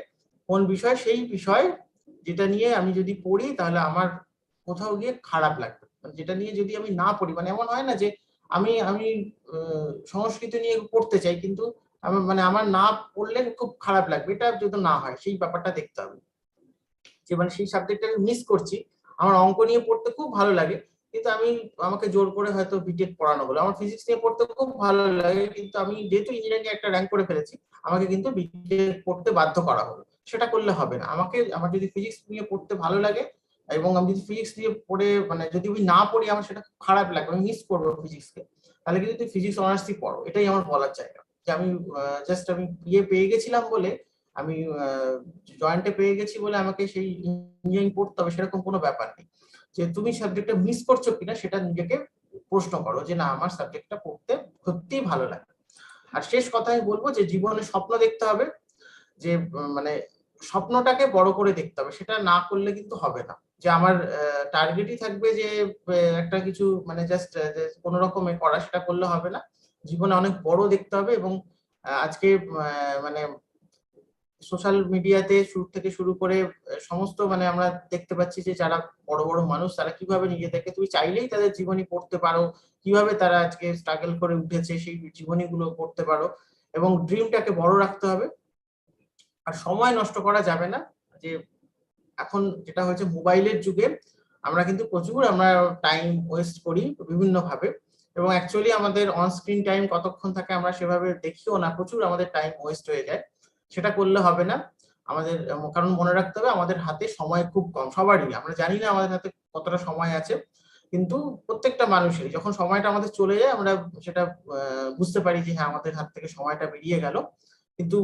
কোন বিষয় সেই বিষয় যেটা নিয়ে আমি যদি পড়ি তাহলে আমার কোথাও গিয়ে খারাপ লাগবে, যেটা নিয়ে যদি আমি না পড়ি, মানে এমন হয় না যে আমি আমি সংস্কৃত নিয়ে পড়তে চাই কিন্তু আমার না পড়লে খুব খারাপ লাগবে, এটা যদি না হয় সেই ব্যাপারটা দেখতে হবে যে মানে সেই সাবজেক্টটা আমি মিস করছি। আমার অঙ্ক নিয়ে পড়তে খুব ভালো লাগে কিন্তু আমাকে জোর করে হয়তো বিটেক পড়ানো হলো। আমার ফিজিক্স নিয়ে পড়তে খুব ভালো লাগে কিন্তু আমি যেহেতু ইঞ্জিনিয়ারিং একটা র্যাঙ্ক করে ফেলেছি আমাকে কিন্তু বিটেক পড়তে বাধ্য করা হলো, সেটা করলে হবে না। আমার যদি ফিজিক্স নিয়ে পড়তে ভালো লাগে এবং আমি যদি ফিজিক্স নিয়ে পড়ে মানে যদি আমি না পড়ি আমার সেটা খুব খারাপ লাগবে, আমি মিস করবো ফিজিক্সকে, তাহলে কিন্তু তুই ফিজিক্স অনার্সই পড়ো, এটাই আমার বলার জায়গা। যে আমি জাস্ট আমি পেয়ে গেছিলাম বলে, আমি জয়েন্টে পেয়ে গেছি বলে আমাকে সেই ইঞ্জিনিয়ারিং পড়তে হবে সেরকম কোনো ব্যাপার নেই। যে তুমি সাবজেক্টটা মিস করছো কিনা সেটা নিজেকে প্রশ্ন করো যে না আমার সাবজেক্টটা পড়তে সত্যিই ভালো লাগে। আর শেষ কথা আমি বলবো যে জীবনে স্বপ্ন দেখতে হবে, যে মানে স্বপ্নটাকে বড় করে দেখতে হবে, সেটা না করলে কিন্তু হবে না। যে আমার টার্গেটই থাকবে যে একটা কিছু মানে জাস্ট কোনো রকমে করা, সেটা করলে হবে না। জীবনে অনেক বড় দেখতে হবে এবং আজকে মানে সোশ্যাল মিডিয়াতে শুরু থেকে শুরু করে সমস্ত মানে আমরা দেখতে পাচ্ছি যে যারা বড় বড় মানুষ তারা কিভাবে নিজেদেরকে, তুমি চাইলেই তাদের জীবনী পড়তে পারো, কিভাবে তারা আজকে স্ট্রাগল করে উঠেছে সেই জীবনীগুলো পড়তে পারো এবং ড্রিমটাকে বড় রাখতে হবে। আর সময় নষ্ট করা যাবে না। যে এখন যেটা হয়েছে মোবাইলের যুগে আমরা কিন্তু প্রচুর টাইম ওয়েস্ট করি বিভিন্ন ভাবে এবং অ্যাকচুয়ালি আমাদের অন স্ক্রিন টাইম কতক্ষণ থাকে আমরা সেভাবে দেখিও না, প্রচুর আমাদের টাইম ওয়েস্ট হয়ে যায়, সেটা করলে হবে না আমাদের। কারণ মনে রাখতে হবে আমাদের হাতে সময় খুব কম, সবারই, আমরা জানি না আমাদের হাতে কতটা সময় আছে, কিন্তু প্রত্যেকটা মানুষেরই যখন সময়টা আমাদের চলে যায় আমরা সেটা বুঝতে পারি যে হ্যাঁ আমাদের হাত থেকে সময়টা বেরিয়ে গেল। কিন্তু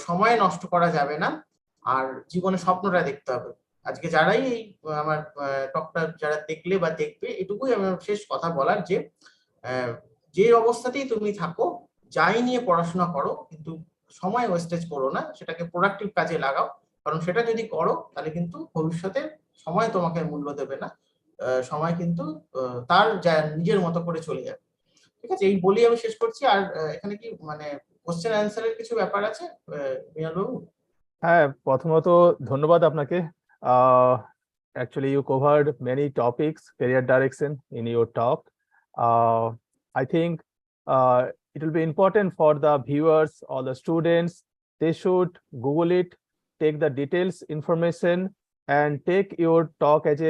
সময় নষ্ট করা যাবে না আর জীবনে স্বপ্নটা দেখতে হবে। আজকে যারাই এই আমার টকটা যারা দেখলে বা দেখবে, এটুকুই আমার শেষ কথা বলার যে যে অবস্থাতেই তুমি থাকো, যাই নিয়ে পড়াশোনা করো, কিন্তু সময় ওয়েস্টেজ করো না, সেটাকে প্রোডাক্টিভ কাজে লাগাও। কারণ সেটা যদি করো তাহলে কিন্তু ভবিষ্যতে সময় তোমাকে মূল্য দেবে না, সময় কিন্তু তার নিজের মতো করে চলে যাবে। ঠিক আছে, এই বলি আমি শেষ করছি। আর এখানে কি মানে কোশ্চেন অ্যান্সারের কিছু ব্যাপার আছে বিনাল বাবু? হ্যাঁ, প্রথমত ধন্যবাদ আপনাকে। Actually, you covered many topics, career direction in your talk. I think it will be important for the viewers or the students. They should Google it, take the details information, and take your talk as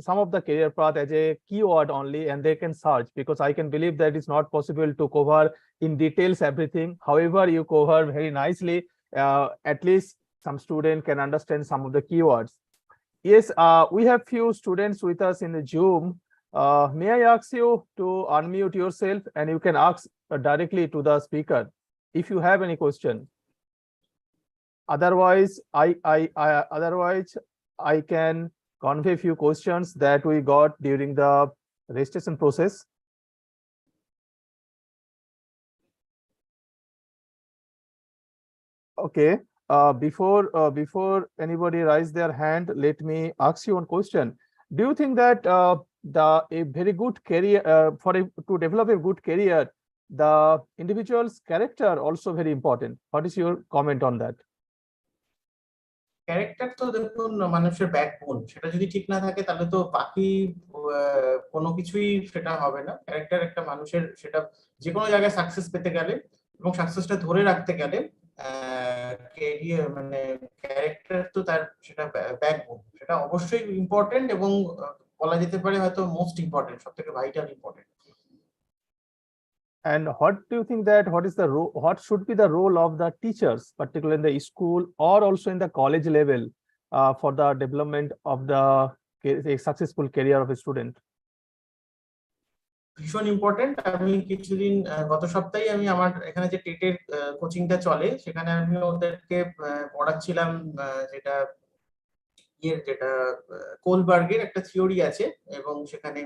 some of the career path as a keyword only, and they can search, because I can believe that it's not possible to cover in details everything. However, you cover very nicely. At least some student can understand some of the keywords. Yes, we have few students with us in the Zoom. May I ask you to unmute yourself and you can ask directly to the speaker if you have any question. Otherwise, I can convey few questions that we got during the registration process. Okay. Before anybody raise their hand, let me ask you one question. Do you think that a very good career to develop a good career, the individual's character also very important? What is your comment on that? Character তো দেখুন মানুষের backbone, সেটা যদি ঠিক না থাকে তাহলে তো বাকি কোনো কিছুই সেটা হবে না। ক্যারেক্টার একটা মানুষের, সেটা যে কোনো জায়গায় সাকসেস পেতে গেলে এবং সাকসেসটা ধরে রাখতে গেলে ক্যারিয়ার মানে ক্যারেক্টার তো তার সেটা ব্যাকবোন, সেটা অবশ্যই ইম্পর্টেন্ট এবং বলা যেতে পারে হয়তো মোস্ট ইম্পর্টেন্ট, সব থেকে vital important. And what do you think that what should be the role of the teachers, particularly in the school or also in the college level, for the development of a successful career of a student? ভীষণ important. আমি কিছুদিন গত সপ্তাহে আমি আমার এখানে যে টেটের কোচিংটা চলে সেখানে আমি ওদেরকে পড়াচ্ছিলাম, যেটা কোলবার্গের একটা থিওরি আছে, এবং সেখানে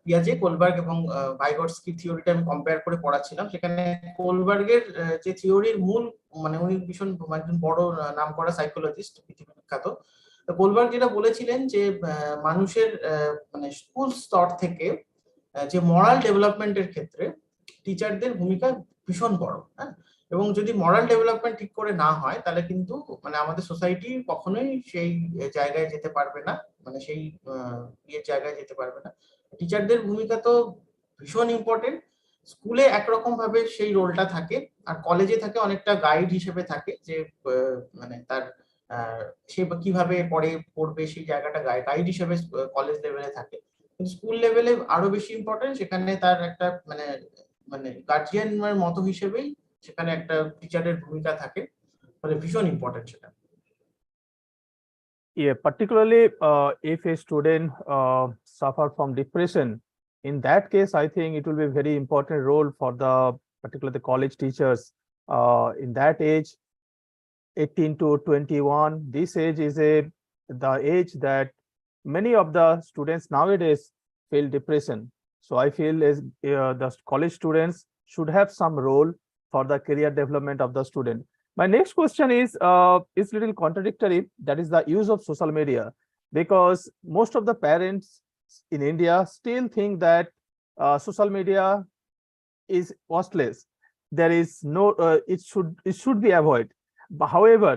পিয়াজে, কোলবার্গ এবং ভাইগটস্কি থিওরিটা আমি কম্পেয়ার করে পড়াচ্ছিলাম। সেখানে কোলবার্গের যে থিওরির মূল মানে উনি ভীষণ একজন বড় নামকরা সাইকোলজিস্ট, পৃথিবী বিখ্যাত। তো কোলবার্গ যেটা বলেছিলেন যে মানুষের মানে স্কুল স্তর থেকে যে মরাল ডেভেলপমেন্টের ক্ষেত্রে টিচারদের ভূমিকা ভীষণ বড়। হ্যাঁ, এবং যদি মরাল ডেভেলপমেন্ট ঠিক করে না হয় তাহলে কিন্তু মানে আমাদের সোসাইটি কখনোই সেই জায়গায় যেতে পারবে না, মানে সেই জায়গায় যেতে পারবে না। টিচারদের ভূমিকা তো ভীষণ ইম্পর্টেন্ট। স্কুলে একরকম ভাবে সেই রোলটা থাকে, আর কলেজে থাকে অনেকটা গাইড হিসেবে থাকে, যে মানে তার সে কিভাবে পড়বে সেই জায়গাটা গাইড হিসেবে কলেজ লেভেলে থাকে। স্কুল লেভেলে আরো বেশি ইম্পর্টেন্ট, সেখানে তার একটা মানে মানে গার্জিয়ানের মতো হিসেবেই সেখানে একটা টিচারের ভূমিকা থাকে, মানে ভীষণ ইম্পর্টেন্ট সেটা। Yeah, particularly if a student suffer from depression, in that case, I think it will be a very important role for particularly the college teachers. In that age, 18 to 21, this age is the age that many of the students nowadays feel depression. So I feel as the college students should have some role for the career development of the student. My next question is little contradictory. That is the use of social media, because most of the parents in India still think that social media is costless. There is no, it should be avoided. But however,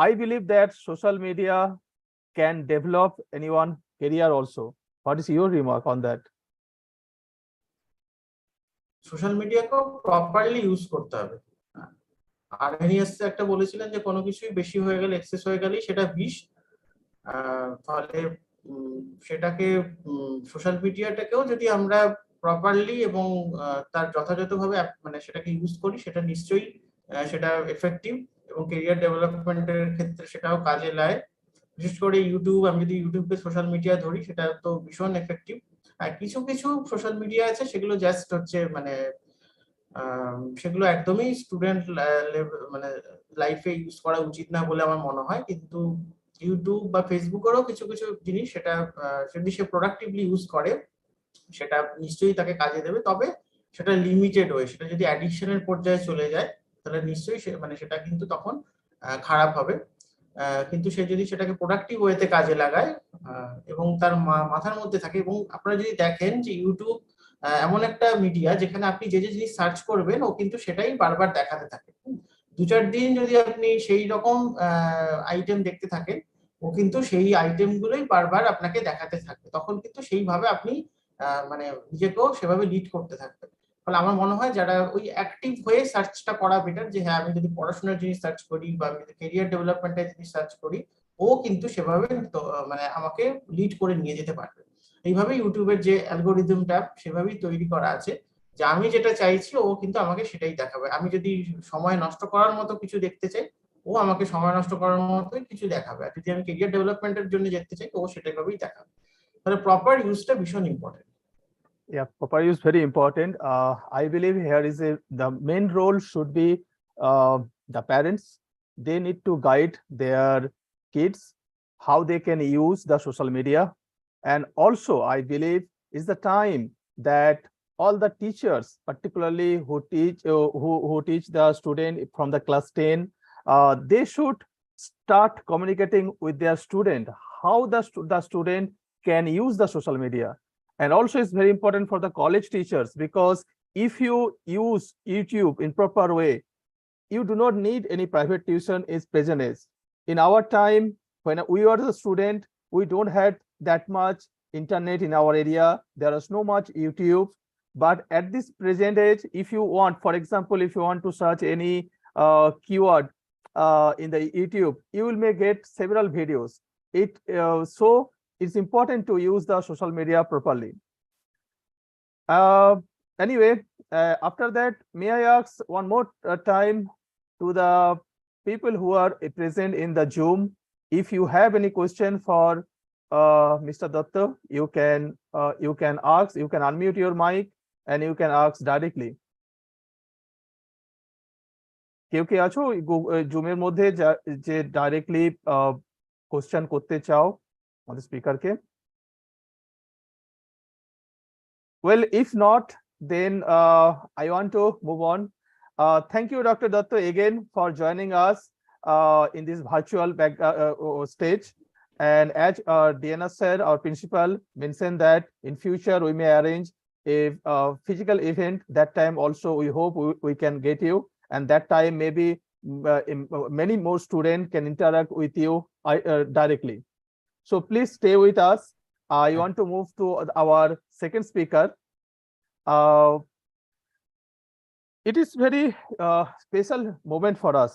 I believe that social media can develop anyone career also. What is your remark on that? Social মিডিয়াকেও properly use করতে হবে। Arrhenius একটা বলেছিলেন যে কোনো কিছুই বেশি হয়ে গেলে, এক্সেস হয়ে গেলেই সেটা বিষ। ফলে সেটাকে সোশ্যাল মিডিয়াটাকেও যদি আমরা প্রপারলি এবং তার যথাযথভাবে মানে সেটাকে ইউজ করি, সেটা নিশ্চয়ই সেটা এফেক্টিভ এবং কেরিয়ার ডেভেলপমেন্টের ক্ষেত্রে সেটাও কাজে লাগে। বিশেষ করে ইউটিউব, আমি যদি ইউটিউবে সোশ্যাল মিডিয়া ধরি, সেটা তো ভীষণ এফেক্টিভ। আর কিছু কিছু সোশ্যাল মিডিয়া আছে সেগুলো জাস্ট হচ্ছে মানে সেগুলো একদমই স্টুডেন্ট মানে লাইফে ইউজ করা উচিত না বলে আমার মনে হয়। কিন্তু ইউটিউব বা ফেসবুকেরও কিছু কিছু জিনিস সেটা যদি সে প্রোডাক্টিভলি ইউজ করে সেটা নিশ্চয়ই তাকে কাজে দেবে। তবে সেটা লিমিটেড ওয়ে, সেটা যদি অ্যাডিকশনের পর্যায়ে চলে যায় তাহলে নিশ্চয়ই সেটা কিন্তু তখন খারাপ হবে। কিন্তু সে যদি সেটাকে প্রোডাক্টিভ ওয়েতে কাজে লাগায় এবং তার মাথার মধ্যে থাকে, এবং আপনারা যদি দেখেন যে ইউটিউব এমন একটা মিডিয়া যেখানে আপনি যে জিনিস সার্চ করবেন ও কিন্তু সেটাই বারবার দেখাতে থাকে। 2-4 দিন যদি আপনি সেই রকম আইটেম দেখতে থাকেন, ও কিন্তু সেই আইটেম গুলোই বারবার আপনাকে দেখাতে থাকবে, তখন কিন্তু সেইভাবে আপনি নিজেকেও সেভাবে লিড করতে থাকবেন। ফলে আমার মনে হয় যারা ওই অ্যাক্টিভ হয়ে সার্চটা করা বেটার, যে হ্যাঁ আমি যদি পড়াশোনার জিনিস সার্চ করি বা আমি যদি ক্যারিয়ার ডেভেলপমেন্টের জিনিস সার্চ করি, ও কিন্তু সেভাবে আমাকে লিড করে নিয়ে যেতে পারবে। এইভাবে ইউটিউবের যে অ্যালগোরিদমটা সেভাবেই তৈরি করা আছে, যে আমি যেটা চাইছি ও কিন্তু আমাকে সেটাই দেখাবে। আমি যদি সময় নষ্ট করার মতো কিছু দেখতে চাই, ও আমাকে সময় নষ্ট করার মতোই কিছু দেখাবে, আর যদি আমি ক্যারিয়ার ডেভেলপমেন্টের জন্য দেখতে চাই ও সেটাভাবেই দেখাবে। তাহলে প্রপার ইউজটা ভীষণ important. Yeah, proper use very important. I believe here is the main role should be the parents. They need to guide their kids how they can use the social media. And also, I believe is the time that all the teachers, particularly who teach the student from the class 10, they should start communicating with their student how the student can use the social media. And also it's very important for the college teachers, because if you use YouTube in proper way, you do not need any private tuition in present age. In our time, when we were the student, we don't have that much internet in our area. There is no much YouTube. But at this present age, if you want, for example, if you want to search any keyword in the YouTube, you will may get several videos. So it's important to use the social media properly. Anyway, after that, may I ask one more time to the people who are present in the Zoom, if you have any question for Mr. Datta, you can ask, you can unmute your mic and you can ask directly. কেউ কে আছো জুমের মধ্যে যে directly question করতে চাও আমাদের স্পিকারকে? Well, if not, then I want to move on. Thank you, Dr. Datta, again for joining us in this virtual stage. And as Diana said, our principal mentioned that in future we may arrange a physical event. That time also we hope we can get you, and that time maybe many more students can interact with you directly. So please stay with us. I want to move to our second speaker. It is very special moment for us,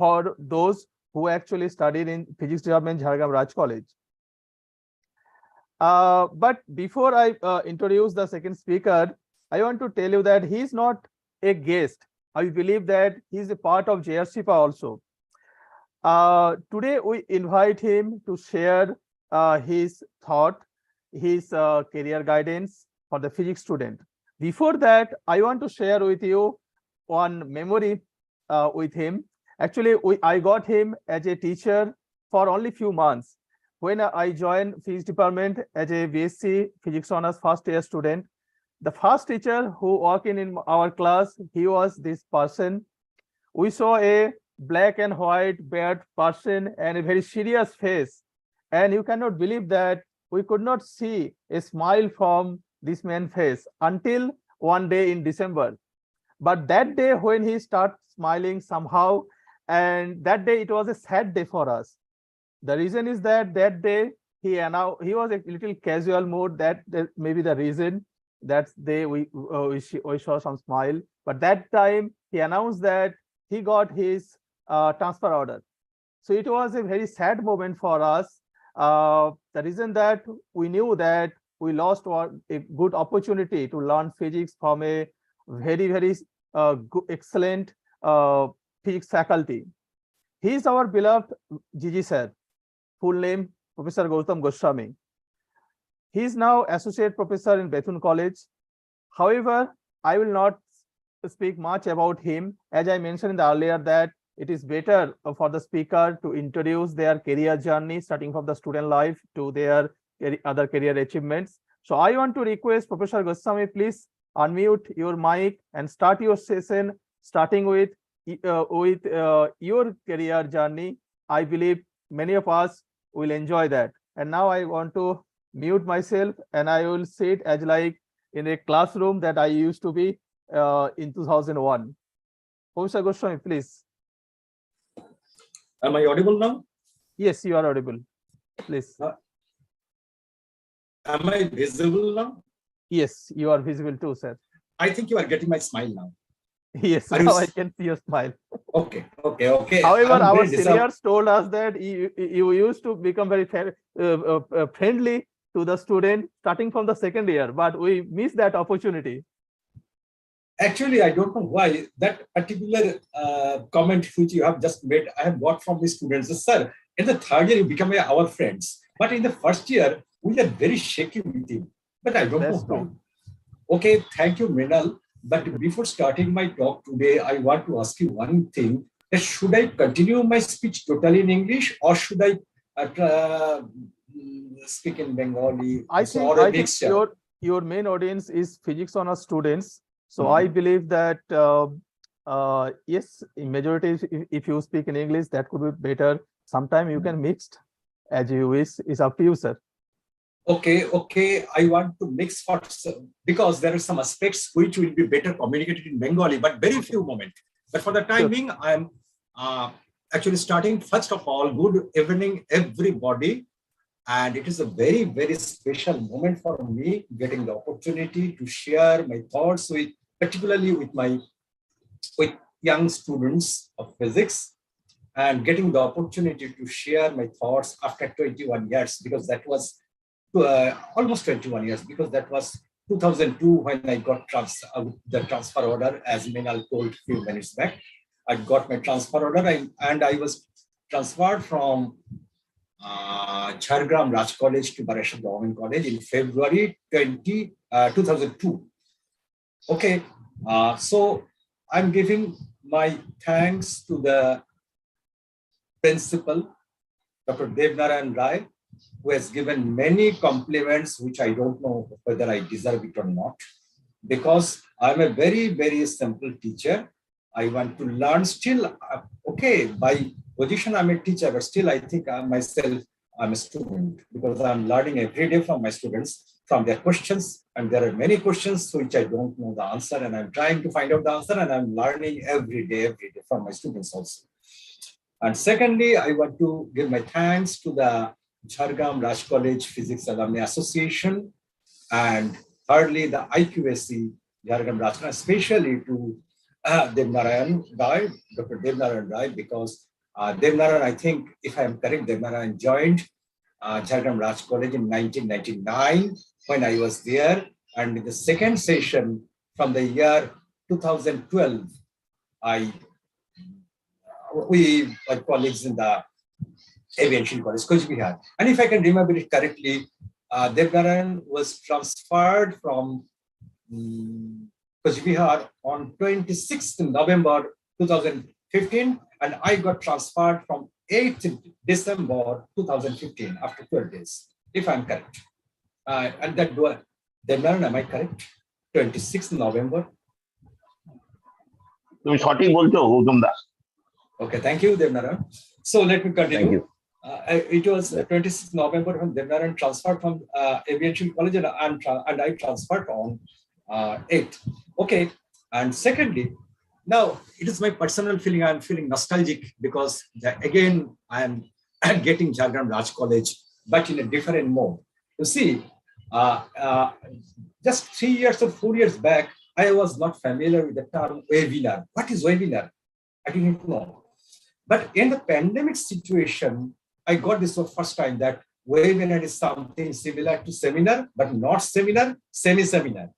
for those who actually studied in physics department, Jhargram Raj College. But before I introduce the second speaker, I want to tell you that he is not a guest. I believe that he is a part of JRCPAA also. Today we invite him to share his thought, his career guidance for the physics student. Before that, I want to share with you one memory with him. Actually, I got him as a teacher for only few months. When I joined physics department as a BSc physics honors first year student, the first teacher who walked in our class, he was this person. We saw a black and white beard person and a very serious face, and you cannot believe that we could not see a smile from this man's face until one day in December. But that day when he started smiling somehow, and that day it was a sad day for us. The reason is that day he was a little casual mood. That may be the reason. That day we saw some smile. But that time he announced that he got his transfer order. So it was a very sad moment for us. The reason that we knew that we lost a good opportunity to learn physics from a very excellent physics faculty. He is our beloved Gigi sir. Full name Professor Gautam Goswami. He is now associate professor in Bethune College. However, I will not speak much about him, as I mentioned earlier that it is better for the speaker to introduce their career journey starting from the student life to their other career achievements. So I want to request Professor Goswami, please unmute your mic and start your session, starting with your career journey. I believe many of us will enjoy that. And now I want to mute myself, and I will sit as like in a classroom that I used to be in 2001. Professor Goswami, please. Am I audible now? Yes, you are audible. Please. Am I visible now? Yes, you are visible too, sir. I think you are getting my smile now. Yes, Are you now I can see your smile. Okay. However, I'm our very seniors told us that you used to become very friendly to the student starting from the second year, but we missed that opportunity. Actually, I don't know why that particular comment which you have just made, I have got from the students. Sir, in the third year, you become our friends. But in the first year, we are very shaky with you. But I don't know why. Okay, thank you, Mrinal. But before starting my talk today, I want to ask you one thing. That should I continue my speech totally in English, or should I speak in Bengali? I think your main audience is physics honor students. So I believe that yes, in majority, if you speak in English, that could be better. Sometimes you can mix as you wish. It's up to you, sir. Okay. I want to mix because there are some aspects which will be better communicated in Bengali, but very few moments. But for the time being, I'm actually starting. First of all, good evening, everybody. And it is a very, very special moment for me getting the opportunity to share my thoughts particularly with young students of physics, and getting the opportunity to share my thoughts after 21 years, because that was almost 21 years, because that was 2002 when I got the transfer order, as Mrinal told a few minutes back. I got my transfer order and I was transferred from Jhargram Raj College to Barashat Government College in February 2002. Okay, so I'm giving my thanks to the principal, Dr. Devnarayan Rai, who has given many compliments, which I don't know whether I deserve it or not, because I'm a very, very simple teacher. I want to learn still. Okay, by position I'm a teacher, but still I think I'm a student, because I'm learning every day from my students, from their questions. And there are many questions which I don't know the answer, and I'm trying to find out the answer, and I'm learning every day from my students also. And secondly, I want to give my thanks to the Jhargram Raj College Physics Alumni Association, and thirdly, the IQAC Jhargram Raj College, especially to Devnarayan Rai, Dr. Devnarayan Rai, because Devnarayan, I think, if I am correct, Devnarayan joined Jhargram Raj College in 1999 when I was there, and in the second session from the year 2012, we were colleagues in the Aviation College, Coach Bihar. And if I can remember it correctly, Devnarayan was transferred from Coach Bihar on 26th November 2015, and I got transferred from 8th December 2015 after 12 days, if I'm correct. And that was, Devnarayan, am I correct? 26th November. তুমি সঠিক বলছো Gautam Das. Okay, thank you, Devnarayan. So let me continue. Thank you. It was 26th November when Devnarayan transferred from Aviation College, and I transferred on 8th. Okay, and secondly, now it is my personal feeling. I'm feeling nostalgic because again I am getting Jhargram Raj College, but in a different mode. You see, just 3 years or 4 years back, I was not familiar with the term webinar. What is webinar? I didn't know. But in the pandemic situation, I got this for first time that webinar is something similar to seminar, but not seminar, semi-seminar.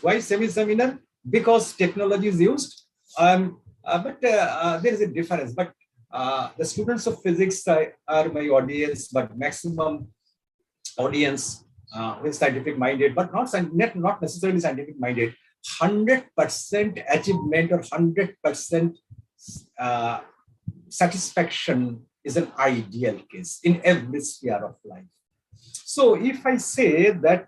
Why semi-seminar? Because technology is used, but there is a difference. But the students of physics are my audience, but maximum audience is scientific minded, but not necessarily scientific minded. 100% achievement or 100% satisfaction is an ideal case in every sphere of life. So if I say that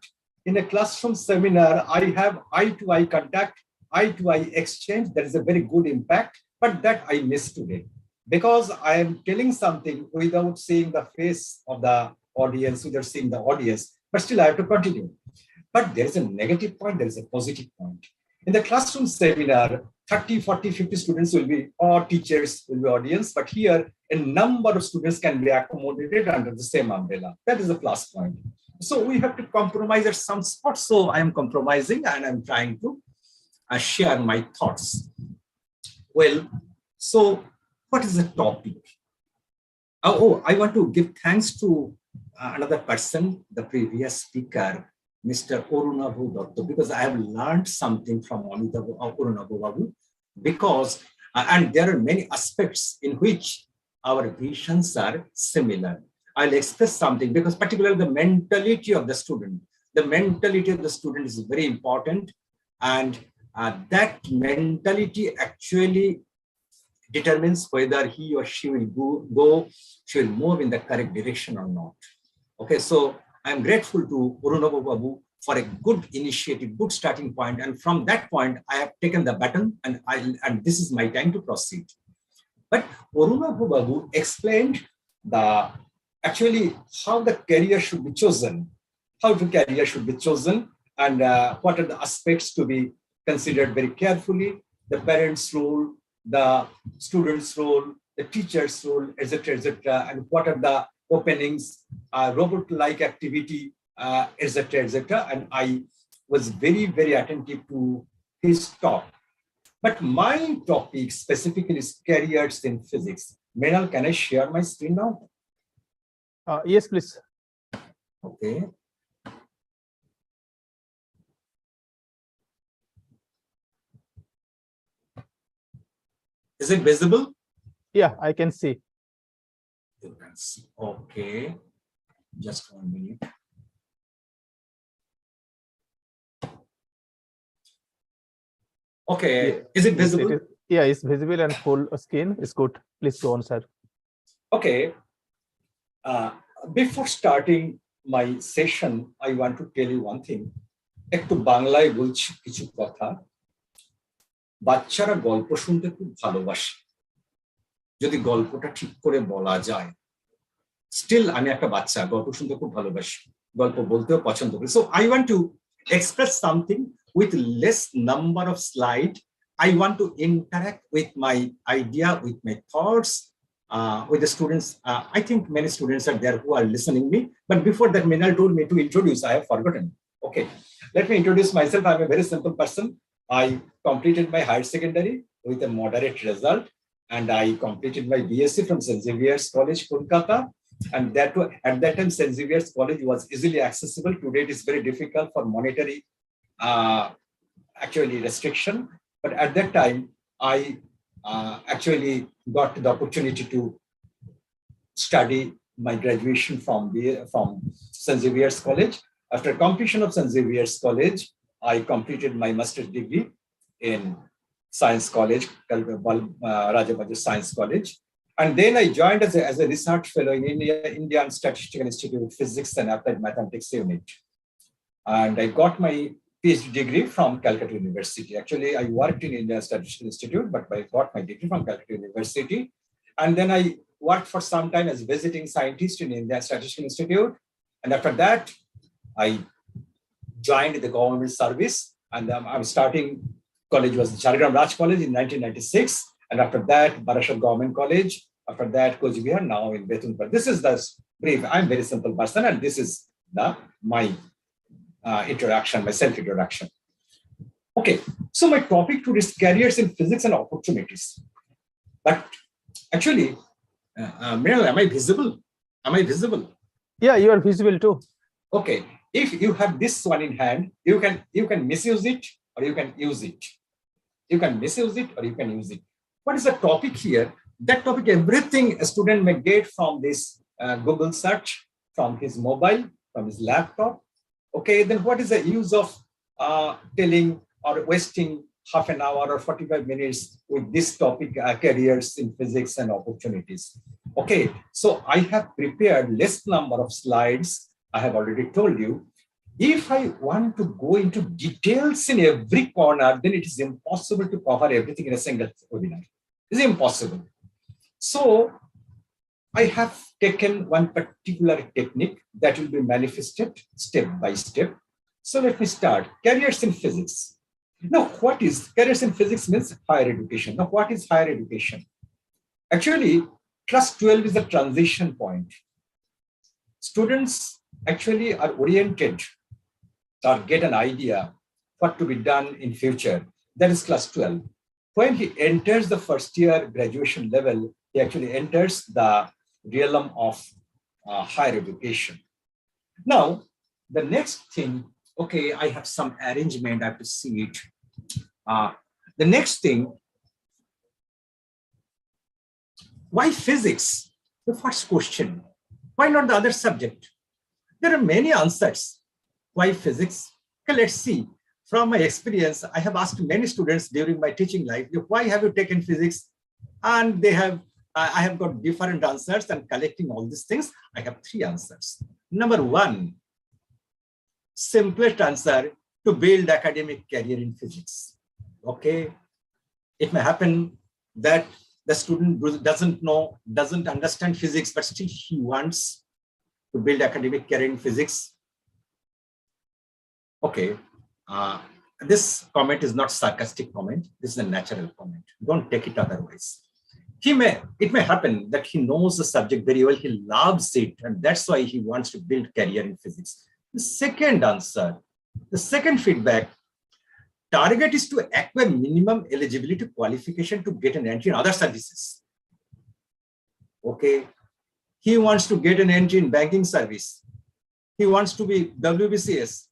in a classroom seminar, I have eye-to-eye contact, eye-to-eye exchange. That is a very good impact, but that I miss today because I am telling something without seeing the face of the audience, without seeing the audience, but still I have to continue. But there is a negative point, there is a positive point. In the classroom seminar, 30, 40, 50 students will be, or teachers will be audience, but here a number of students can be accommodated under the same umbrella. That is a plus point. So we have to compromise at some spot. So I am compromising and I'm trying to share my thoughts. Well, so what is the topic? Oh, I want to give thanks to another person, the previous speaker, Mr. Arunava Datta, because I have learned something from Arunava Babu, because, and there are many aspects in which our visions are similar. I'll express something because particularly the mentality of the student. The mentality of the student is very important, and that mentality actually determines whether he or she will she will move in the correct direction or not. Okay, so I'm grateful to Arunava Babu for a good initiative, good starting point, and from that point I have taken the baton, and this is my time to proceed. But Arunava Babu explained actually how the career should be chosen, how the career should be chosen, and what are the aspects to be considered very carefully, the parents' role, the students' role, the teacher's role, etc., and what are the openings, robot-like activity, etc. And I was very, very attentive to his talk. But my topic specifically is careers in physics. Menal, can I share my screen now? Yes, please. Okay. Is it visible? Yeah, I can see. You can see. Okay. Just 1 minute. Okay. Yeah. Is it visible? Yeah, it's visible and full screen. It's good. Please go on, sir. Okay. Before starting my session, I want to tell you one thing. একটু বাংলায় বলছি কিছু কথা। বাচ্চারা গল্প শুনতে খুব ভালোবাসে যদি গল্পটা ঠিক করে বলা যায়। স্টিল আমি একটা বাচ্চা, গল্প শুনতে খুব ভালোবাসি, গল্প বলতেও পছন্দ করি। So I want to express something with less number of slide. I want to interact with my idea, with my thoughts, with the students. I think many students are there who are listening me. But before that, Minal told me to introduce. I have forgotten. Okay, let me introduce myself. I'm a very simple person. I completed my higher secondary with a moderate result, and I completed my BSc from St. Xavier's College, Kolkata. And that at that time, St. Xavier's College was easily accessible. Today, it is very difficult for monetary actually restriction. But at that time, I actually got the opportunity to study my graduation from St. Xavier's College. After completion of St. Xavier's College, I completed my master's degree in Science College, Rajabhaja Science College. And then I joined as a research fellow in Indian Statistical Institute Physics and Applied Mathematics Unit. And I got my PhD degree from Calcutta University. Actually, I worked in Indian Statistical Institute, but I got my degree from Calcutta University. And then I worked for some time as visiting scientist in Indian Statistical Institute. And after that, I joined the government service. And I'm starting college was Jhargram Raj College in 1996. And after that, Barashat Government College. After that, Coachbihar, now in Bethune. This is the brief. I'm a very simple person, and this is my introduction, my self-introduction. Okay, so my topic today is careers in physics and opportunities. But actually, Meryl, am I visible? Am I visible? Yeah, you are visible too. Okay, if you have this one in hand, you can misuse it or you can use it. You can misuse it or you can use it. What is the topic here? That topic, everything a student may get from this Google search, from his mobile, from his laptop. Okay, then what is the use of telling or wasting half an hour or 45 minutes with this topic, careers in physics and opportunities? Okay, so I have prepared less number of slides. I have already told you. If I want to go into details in every corner, then it is impossible to cover everything in a single webinar. It's impossible. So I have taken one particular technique that will be manifested step by step. So let me start. Careers in physics. Now, what is careers in physics means higher education. Now, what is higher education? Actually, class 12 is a transition point. Students actually are oriented or get an idea what to be done in future. That is class 12. When he enters the first year graduation level, he actually enters the realm of higher education. Now, the next thing, okay, I have some arrangement, I have to see it. The next thing, why physics? The first question. Why not the other subject? There are many answers. Why physics? Okay, let's see. From my experience, I have asked many students during my teaching life, why have you taken physics? And they have, I have got different answers, and collecting all these things, I have 3 answers. Number 1, simplest answer, to build academic career in physics. Okay, it may happen that the student doesn't know, doesn't understand physics, but still he wants to build academic career in physics. Okay, this comment is not sarcastic comment. This is a natural comment. Don't take it otherwise. It may happen that he knows the subject very well. He loves it, and that's why he wants to build career in physics. The second answer, the second feedback, target is to acquire minimum eligibility qualification to get an entry in other services. Okay, he wants to get an entry in banking service. He wants to be WBCS.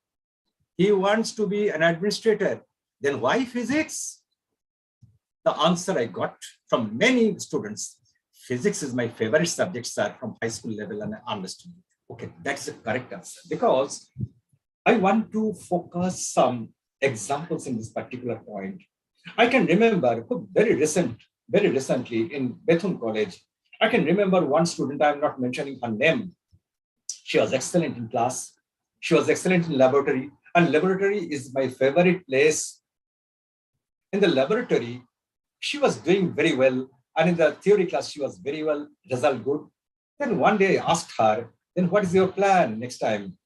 He wants to be an administrator. Then why physics? The answer I got from many students, physics is my favorite subject, sir, from high school level, and I understood it. Okay, that's the correct answer, because I want to focus some examples in this particular point. I can remember very recently in Bethune College, I can remember one student, I'm not mentioning her name. She was excellent in class. She was excellent in laboratory, and laboratory is my favorite place. In the laboratory, she was doing very well, and in the theory class, she was very well, result good. Then one day I asked her, then what is your plan next time?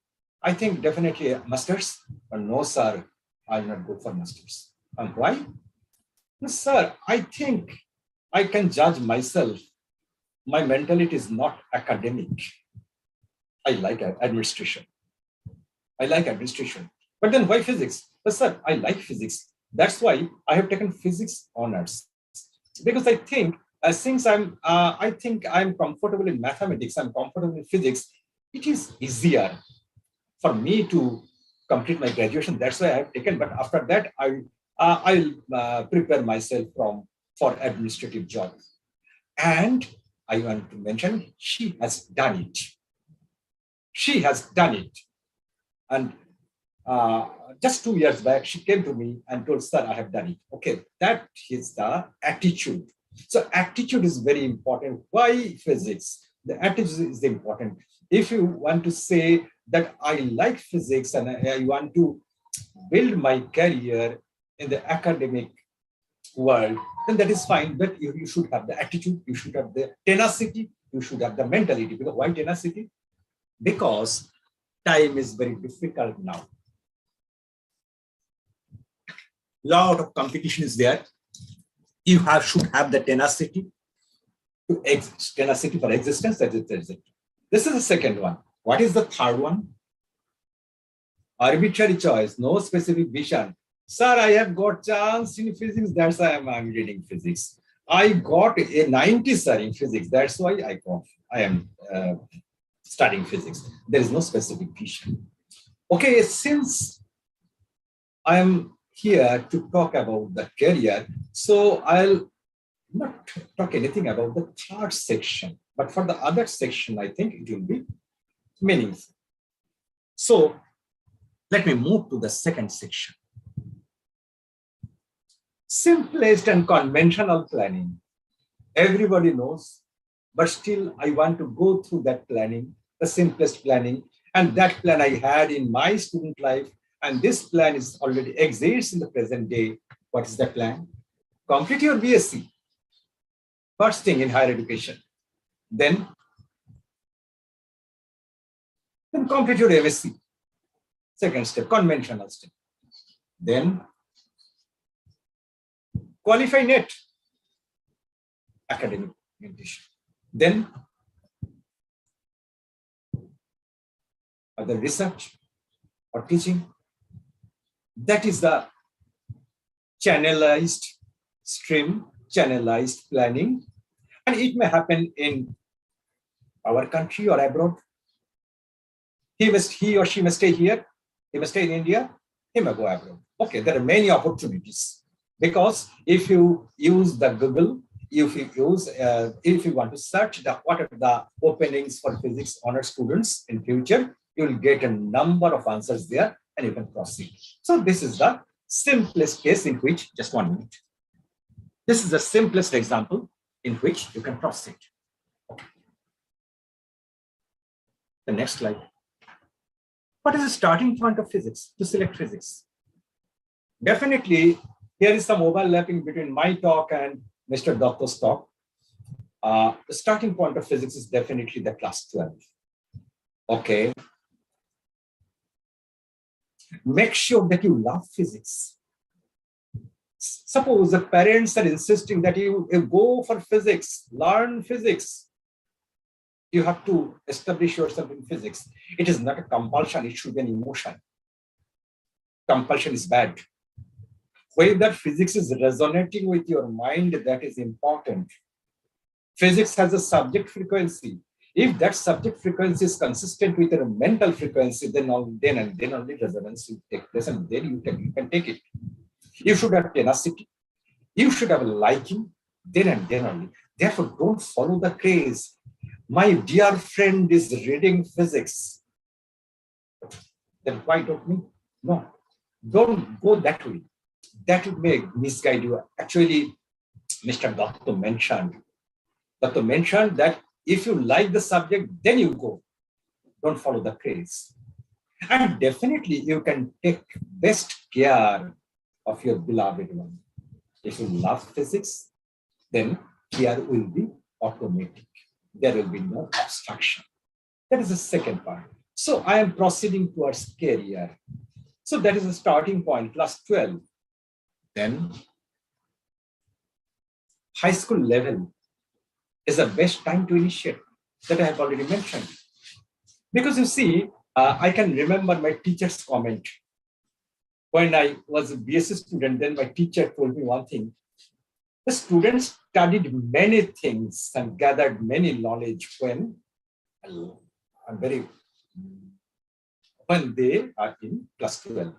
I think definitely masters, but no, sir, I'm not good for masters. And why? No, sir, I think I can judge myself. My mentality is not academic. I like administration. I like administration. But then why physics? But sir, I like physics. That's why I have taken physics honors. Because I think since I think I'm comfortable in mathematics, I'm comfortable in physics, it is easier for me to complete my graduation. That's why I have taken. But after that, I'll prepare myself for administrative job. And I want to mention, she has done it. She has done it. And just 2 years back, she came to me and told, sir, I have done it. Okay, that is the attitude. So attitude is very important. Why physics? The attitude is important. If you want to say that I like physics and I want to build my career in the academic world, then that is fine. But you should have the attitude, you should have the tenacity, you should have the mentality. Because why tenacity? Because time is very difficult now. Lot of competition is there. You should have the tenacity for existence. That is it. This is the second one. What is the third one? Arbitrary choice, no specific vision. Sir, I have got chance in physics. That's why I'm reading physics. I got a 90, sir, in physics. That's why I am studying physics. There is no specific vision. Okay, since I am here to talk about the career, so I'll not talk anything about the third section, but for the other section, I think it will be meaningful. So let me move to the second section. Simplest and conventional planning. Everybody knows, but still I want to go through that planning, the simplest planning. And that plan I had in my student life, and this plan is already exists in the present day. What is the plan? Complete your BSc, first thing in higher education. Then complete your MSc, second step, conventional step. Then qualify NET, academic orientation. Then other research or teaching. That is the channelized stream, channelized planning. And it may happen in our country or abroad. He or she may stay here. He may stay in India. He may go abroad. Okay, there are many opportunities. Because if you use the Google, if you want to search what are the openings for physics honor students in future, you will get a number of answers there and you can proceed. So this is the simplest case in which, just 1 minute. This is the simplest example in which you can proceed. Okay. The next slide. What is the starting point of physics to select physics? Definitely, here is some overlapping between my talk and Mr. Datta's talk. The starting point of physics is definitely the class 12. Okay. Make sure that you love physics. Suppose the parents are insisting that you go for physics, learn physics. You have to establish yourself in physics. It is not a compulsion, it should be an emotion. Compulsion is bad. Whether physics is resonating with your mind, that is important. Physics has a subject frequency. If that subject frequency is consistent with your mental frequency, then only resonance will take place, and then you can take it. You should have tenacity. You should have a liking, then only. Therefore, don't follow the craze. My dear friend is reading physics. Then why don't we? No, don't go that way. That may misguide you. Actually, Mr. Datta mentioned that if you like the subject, then you go. Don't follow the craze. And definitely you can take best care of your beloved one. If you love physics, then care will be automatic. There will be no obstruction. That is the second part. So I am proceeding towards career. So that is the starting point, class 12. Then high school level is the best time to initiate, that I have already mentioned. Because you see, I can remember my teacher's comment. When I was a BSc student, then my teacher told me one thing. The students studied many things and gathered many knowledge when they are in class 12.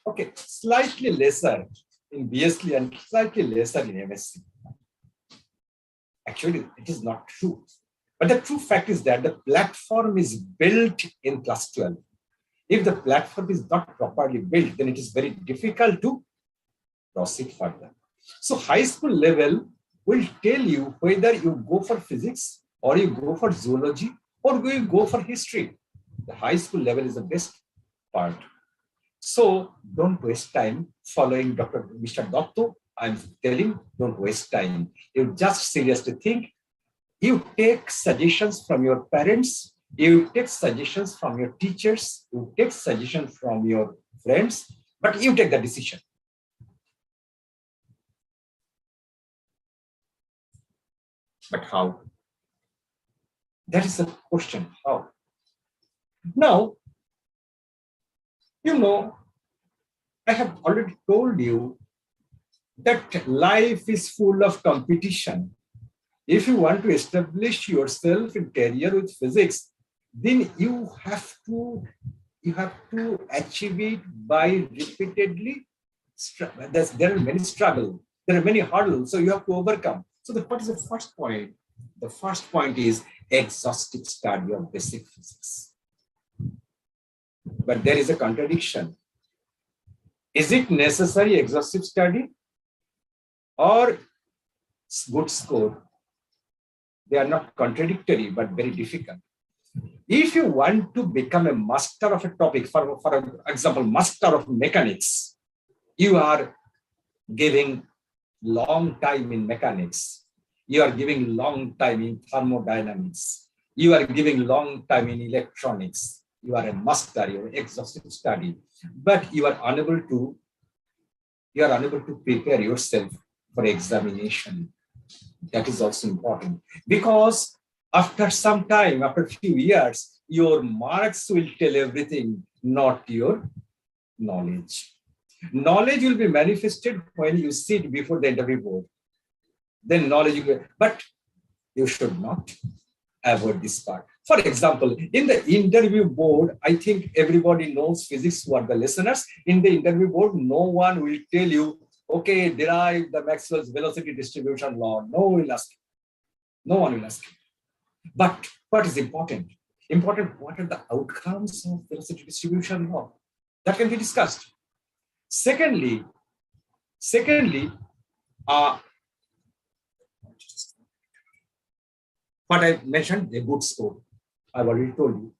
Okay, slightly lesser in BSc and slightly lesser in MSc. Actually, it is not true. But the true fact is that the platform is built in class 12. If the platform is not properly built, then it is very difficult to proceed further. So high school level will tell you whether you go for physics or you go for zoology or you go for history. The high school level is the best part. So don't waste time following Mr. Datta. I'm telling, don't waste time. You just seriously think. You take suggestions from your parents. You take suggestions from your teachers. You take suggestions from your friends, but you take the decision. But how? That is the question. How? Now, I have already told you that life is full of competition. If you want to establish yourself in career with physics, then you have to achieve it by repeatedly. There are many struggles. There are many hurdles, so you have to overcome. So what is the first point? The first point is exhaustive study of basic physics. But there is a contradiction. Is it necessary exhaustive study or good score? They are not contradictory, but very difficult. If you want to become a master of a topic, for example, master of mechanics, you are giving long time in mechanics. You are giving long time in thermodynamics. You are giving long time in electronics. You are a master, you are exhaustive study, but you are unable to prepare yourself for examination. That is also important, because after some time, after a few years, your marks will tell everything, not your knowledge. Knowledge will be manifested when you sit before the interview board. Then knowledge will be, but you should not avoid this part. For example, in the interview board, I think everybody knows physics who are the listeners. In the interview board, no one will tell you, okay, derive the Maxwell's velocity distribution law. No one will ask you. No one will ask you. But what is important? Important, what are the outcomes of velocity distribution law? That can be discussed. Secondly, what I mentioned, a good score. I've already told you.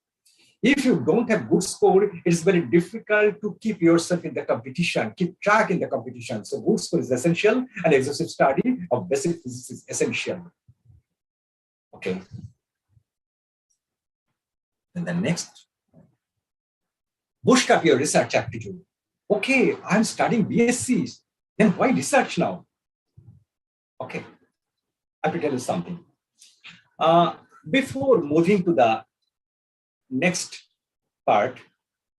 If you don't have good score, it's very difficult to keep yourself in the competition, keep track in the competition. So good score is essential, and exhaustive study of basic physics is essential. Okay. And the next, boost up your research aptitude. Okay, I'm studying BSc, then why research now? Okay, I have to tell you something. Before moving to the next part,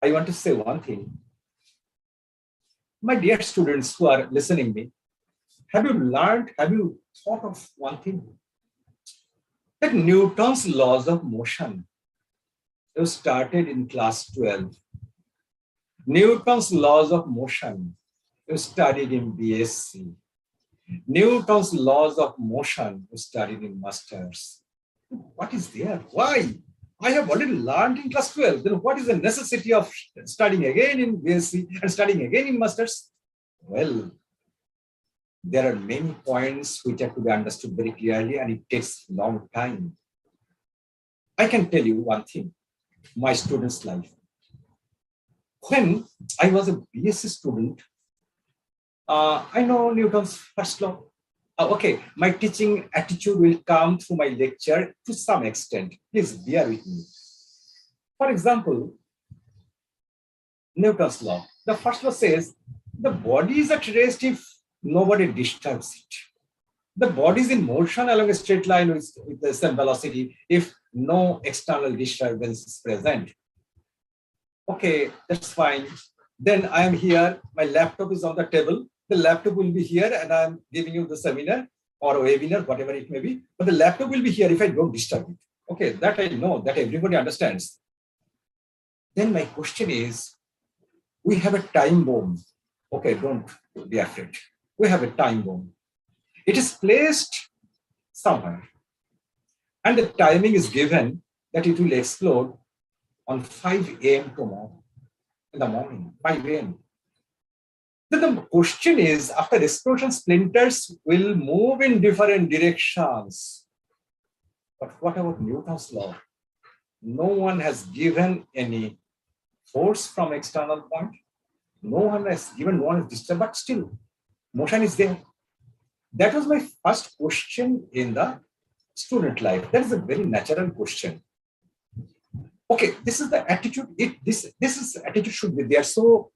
I want to say one thing. My dear students who are listening to me, have you thought of one thing? That Newton's laws of motion, they started in class 12. Newton's laws of motion, you studied in BSc. Newton's laws of motion, you studied in masters. What is there? Why? I have already learned in class 12. Then what is the necessity of studying again in BSc and studying again in masters? Well, there are many points which have to be understood very clearly, and it takes a long time. I can tell you one thing, my student's life. When I was a BSc student, I know Newton's first law. Okay, my teaching attitude will come through my lecture to some extent. Please bear with me. For example, Newton's law. The first law says the body is at rest if nobody disturbs it. The body is in motion along a straight line with the same velocity if no external disturbance is present. Okay, that's fine. Then I am here, my laptop is on the table. The laptop will be here and I'm giving you the seminar or a webinar, whatever it may be. But the laptop will be here if I don't disturb it. Okay, that I know, that everybody understands. Then my question is, we have a time bomb. Okay, don't be afraid. We have a time bomb. It is placed somewhere. And the timing is given that it will explode on 5 a.m. tomorrow in the morning, 5 a.m. Then the question is, after explosion, splinters will move in different directions. But what about Newton's law? No one has given any force from external point. No one has given one disturbance, but still, motion is there. That was my first question in the student life. That is a very natural question. Okay, this is the attitude. This attitude should be there. So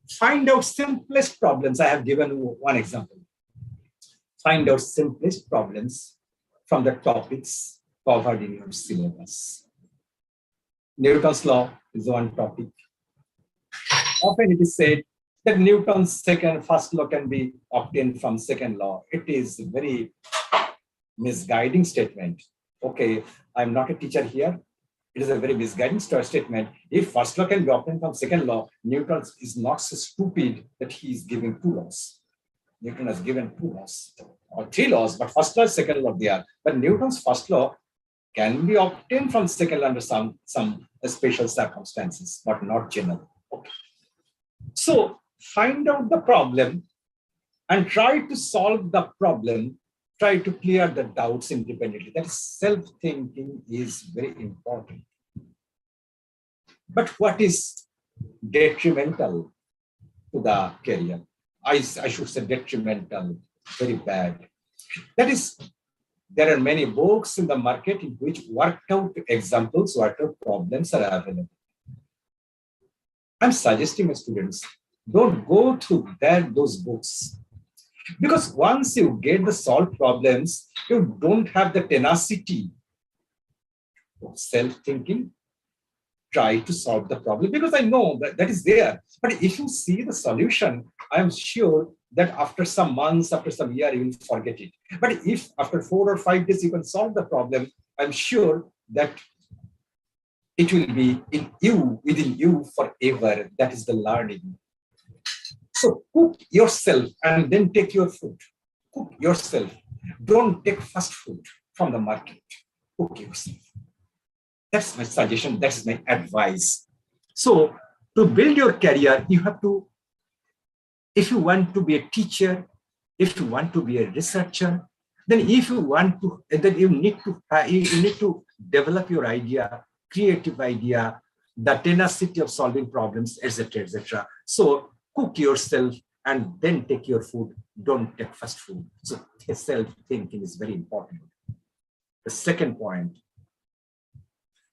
find out simplest problems. I have given one example. Find out simplest problems from the topics covered in your syllabus. Newton's law is one topic. Often it is said that Newton's first law can be obtained from second law. It is a very misguiding statement. Okay, I'm not a teacher here. It is a very misguiding statement. If first law can be obtained from second law, Newton is not so stupid that he is giving 2 laws. Newton has given 2 laws or 3 laws, but first law and second law they are. But Newton's first law can be obtained from second law under some special circumstances, but not general. Okay. So find out the problem and try to solve the problem try to clear the doubts independently. That self-thinking is very important. But what is detrimental to the career? I should say detrimental, very bad. That is, there are many books in the market in which worked out examples, worked out problems are available. I'm suggesting my students, don't go through those books. Because once you get the solved problems, you don't have the tenacity of self-thinking. Try to solve the problem, because I know that is there. But if you see the solution, I am sure that after some months, after some year, you will forget it. But if after 4 or 5 days you can solve the problem, I'm sure that it will be within you forever. That is the learning. So cook yourself and then take your food. Cook yourself. Don't take fast food from the market. Cook yourself. That's my suggestion. That's my advice. So to build your career, you have to, if you want to be a teacher, if you want to be a researcher, then if you want to, then you need to develop your idea, creative idea, the tenacity of solving problems, etc., etc. So cook yourself and then take your food. Don't take fast food. So self-thinking is very important. The second point,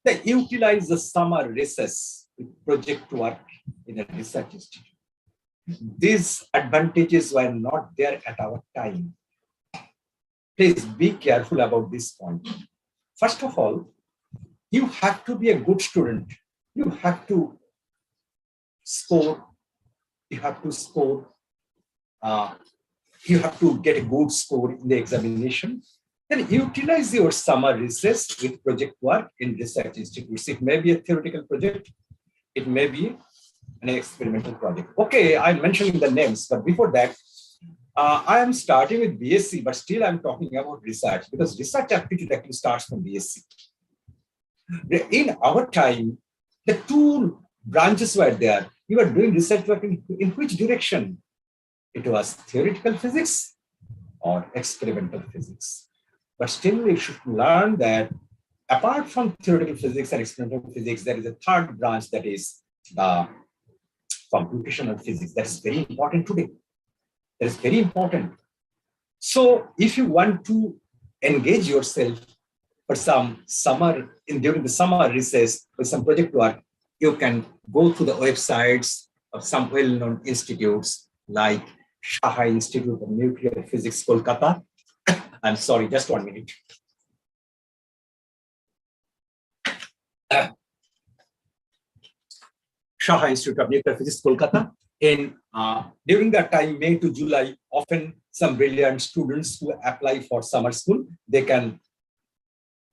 they utilize the summer recess with project work in a research institute. These advantages were not there at our time. Please be careful about this point. First of all, you have to be a good student. You have to score. You have to score. You have to get a good score in the examination. Then utilize your summer recess with project work in research institutes. It may be a theoretical project. It may be an experimental project. Okay, I'm mentioning the names, but before that, I am starting with BSc, but still I'm talking about research, because research aptitude actually starts from BSc. In our time, the two branches were there. You were doing research work in which direction? It was theoretical physics or experimental physics. But still, we should learn that apart from theoretical physics and experimental physics, there is a third branch, that is the computational physics. That is very important today. That is very important. So if you want to engage yourself for some summer, during the summer recess with some project work, you can go to the websites of some well-known institutes like Shah Institute of Nuclear Physics, Kolkata. I'm sorry, just 1 minute. Shah Institute of Nuclear Physics, Kolkata. During that time, May to July, often some brilliant students who apply for summer school, they can,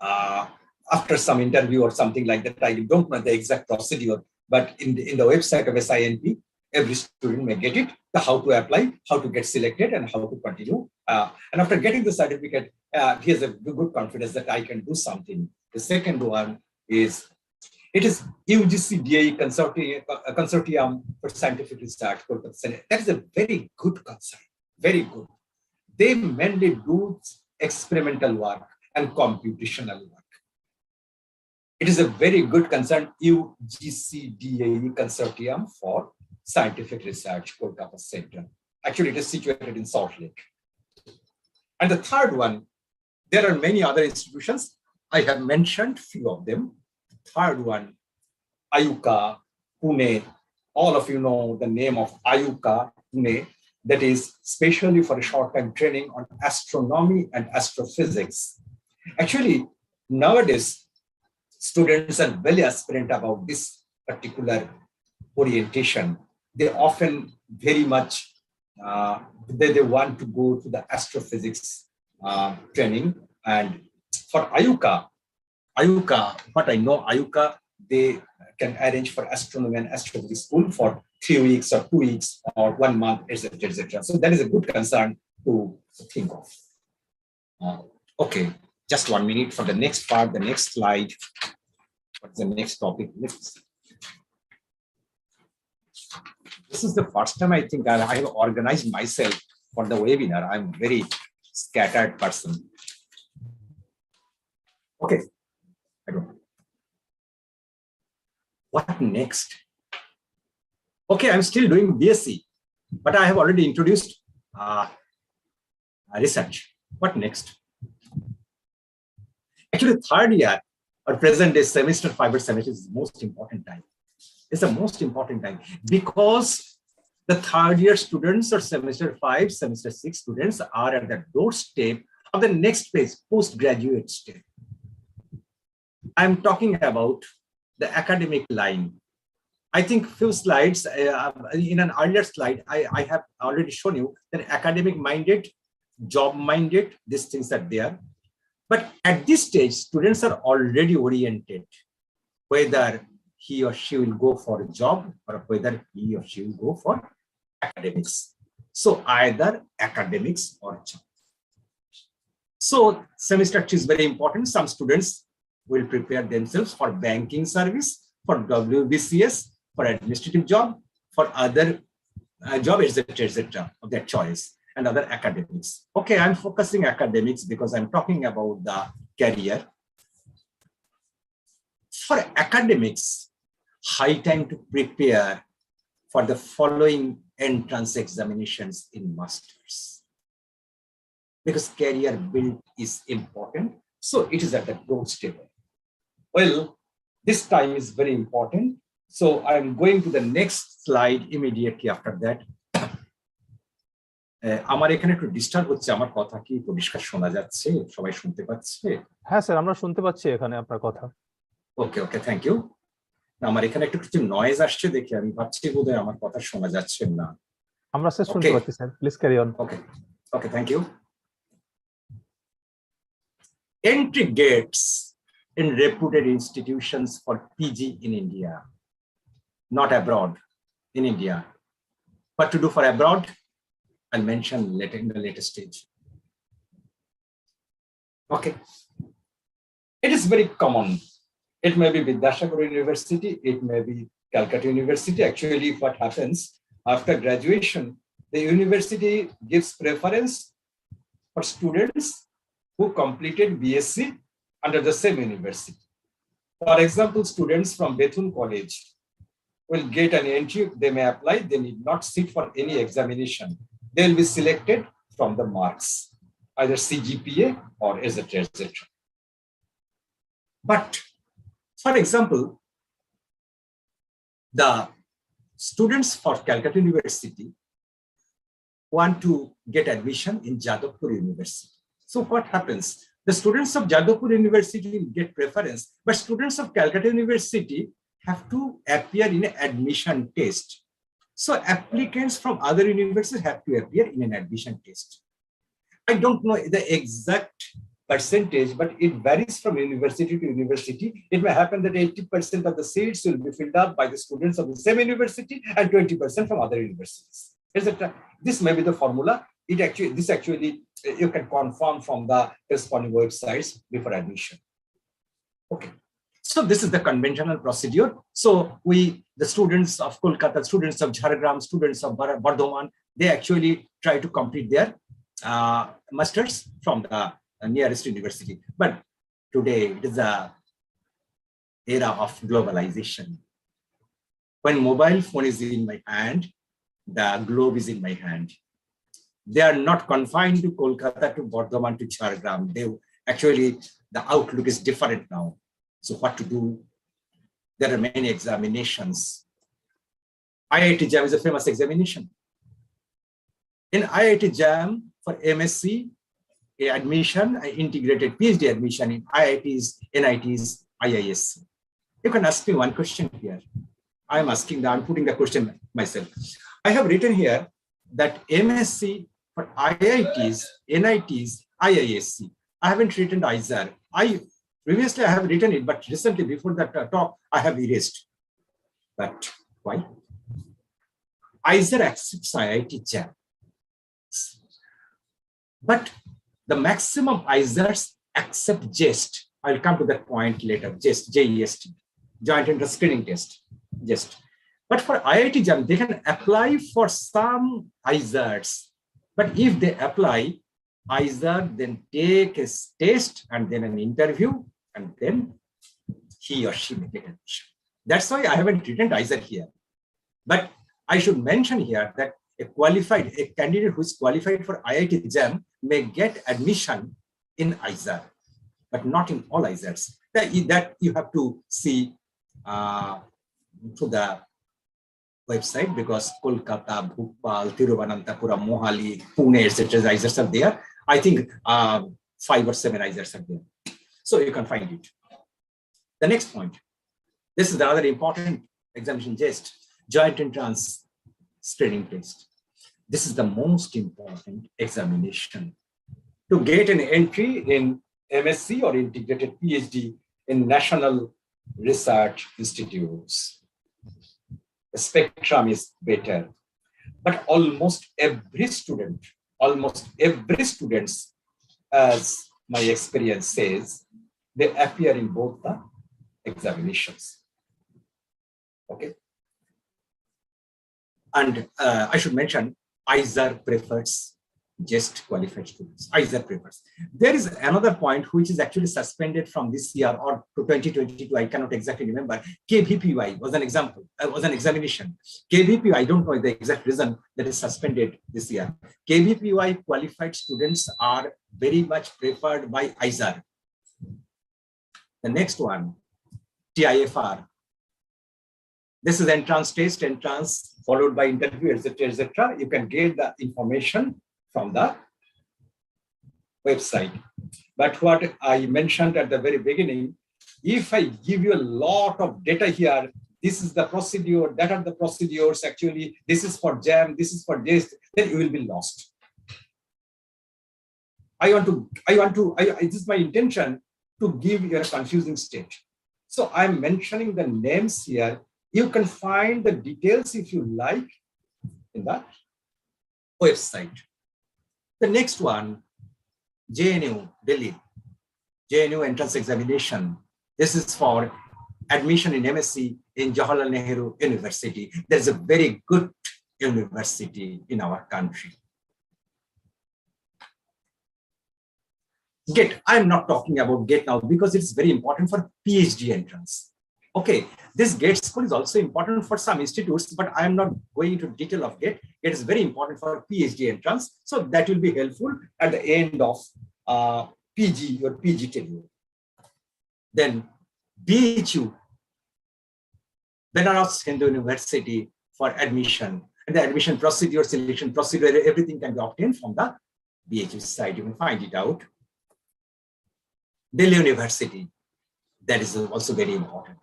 after some interview or something like that, I don't know the exact procedure, but in the website of SINP, every student may get it, how to apply, how to get selected, and how to continue. And after getting the certificate, he has a good confidence that I can do something. The second one is, it is UGC DAE Consortium for Scientific Research. That is a very good concern, very good. They mainly do experimental work and computational work. It is a very good concern, UGC DAE Consortium for Scientific Research, Kolkata Center. Actually, it is situated in Salt Lake. And the third one, there are many other institutions. I have mentioned few of them. The third one, IQAC, Pune. All of you know the name of IQAC, Pune. That is specially for a short-time training on astronomy and astrophysics. Actually, nowadays, students are very aspirant about this particular orientation. They often very much, they want to go to the astrophysics training. And for IQAC, what I know, IQAC, they can arrange for astronomy and astrophysics school for 3 weeks or 2 weeks or 1 month, etc., etc. So that is a good concern to think of. Okay, just 1 minute for the next part, the next slide. What's the next topic? This is the first time I think I have organized myself for the webinar. I'm very scattered person. Okay, I don't know. What next? Okay, I'm still doing BSc, but I have already introduced research. What next? Actually, third year or present day semester 5 or semester is the most important time. It's the most important time because the third year students or semester 5, semester 6 students are at the doorstep of the next phase, postgraduate step. I'm talking about the academic line. I think few slides, in an earlier slide, I have already shown you that academic minded, job minded, these things are there. But at this stage, students are already oriented, whether he or she will go for a job or whether he or she will go for academics. So either academics or job. So semester 2 is very important. Some students will prepare themselves for banking service, for WBCS, for administrative job, for other job, etc., of their choice, and other academics. Okay, I'm focusing academics because I'm talking about the career. For academics, high time to prepare for the following entrance examinations in masters. Because career build is important, so it is at the doorstep. Well, this time is very important. So I'm going to the next slide immediately after that. আমার এখানে একটু disturb হচ্ছে, আমার কথা কি পরিষ্কার শোনা যাচ্ছে? সবাই শুনতে পাচ্ছে? হ্যাঁ স্যার, আমরা শুনতে পাচ্ছি এখানে আপনার কথা। ওকে ওকে, থ্যাংক ইউ। আমার এখানে একটু কিছু নয়েজ আসছে দেখে আমি ভাবছি বোধহয় আমার কথা শোনা যাচ্ছে না। আমরা স্যার শুনতে পাচ্ছি sir, please carry on. Okay okay, thank you. Entry gates in reputed institutions for PG in India, not abroad, in India. What to do for abroad, I'll mention later in the later stage. Okay. It is very common. It may be Vidyasagar University, it may be Calcutta University. Actually, what happens after graduation, the university gives preference for students who completed BSc under the same university. For example, students from Bethune College will get an entry, they may apply, they need not sit for any examination. They will be selected from the marks, either CGPA or etc., etc. But, for example, the students for Calcutta University want to get admission in Jadavpur University. So what happens? The students of Jadavpur University will get preference, but students of Calcutta University have to appear in an admission test. So applicants from other universities have to appear in an admission test. I don't know the exact percentage, but it varies from university to university. It may happen that 80% of the seats will be filled up by the students of the same university and 20% from other universities, etc. This may be the formula. This actually you can confirm from the corresponding websites before admission. Okay. So this is the conventional procedure. So the students of Kolkata, students of Jhargram, students of Bethune, they actually try to complete their masters from the nearest university. But today it is a era of globalization. When mobile phone is in my hand, the globe is in my hand. They are not confined to Kolkata, to Bethune, to Jhargram. Actually, the outlook is different now. So what to do? There are many examinations. IIT JAM is a famous examination. In IIT JAM for MSc admission, integrated PhD admission in IITs, NITs, IISc. You can ask me one question here. I'm putting the question myself. I have written here that MSc for IITs, NITs, IISc. I haven't written either. Previously, I have written it, but recently, before that talk, I have erased. But why? IISER accepts IIT JAM. But the maximum IISERs accept JEST. I'll come to that point later. JEST, JEST, Joint Entrance Screening Test, JEST. But for IIT JAM, they can apply for some IISERs. But if they apply, either then take a test and then an interview, and then he or she may get admission. That's why I haven't written either here. But I should mention here that a candidate who is qualified for IIT exam may get admission in ISAR, but not in all ISARs. That you have to see through the website, because Kolkata, Bhopal, Thiruvananthapuram, Mohali, Pune, etc. ISARs are there. I think 5 or 7 ISARs are there. So you can find it. The next point. This is another important examination test, joint entrance screening test. This is the most important examination to get an entry in MSc or integrated PhD in national research institutes. The spectrum is better, but almost every student, as my experience says, they appear in both the examinations. Okay. And I should mention, ISAR prefers just qualified students. ISAR prefers. There is another point which is actually suspended from this year or to 2022. I cannot exactly remember. KVPY was an example, was an examination. KVPY, I don't know the exact reason that is suspended this year. KVPY qualified students are very much preferred by ISAR. The next one, TIFR. This is entrance test, entrance followed by interview, etc., etc. You can get the information from the website. But what I mentioned at the very beginning, if I give you a lot of data here, this is the procedure, that are the procedures, actually, this is for JAM, this is for this, then you will be lost. It is my intention to give you a confusing state. So I'm mentioning the names here. You can find the details if you like in the website. The next one, JNU, Delhi, JNU entrance examination. This is for admission in MSc in Jawaharlal Nehru University. There's a very good university in our country. GATE, I'm not talking about GATE now because it's very important for PhD entrance. Okay, this GATE score is also important for some institutes, but I'm not going into detail of GATE. It is very important for PhD entrance. So that will be helpful at the end of PG or PG tenure. Then BHU, Benares Hindu University for admission. And the admission procedure, selection procedure, everything can be obtained from the BHU site. You can find it out. Delhi University, that is also very important.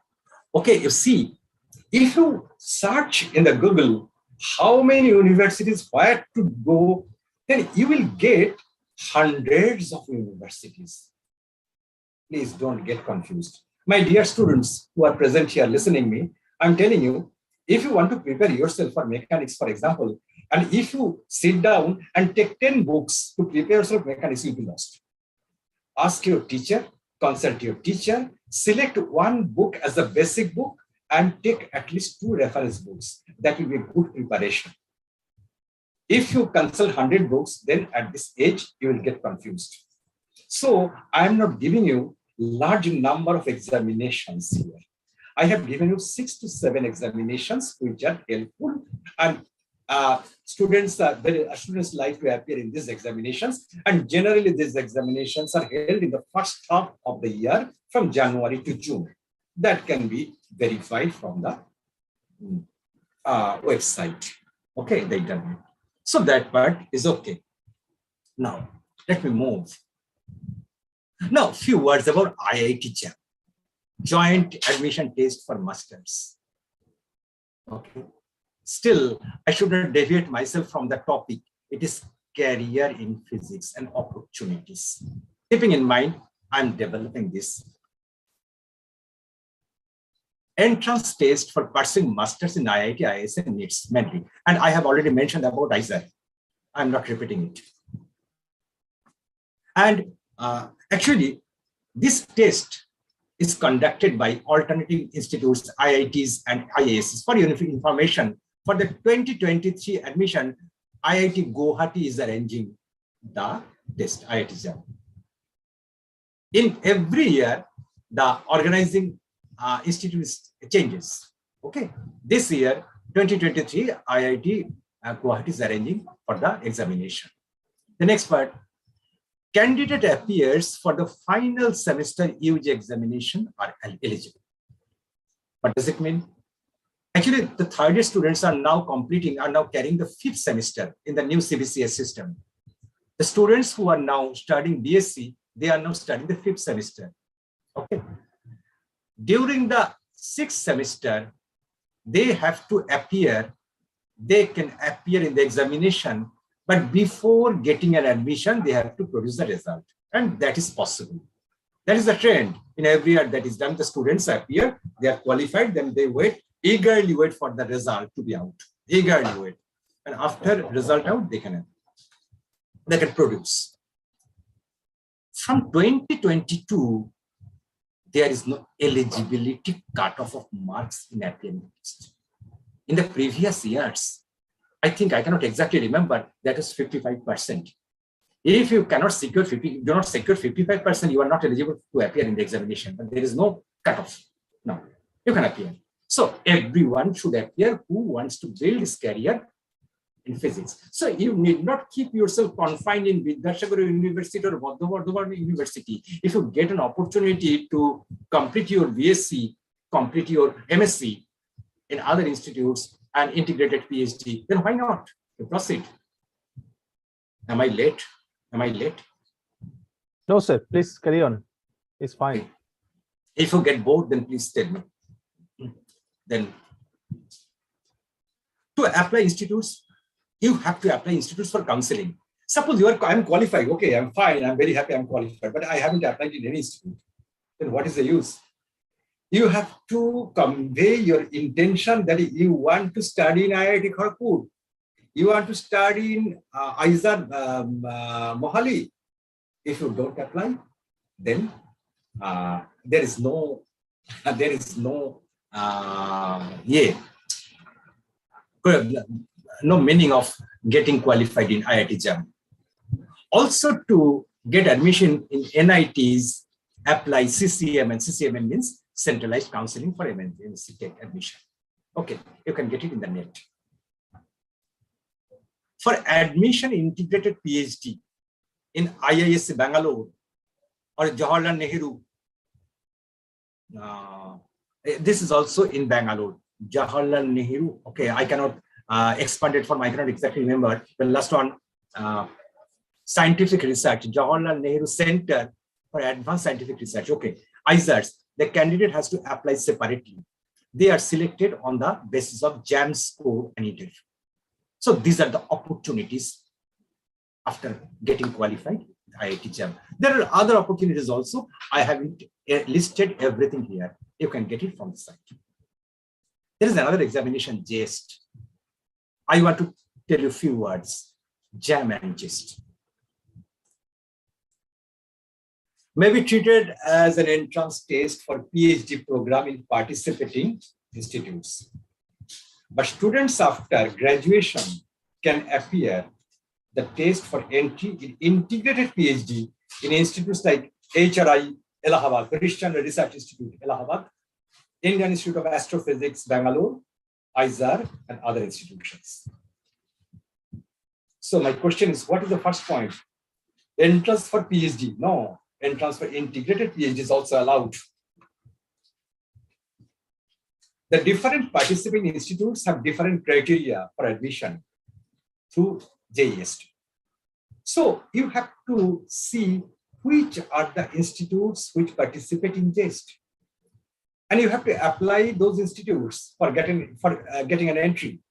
Okay, you see, if you search in the Google how many universities, where to go, then you will get hundreds of universities. Please don't get confused. My dear students who are present here listening me, I'm telling you, if you want to prepare yourself for mechanics, for example, and if you sit down and take 10 books to prepare yourself for mechanics, you'll be lost. Ask your teacher, consult your teacher, select one book as a basic book and take at least 2 reference books. That will be a good preparation. If you consult 100 books, then at this age, you will get confused. So I'm not giving you large number of examinations here. I have given you 6 to 7 examinations, which are helpful, and students like to appear in these examinations, and generally these examinations are held in the first half of the year from January to June. That can be verified from the website. Okay, the internet. So that part is okay. Now let me move. Now, a few words about IIT JAM, Joint Admission Test for Masters. Okay. Still, I should not deviate myself from the topic. It is career in physics and opportunities. Keeping in mind, I'm developing this. Entrance test for pursuing masters in IIT, IISc needs mainly. And I have already mentioned about ISAR. I'm not repeating it. And actually, this test is conducted by alternative institutes, IITs and IISs. For your information, for the 2023 admission, IIT Guwahati is arranging the test, IIT JAM. In every year, the organizing institute changes. Okay, this year, 2023, IIT Guwahati is arranging for the examination. The next part, candidate appears for the final semester UG examination are eligible. What does it mean? Actually, the third year students are now carrying the 5th semester in the new CBCS system. The students who are now studying BSc, they are now studying the 5th semester. Okay. During the 6th semester, they have to appear. They can appear in the examination, but before getting an admission, they have to produce the result. And that is possible. That is the trend. In every year that is done, the students appear, they are qualified, then they eagerly wait for the result to be out. Eagerly wait. And after result out, they can produce. From 2022, there is no eligibility cutoff of marks in appearing list. In the previous years, I think I cannot exactly remember, that is 55%. If you cannot secure 55%, you are not eligible to appear in the examination, but there is no cutoff. No, you can appear. So everyone should appear who wants to build his career in physics. So you need not keep yourself confined in Vidyasagar University or Bardhaman University. If you get an opportunity to complete your BSc, complete your MSc in other institutes and integrated PhD, then why not? You proceed. Am I late? Am I late? No, sir. Please carry on. It's fine. Okay. If you get bored, then please tell me. Then to apply institutes, you have to apply institutes for counseling. Suppose I'm qualified. Okay, I'm fine. I'm very happy I'm qualified, but I haven't applied in any institute. Then what is the use? You have to convey your intention that you want to study in IIT Kharagpur. You want to study in IISER Mohali. If you don't apply, then there is no meaning of getting qualified in IIT JAM. Also, to get admission in NITs, apply CCM, and CCM means centralized counseling for MSc admission. Okay, you can get it in the net. For admission integrated PhD in IISc Bangalore or Jawaharlal Nehru, this is also in Bangalore. Jawaharlal Nehru, okay, I cannot expand it from, I cannot exactly remember. The last one, scientific research, Jawaharlal Nehru Center for Advanced Scientific Research. Okay, ISERs, the candidate has to apply separately. They are selected on the basis of JAM score and interview. So these are the opportunities after getting qualified IIT JAM. There are other opportunities also. I haven't listed everything here. You can get it from the site. There is another examination, JEST. I want to tell you a few words, JAM and JEST. May be treated as an entrance test for PhD program in participating institutes. But students after graduation can appear the test for entry in integrated PhD in institutes like HRI, Allahabad, Christian Research Institute, Allahabad, Indian Institute of Astrophysics, Bangalore, ISER, and other institutions. So my question is, what is the first point? Entrance for PhD? No, entrance for integrated PhD is also allowed. The different participating institutes have different criteria for admission through JEST. So you have to see which are the institutes which participate in JEST. And you have to apply those institutes for getting an entry.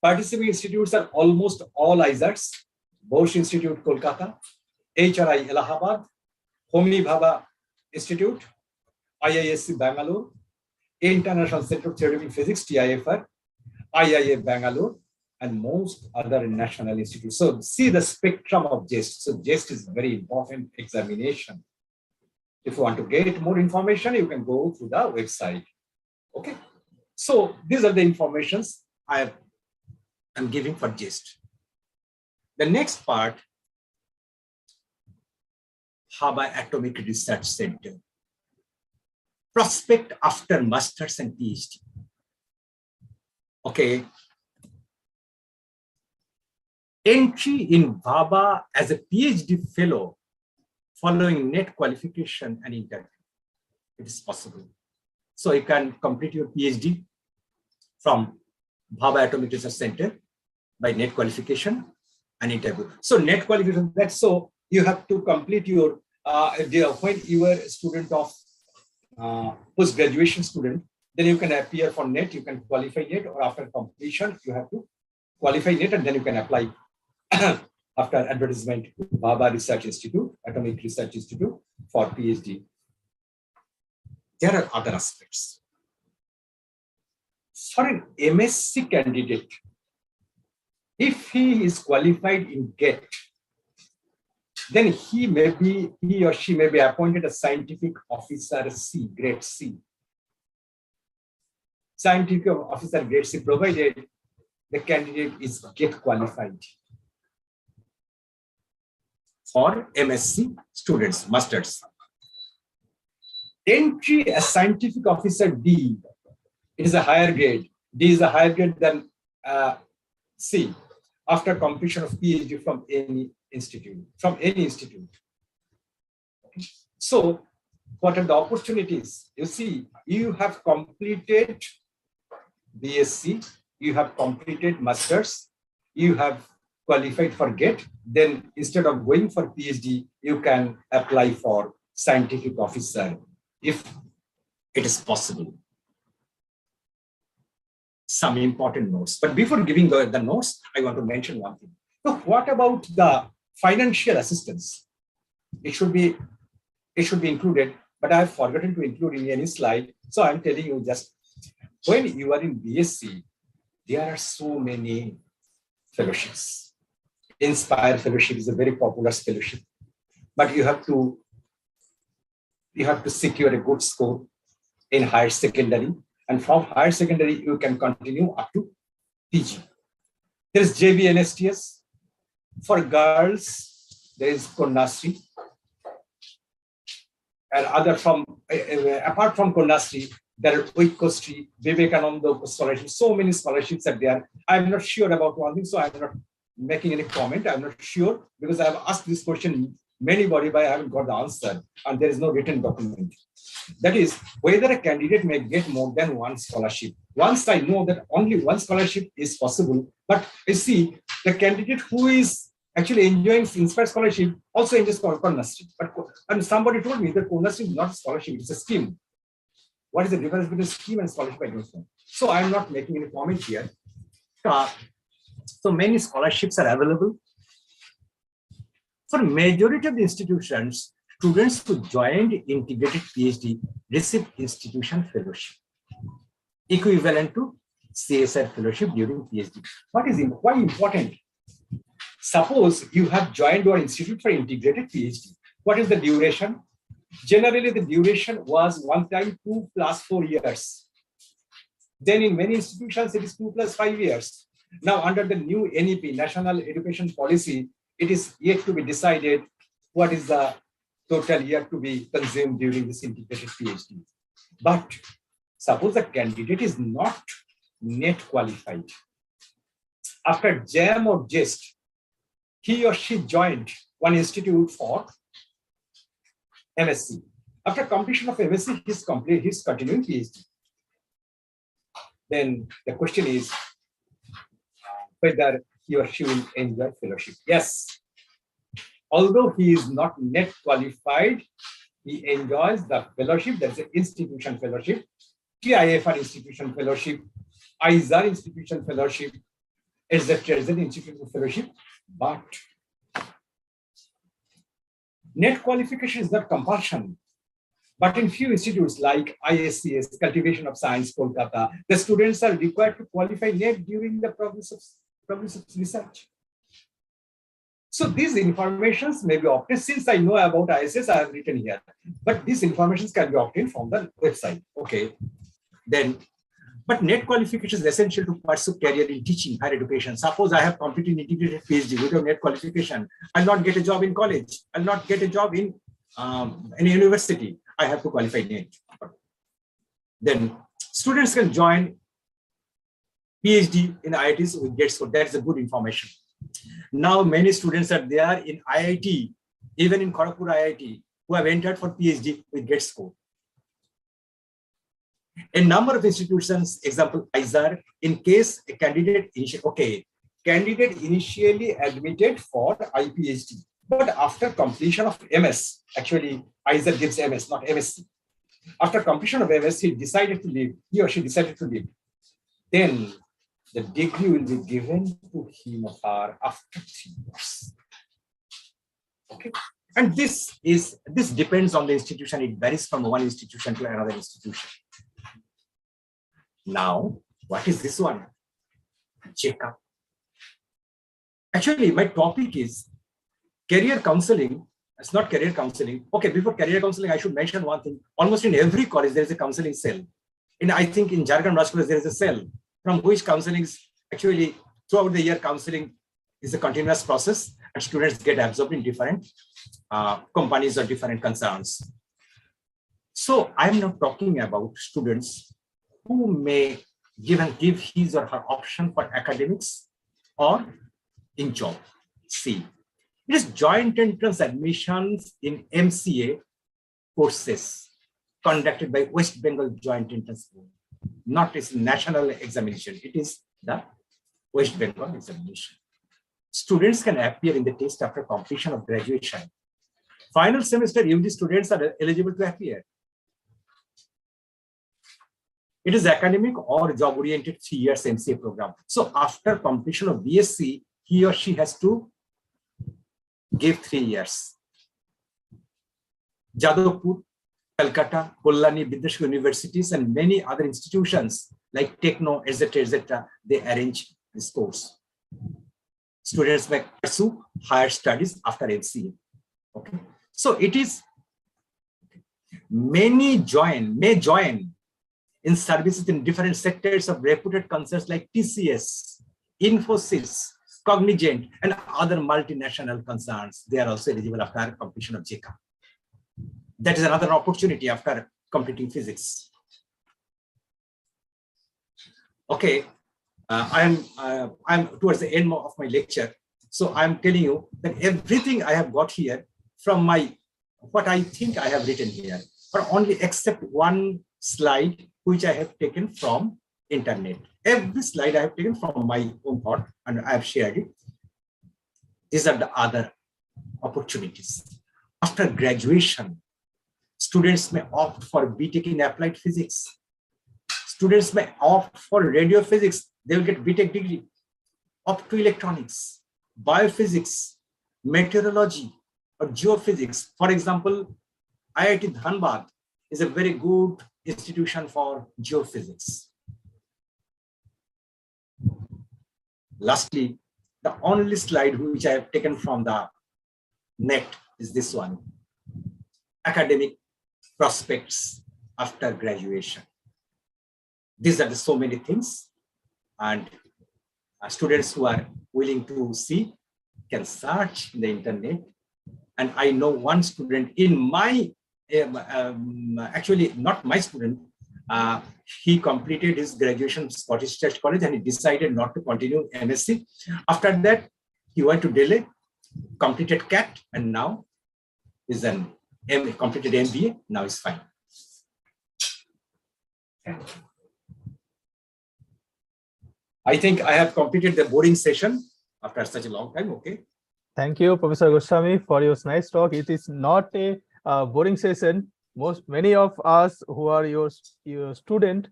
Participating institutes are almost all ISERs, Bosch Institute, Kolkata, HRI, Allahabad, Homi Bhabha Institute, IISc Bangalore, International Center of Theoretical Physics, TIFR, IIA Bangalore, and most other national institutes. So see the spectrum of JEST. So JEST is a very important examination. If you want to get more information, you can go through the website. Okay. So these are the informations I'm giving for JEST. The next part, Bhabha Atomic Research Center. Prospect after Masters and PhD. Okay. Entry in Bhabha as a PhD fellow following net qualification and interview. It is possible. So you can complete your PhD from Bhabha Atomic Research Center by net qualification and interview. So net qualification, that's so you have to complete your, when you are a student of post-graduation student, then you can appear for net, you can qualify net, or after completion, you have to qualify net and then you can apply after advertisement to Bhabha Research Institute, Atomic Research Institute for PhD. There are other aspects. For an MSc candidate, if he is qualified in GET, then he or she may be appointed a scientific officer C, grade C. Scientific officer grade C, provided the candidate is GET qualified for MSc students, masters. Entry as scientific officer D, it is a higher grade. D is a higher grade than C after completion of PhD from any institute, So what are the opportunities? You see, you have completed BSc, you have completed masters, you have qualified for GET, then instead of going for PhD, you can apply for scientific officer if it is possible. Some important notes. But before giving the notes, I want to mention one thing. So what about the financial assistance? It should be included, but I have forgotten to include in any slide. So I'm telling you, just when you are in BSc, there are so many fellowships. Inspire Fellowship is a very popular fellowship, but you have to secure a good score in higher secondary, and from higher secondary you can continue up to PG. There is JBNSTS. For girls, there is Konyasri, and other from apart from Konyasri, there are Oikostri, Vivekananda scholarship. So many scholarships are there. I'm not sure about one thing, so I'm not making any comment. I'm not sure because I have asked this question many body, but I haven't got the answer, and there is no written document. That is, whether a candidate may get more than one scholarship. Once I know that only one scholarship is possible, but I see the candidate who is actually enjoying Inspire scholarship also enjoys Konyasri. And somebody told me that Konyasri is not a scholarship, it's a scheme. What is the difference between scheme and scholarship? I don't know. So I'm not making any comment here. So many scholarships are available. For majority of the institutions, students who joined integrated PhD receive institution fellowship, equivalent to CSR fellowship during PhD. Why important? Suppose you have joined your institute for integrated PhD. What is the duration? Generally, the duration was one time 2 + 4 years. Then in many institutions, it is 2 + 5 years. Now, under the new NEP, National Education Policy, it is yet to be decided what is the total year to be consumed during this integrated PhD. But suppose the candidate is not net qualified. After JAM or JEST, he or she joined one institute for MSc. After completion of MSc, he's continuing PhD. Then the question is whether he or she will enjoy fellowship. Yes, although he is not net qualified, he enjoys the fellowship. There's an institution fellowship, TIFR institution fellowship, ISAR institution fellowship, etc. institution fellowship. But net qualification is not compulsion. But in few institutes like ISCS, Cultivation of Science, Kolkata, the students are required to qualify net during the progress of research. So these informations may be obtained. Since I know about ISS, I have written here. But these informations can be obtained from the website. Okay. Then But net qualification is essential to pursue career in teaching, higher education. Suppose I have completed integrated PhD without net qualification, I'll not get a job in college. I'll not get a job in university. I have to qualify net. Then students can join PhD in IITs with GATE score. That's a good information. Now many students are there in IIT, even in Kharagpur IIT, who have entered for PhD with GATE score. A number of institutions, example, ISAR, in case a candidate initially admitted for IPhD, but after completion of MS, actually ISAR gives MS, not MSc. After completion of MS, he or she decided to leave. Then the degree will be given to him or her after 3 years. Okay. And this depends on the institution. It varies from one institution to another institution. Now, what is this one? JRCPAA. Actually, my topic is career counseling. It's not career counseling. Okay, before career counseling, I should mention one thing. Almost in every college, there is a counseling cell. I think in Jhargram Raj College, there is a cell from which counseling is actually throughout the year. Counseling is a continuous process, and students get absorbed in different companies or different concerns. So I'm not talking about students who may give his or her option for academics or in job. See, it is joint entrance admissions in MCA courses conducted by West Bengal Joint Entrance Board, not its national examination. It is the West Bengal examination. Students can appear in the test after completion of graduation. Final semester UG students are eligible to appear. It is academic or job-oriented 3 years MCA program. So after completion of BSc, he or she has to give 3 years. Jadavpur, Calcutta, Kollani, Vidyasagar universities, and many other institutions like Techno, etc., they arrange this course. Students may pursue higher studies after MCA. Okay, so it is may join in services in different sectors of reputed concerns like TCS, Infosys, Cognizant, and other multinational concerns. They are also eligible after completion of JRCPAA. That is another opportunity after completing physics. Okay, I'm towards the end of my lecture, so I'm telling you that everything I have got here from what I think I have written here, or only except one slide which I have taken from internet. Every slide I have taken from my own thought and I have shared it. These are the other opportunities. After graduation, students may opt for BTech in applied physics. Students may opt for radio physics. They will get BTech degree. Optoelectronics, biophysics, meteorology, or geophysics. For example, IIT Dhanbad is a very good institution for geophysics. Lastly, the only slide which I have taken from the net is this one: academic prospects after graduation. These are so many things, and students who are willing to see can search in the internet. And I know one student in my actually not my student, he completed his graduation Scottish Church College and he decided not to continue MSc. After that, he went to Delhi, completed CAT, and now is completed MBA. Now he's fine. I think I have completed the boring session after such a long time. Okay. Thank you, Professor Goswami, for your nice talk. It is not a boring session. Many of us who are your student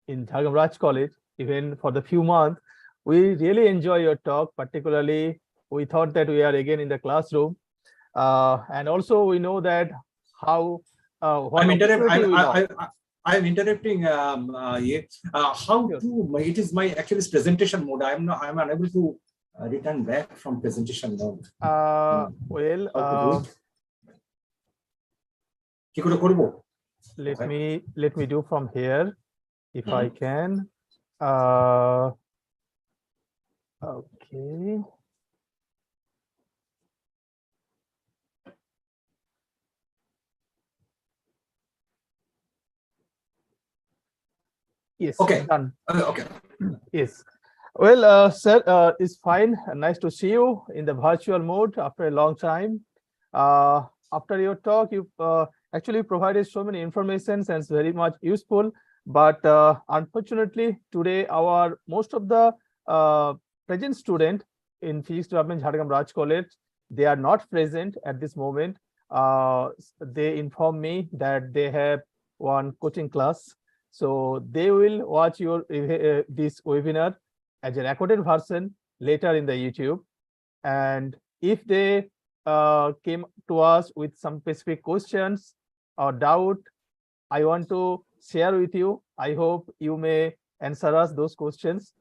in Jhargram Raj College, even for the few months, we really enjoy your talk. Particularly, we thought that we are again in the classroom, and also we know that how. I'm interrupting. How to? It is my actually presentation mode. I'm unable to return back from presentation mode. Let me do from here if I can. Okay. Yes. Okay. Done. Okay. Yes. Well, sir, it's fine. Nice to see you in the virtual mode after a long time. After your talk, you actually provided so many informations and it's very much useful. But unfortunately, today most of the present student in Physics Department, Jhargram Raj College, they are not present at this moment. They inform me that they have one coaching class. So they will watch your this webinar as a recorded version later in the YouTube. And if they came to us with some specific questions or doubt, I want to share with you. I hope you may answer us those questions.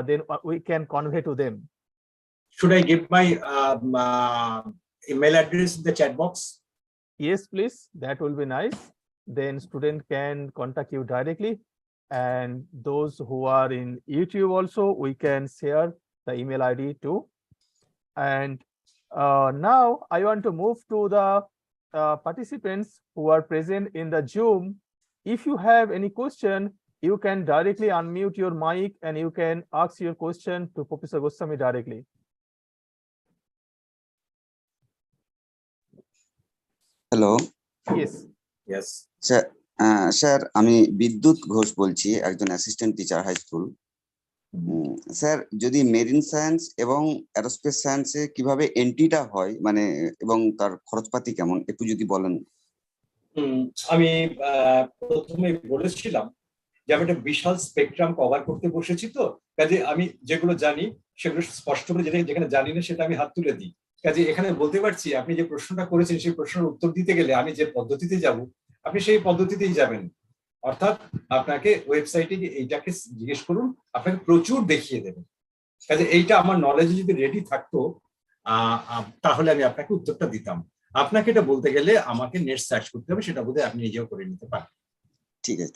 Then we can convey to them. Should I give my email address in the chat box? Yes, please. That will be nice. Then student can contact you directly. And those who are in YouTube also, we can share the email ID too. And now I want to move to the participants who are present in the Zoom. If you have any question, you can directly unmute your mic and you can ask your question to Professor Goswami directly. Hello. Yes. Yes. Sir আমি বিদ্যুৎ ঘোষ বলছি, একজন assistant teacher high school. Sir, যদি marine science এবং aerospace সায়েন্সে কিভাবে এন্ট্রিটা হয়, মানে এবং তার খরচপাতি কেমন, একটু যদি বলেন। আমি প্রথমে বলেছিলাম যে আমি একটা বিশাল স্পেকট্রাম কভার করতে বসেছি, তো কাজে আমি যেগুলো জানি সেগুলো স্পষ্ট করে, যেখানে জানি না সেটা আমি হাত তুলে দিই। কাজে এখানে বলতে পারছি আপনি যে প্রশ্নটা করেছেন সেই প্রশ্নের উত্তর দিতে গেলে আমি যে পদ্ধতিতে যাব আপনি সেই পদ্ধতিতেই যাবেন। অর্থাৎ আপনাকে ওয়েবসাইটে গিয়ে এইটাকে জিজ্ঞেস করুন, আপনাকে প্রচুর দেখিয়ে দেবেন। কাজে এইটা আমার নলেজে যদি রেডি থাকতো তাহলে আমি আপনাকে উত্তরটা দিতাম। আপনাকে এটা বলতে গেলে আমাকে নেট সার্চ করতে হবে, সেটা বোধহয় আপনি নিজেও করে নিতে পারেন। ঠিক আছে,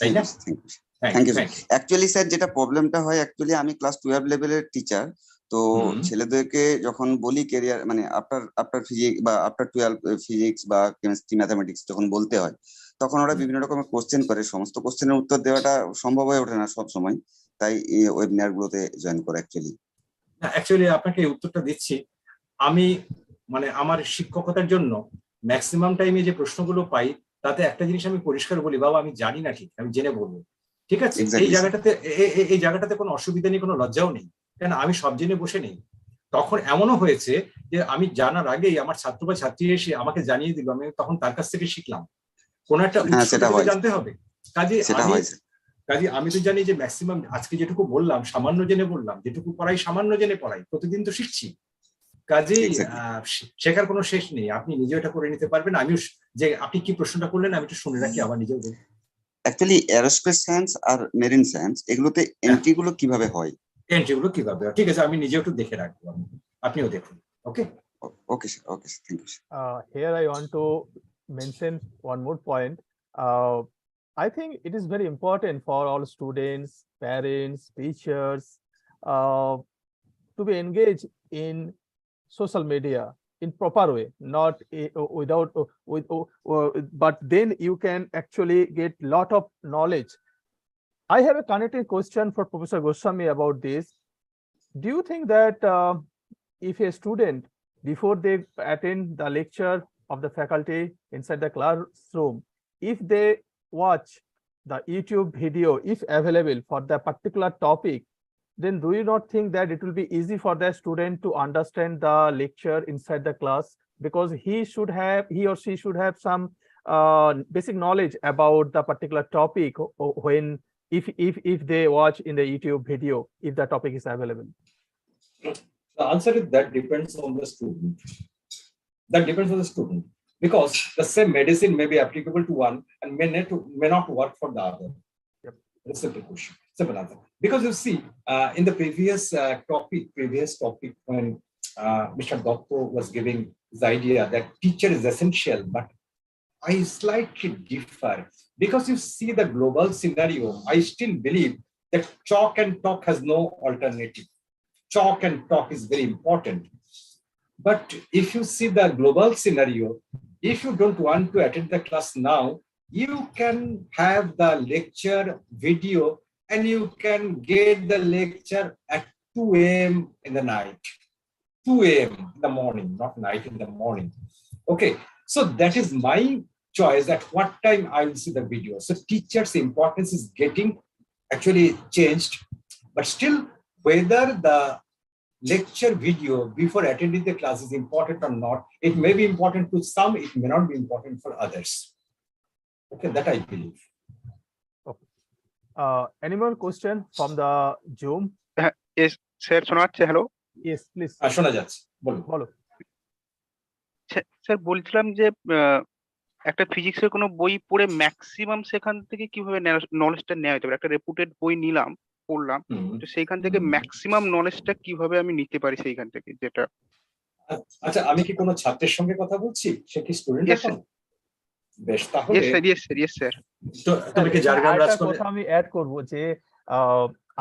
থ্যাংক ইউ। অ্যাকচুয়ালি স্যার, যেটা প্রবলেমটা হয়, অ্যাকচুয়ালি আমি ক্লাস 12 লেভেলের টিচার, তো ছেলেদেরকে যখন বলি কেরিয়ার, মানে আফটার ফিজিক্স বা আফটার 12 ফিজিক্স বা কেমিস্ট্রি ম্যাথামেটিক্স যখন বলতে হয়, তখন ওরা বিভিন্ন রকমের কোশ্চেন করে। সমস্ত কোশ্চেনের উত্তর দেওয়াটা সম্ভব হয়ে ওঠে না সব সময়, তাই ওয়েবিনার গুলোতে জয়েন করে। অ্যাকচুয়ালি আপনাকে উত্তরটা দিচ্ছি। আমি মানে আমার শিক্ষকতার জন্য ম্যাক্সিমাম টাইমে যে প্রশ্নগুলো পাই তাতে একটা জিনিস আমি পরিষ্কার বলি, বাবা আমি জানি না, ঠিক আমি জেনে বলবো। ঠিক আছে, এই জায়গাটাতে কোনো অসুবিধা নেই, কোনো লজ্জাও নেই, কেন আমি সব জেনে বসে নেই। তখন এমনও হয়েছে যে আমি জানার আগেই আমার ছাত্র বা ছাত্রী এসে আমাকে জানিয়ে দিল, আমি তখন তার কাছ থেকে শিখলাম। কোন একটা জানতে হবে। কাজে আমি তো জানি যে ম্যাক্সিমাম আজকে যেটুকু বললাম সামান্য জেনে বললাম, যেটুকু পড়াই সামান্য জেনে পড়াই, প্রতিদিন তো শিখছি। কাজেই শেখার কোনো শেষ নেই, আপনি নিজে এটা করে নিতে পারবেন। আমিও যে আপনি কি প্রশ্নটা করলেন আমি একটু শুনে রাখি, আবার নিজেও দেখি। অ্যাকচুয়ালি এরোস্পেস সায়েন্স আর মেরিন সায়েন্স এগুলোতে এন্ট্রি গুলো কিভাবে হয়? ঠিক আছে, আমি নিজেও একটু দেখে রাখবো, আপনিও দেখুন। Okay sir, thank you. Here I want to mention one more point. I think it is very important for all students, parents, teachers to be engaged in social media in proper way, not but then you can actually get lot of knowledge. I have a connected question for Professor Goswami about this. Do you think that if a student, before they attend the lecture of the faculty inside the classroom, if they watch the YouTube video, if available for the particular topic, then do you not think that it will be easy for the student to understand the lecture inside the class? Because he or she should have some basic knowledge about the particular topic when if they watch in the YouTube video, if the topic is available. The answer is that depends on the student. Because the same medicine may be applicable to one and may not work for the other. Yep. It's a simple question, simple answer. Because you see, in the previous topic, when Mr. Datta was giving the idea that teacher is essential, but I slightly differ. Because you see the global scenario, I still believe that chalk and talk has no alternative. Chalk and talk is very important. But if you see the global scenario, if you don't want to attend the class now, you can have the lecture video and you can get the lecture at 2 a.m. in the night. 2 a.m. in the morning, not night, in the morning. Okay, so that is my choice at what time I will see the video. So teachers' importance is getting actually changed, but still whether the lecture video before attending the class is important or not, it may be important to some, it may not be important for others. Okay, that I believe. Okay. Any more question from the Zoom? Yes, sir. Hello. Yes, please. শোনা যাচ্ছে, বলুন। বলো। Sir বলছিলাম যে একটা ফিজিক্সের কোনো বই পড়ে ম্যাক্সিমাম সেখান থেকে কিভাবে নলেজটা নেওয়া যেতে পারে? একটা রেপুটেড বই নিলাম, পড়লাম, তো সেইখান থেকে ম্যাক্সিমাম নলেজটা কিভাবে আমি নিতে পারি সেইখান থেকে, যেটা। আচ্ছা, আমি কি কোনো ছাত্রের সঙ্গে কথা বলছি? সে কি স্টুডেন্ট এখন? বেশ, তাহলে ইয়েস স্যার। তুমি কি ঝাড়গ্রাম রাজ কলেজ? কথা আমি অ্যাড করব যে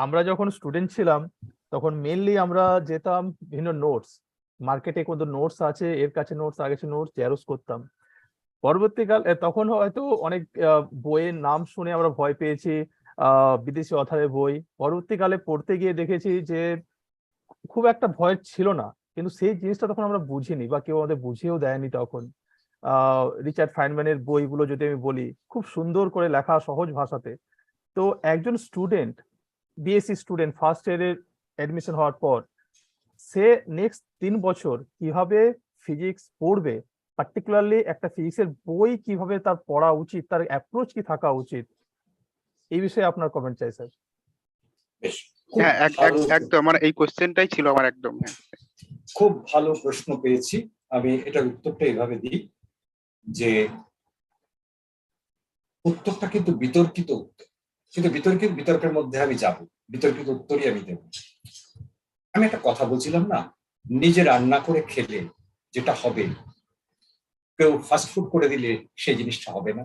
আমরা যখন স্টুডেন্ট ছিলাম তখন মেইনলি আমরা যেতাম বিভিন্ন নোটস, মার্কেটে কোনো নোটস আছে, এর কাছে নোটস, আগে নোটস জেরক্স করতাম। পরবর্তীকাল তখন হয়তো অনেক বইয়ের নাম শুনে আমরা ভয় পেয়েছি, বিদেশি অথরের বই। পরবর্তীকালে পড়তে গিয়ে দেখেছি যে খুব একটা ভয় ছিল না, কিন্তু সেই জিনিসটা তখন আমরা বুঝিনি বা কেউ আমাদের বুঝিয়েও দেয়নি তখন। রিচার্ড ফাইনম্যানের বইগুলো যদি আমি বলি, খুব সুন্দর করে লেখা, সহজ ভাষাতে। তো একজন স্টুডেন্ট, বিএসসি স্টুডেন্ট, ফার্স্ট ইয়ারের অ্যাডমিশন হওয়ার পর সে নেক্সট 3 বছর কিভাবে ফিজিক্স পড়বে, পার্টিকুলারলি একটা ফিজিক্সের বই কিভাবে তার পড়া উচিত, তার অ্যাপ্রোচ কি থাকা উচিত, এই বিষয়ে আপনার কমেন্ট চাই স্যার। হ্যাঁ, একদম আমার এই কোশ্চেনটাই ছিল আমার একদম। খুব ভালো প্রশ্ন পেয়েছি। আমি এটার উত্তরটা এইভাবে দিই যে উত্তরটা কিন্তু বিতর্কিত উত্তর, কিন্তু বিতর্কের মধ্যে আমি যাব, বিতর্কিত উত্তরই আমি দেব। আমি একটা কথা বলছিলাম না, নিজে রান্না করে খেলে যেটা হবে, কেউ ফাস্ট ফুড করে দিলে সেই জিনিসটা হবে না।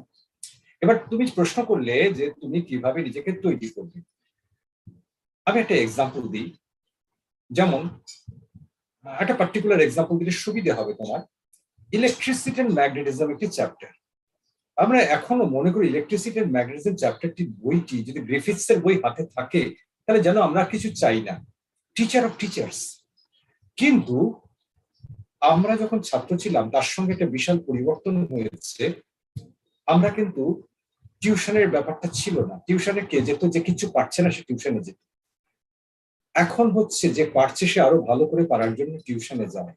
এবার তুমি প্রশ্ন করলে যে তুমি কিভাবে নিজেকে তৈরি করবে। আমি একটা এক্সাম্পল দিই, যেমন একটা পার্টিকুলার এক্সাম্পল দিলে সুবিধা হবে তোমার। ইলেকট্রিসিটি এন্ড ম্যাগনেটিজম একটি চ্যাপ্টার। আমরা এখনো মনে করি ইলেকট্রিসিটি এন্ড ম্যাগনেটিজম চ্যাপ্টারটি বইটি যদি গ্রিফিথস এর বই হাতে থাকে তাহলে যেন আমরা কিছু চাই না, টিচার অফ টিচার্স। কিন্তু আমরা যখন ছাত্র ছিলাম তার সঙ্গে একটা বিশাল পরিবর্তন হয়েছে। আমরা কিন্তু টিউশনের ব্যাপারটা ছিল না, টিউশনে কে যেত, যে কিছু পারছে না সে টিউশনে যেত। এখন হচ্ছে যে পারছে সে আরো ভালো করে পারার জন্য টিউশনে যায়।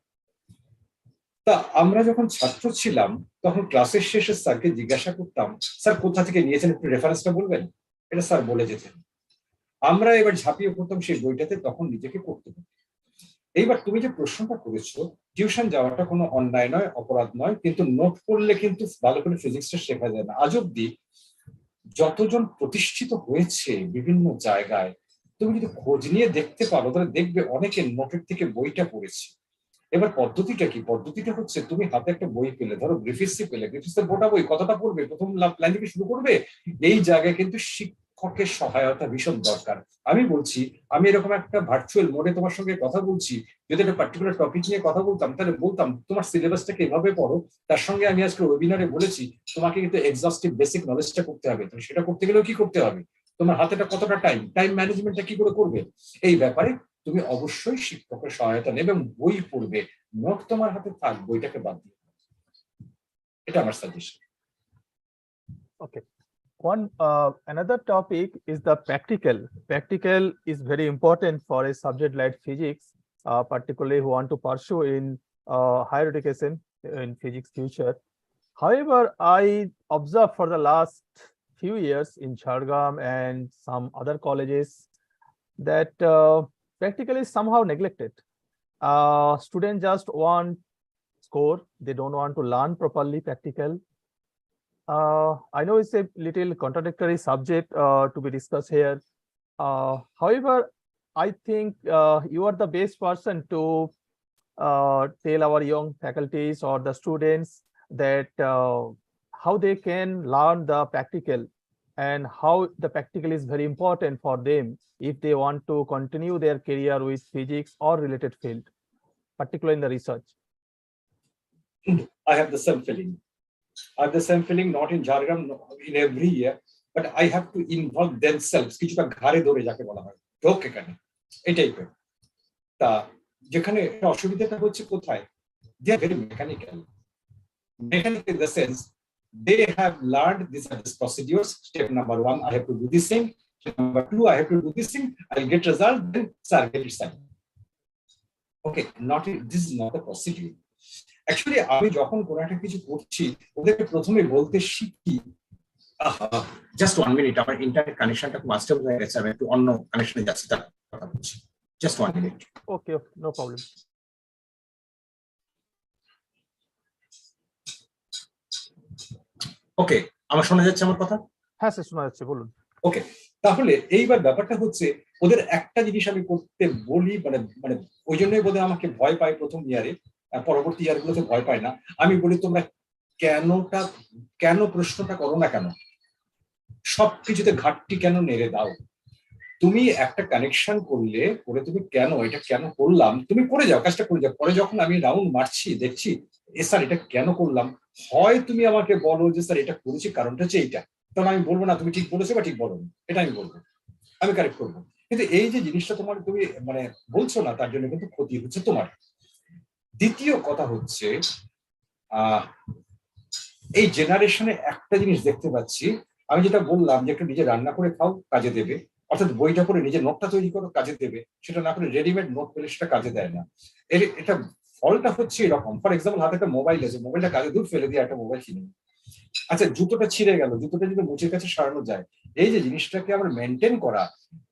তা আমরা যখন ছাত্র ছিলাম তখন ক্লাসের শেষে স্যারকে জিজ্ঞাসা করতাম, স্যার কোথা থেকে নিয়েছেন, একটু রেফারেন্সটা বলবেন? এটা স্যার বলে যেতেন। আমরা এবার ঝাঁপিয়ে পড়তাম সেই বইটাতে, তখন নিজেকে করতে পারতাম। এইবার তুমি যে প্রশ্নটা করেছো, টিউশন যাওয়াটা কোনো অন্যায় নয়, অপরাধ নয়, কিন্তু নোট করলে কিন্তু ভালো করে ফিজিক্সটা শেখা যায় না। আজ অব্দি যতজন প্রতিষ্ঠিত হয়েছে বিভিন্ন জায়গায়, তুমি যদি খোঁজ নিয়ে দেখতে পারো তাহলে দেখবে অনেকে নোটের থেকে বইটা পড়েছে। এবার পদ্ধতিটা কি? পদ্ধতিটা হচ্ছে তুমি হাতে একটা বই পেলে, ধরো গ্রিফিথসই পেলে, গ্রিফিথসের গোটা বই কতটা পড়বে, প্রথম লাইন থেকে শুরু করবে। এই জায়গায় কিন্তু শিক্ষকের সহায়তা ভীষণ দরকার। আমি বলছি, আমি এরকম একটা ভার্চুয়াল মোডে তোমার সঙ্গে কথা বলছি, যদি একটা পার্টিকুলার টপিক নিয়ে কথা বলতাম তাহলে বলতাম তোমার সিলেবাসটাকে এভাবে পড়ো, তার সঙ্গে আমি আজকে ওয়েবিনারে বলেছি তোমাকে কিন্তু এক্সহস্টিভ বেসিক নলেজটা করতে হবে। তো সেটা করতে গেলেও কি করতে হবে, তোমার হাতেটা কতটা টাইম ম্যানেজমেন্টটা কি করে করবে, এই ব্যাপারে তুমি অবশ্যই শিক্ষকের সহায়তা নেবে এবং বই পড়বে। নোট তোমার হাতে থাক, বইটাকে বাদ দিয়ে। এটা আমার suggestion. Okay. Another topic is the practical. Practical is very important for a subject like physics, particularly who want to pursue in higher education in physics future. However, I observed for the last few years in Jhargram and some other colleges that practical is somehow neglected. Students just want score, they don't want to learn properly practical. I know it's a little contradictory subject to be discussed here. However, I think you are the best person to tell our young faculties or the students that how they can learn the practical and how the practical is very important for them if they want to continue their career with physics or related field, particularly in the research? I have the same feeling. I have the same feeling, not in Jhargram, in every year, but I have to involve themselves. কিছুটা ঘাড়ে ধরে যাকে বলা হয়, ঢোক এখানে, এই টাইপের। তা যেখানে অসুবিধাটা হচ্ছে কোথায়? They are very mechanical. Mechanical in the sense, they have learned these are the procedures. Step number 1, I have to do this thing. Step number 2, I have to do this thing. I'll get result, then sir, get it signed. Okay, this is not the procedure. Actually, আমি যখন কোনো একটা কিছু করছি, ওদেরকে প্রথমে বলতে শিখি, জাস্ট 1 মিনিট, আমার ইন্টারনেট কানেকশনটা খুব আস্তে হয়ে গেছে, আমি একটু অন্য কানেকশনে যাচ্ছি, তার কথা বলছি। Just 1 minute. Okay, no problem. ওকে, আমার শোনা যাচ্ছে আমার কথা? হ্যাঁ স্যার, শোনা যাচ্ছে, বলুন। ওকে, তাহলে এইবার ব্যাপারটা হচ্ছে ওদের একটা জিনিস আমি করতে বলি, মানে ওই জন্যই বোধহয় আমাকে ভয় পায় প্রথম ইয়ারে, পরবর্তী ইয়ারগুলোতে ভয় পায় না। আমি বলি তোমরা কেন প্রশ্নটা করো না, কেন সবকিছুতে ঘাটতি কেন নেড়ে দাও? তুমি একটা কানেকশন করে তুমি এটা কেন করলাম, তুমি করে যাও, কাজটা করে যাও। পরে যখন আমি রাউন্ড মারছি, দেখছি স্যার এটা কেন করলাম, হয় তুমি আমাকে বলো যে স্যার এটা করেছি কারণটা হচ্ছে এইটা, তখন আমি বলবো না তুমি ঠিক বলেছো বা ঠিক বলোনি, এটা আমি বলবো, আমি কারেক্ট করবো। কিন্তু এই যে জিনিসটা তুমি মানে বলছো না, তার জন্য কিন্তু ক্ষতি হচ্ছে তোমার। দ্বিতীয় কথা হচ্ছে এই জেনারেশনে একটা জিনিস দেখতে পাচ্ছি, আমি যেটা বললাম যে একটু নিজে রান্না করে খাও, কাজে দেবে, অর্থাৎ বইটা পড়ে নিজের নোটটা তৈরি করো, কাজে দেবে, সেটা না করে রেডিমেড নোট পেলে সেটা কাজে দেয় না। এটা ফলটা হচ্ছে এরকম। ফর এক্সাম্পল, হাতে একটা মোবাইল আছে, মোবাইলটা কাজে দূর ফেলে দিয়ে একটা মোবাইল কিনে, আচ্ছা জুতোটা ছিঁড়ে গেল, জুতোটা যদি মুচের কাছে সারানো যায়, এই যে জিনিসটাকে আমরা মেনটেন করা,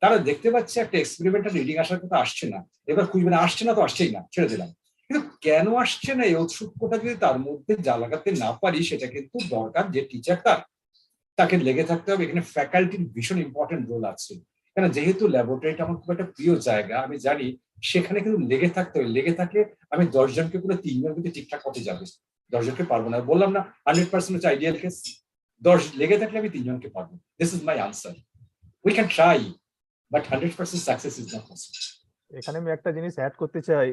তারা দেখতে পাচ্ছে একটা এক্সপেরিমেন্টাল রিডিং আসার কথা আসছে না, এবার খুঁজবে না, আসছে না তো আসছেই না, ছেড়ে দিলাম। কিন্তু কেন আসছে না, এই ঔৎসুক্যটা যদি তার মধ্যে যা লাগাতে না পারি, সেটা কিন্তু দরকার যে টিচার তাকে লেগে থাকতে হবে। এখানে ফ্যাকাল্টির ভীষণ ইম্পর্টেন্ট রোল আছে, কারণ যেহেতু ল্যাবরেটরিটা আমার খুব একটা প্রিয় জায়গা, আমি জানি সেখানে কিন্তু লেগে থাকতে হবে। লেগে থাকে আমি 10 জনকে পুরো 3 জন কিন্তু ঠিকঠাক হতে যাবে, 10 জনকে পারবো না, বললাম না 100% হচ্ছে আইডিয়াল কেস, 10 লেগে থাকলে আমি 3 জনকে পারবো। This is my answer. We can try, but 100% success is not possible. এখানে আমি একটা জিনিস অ্যাড করতে চাই,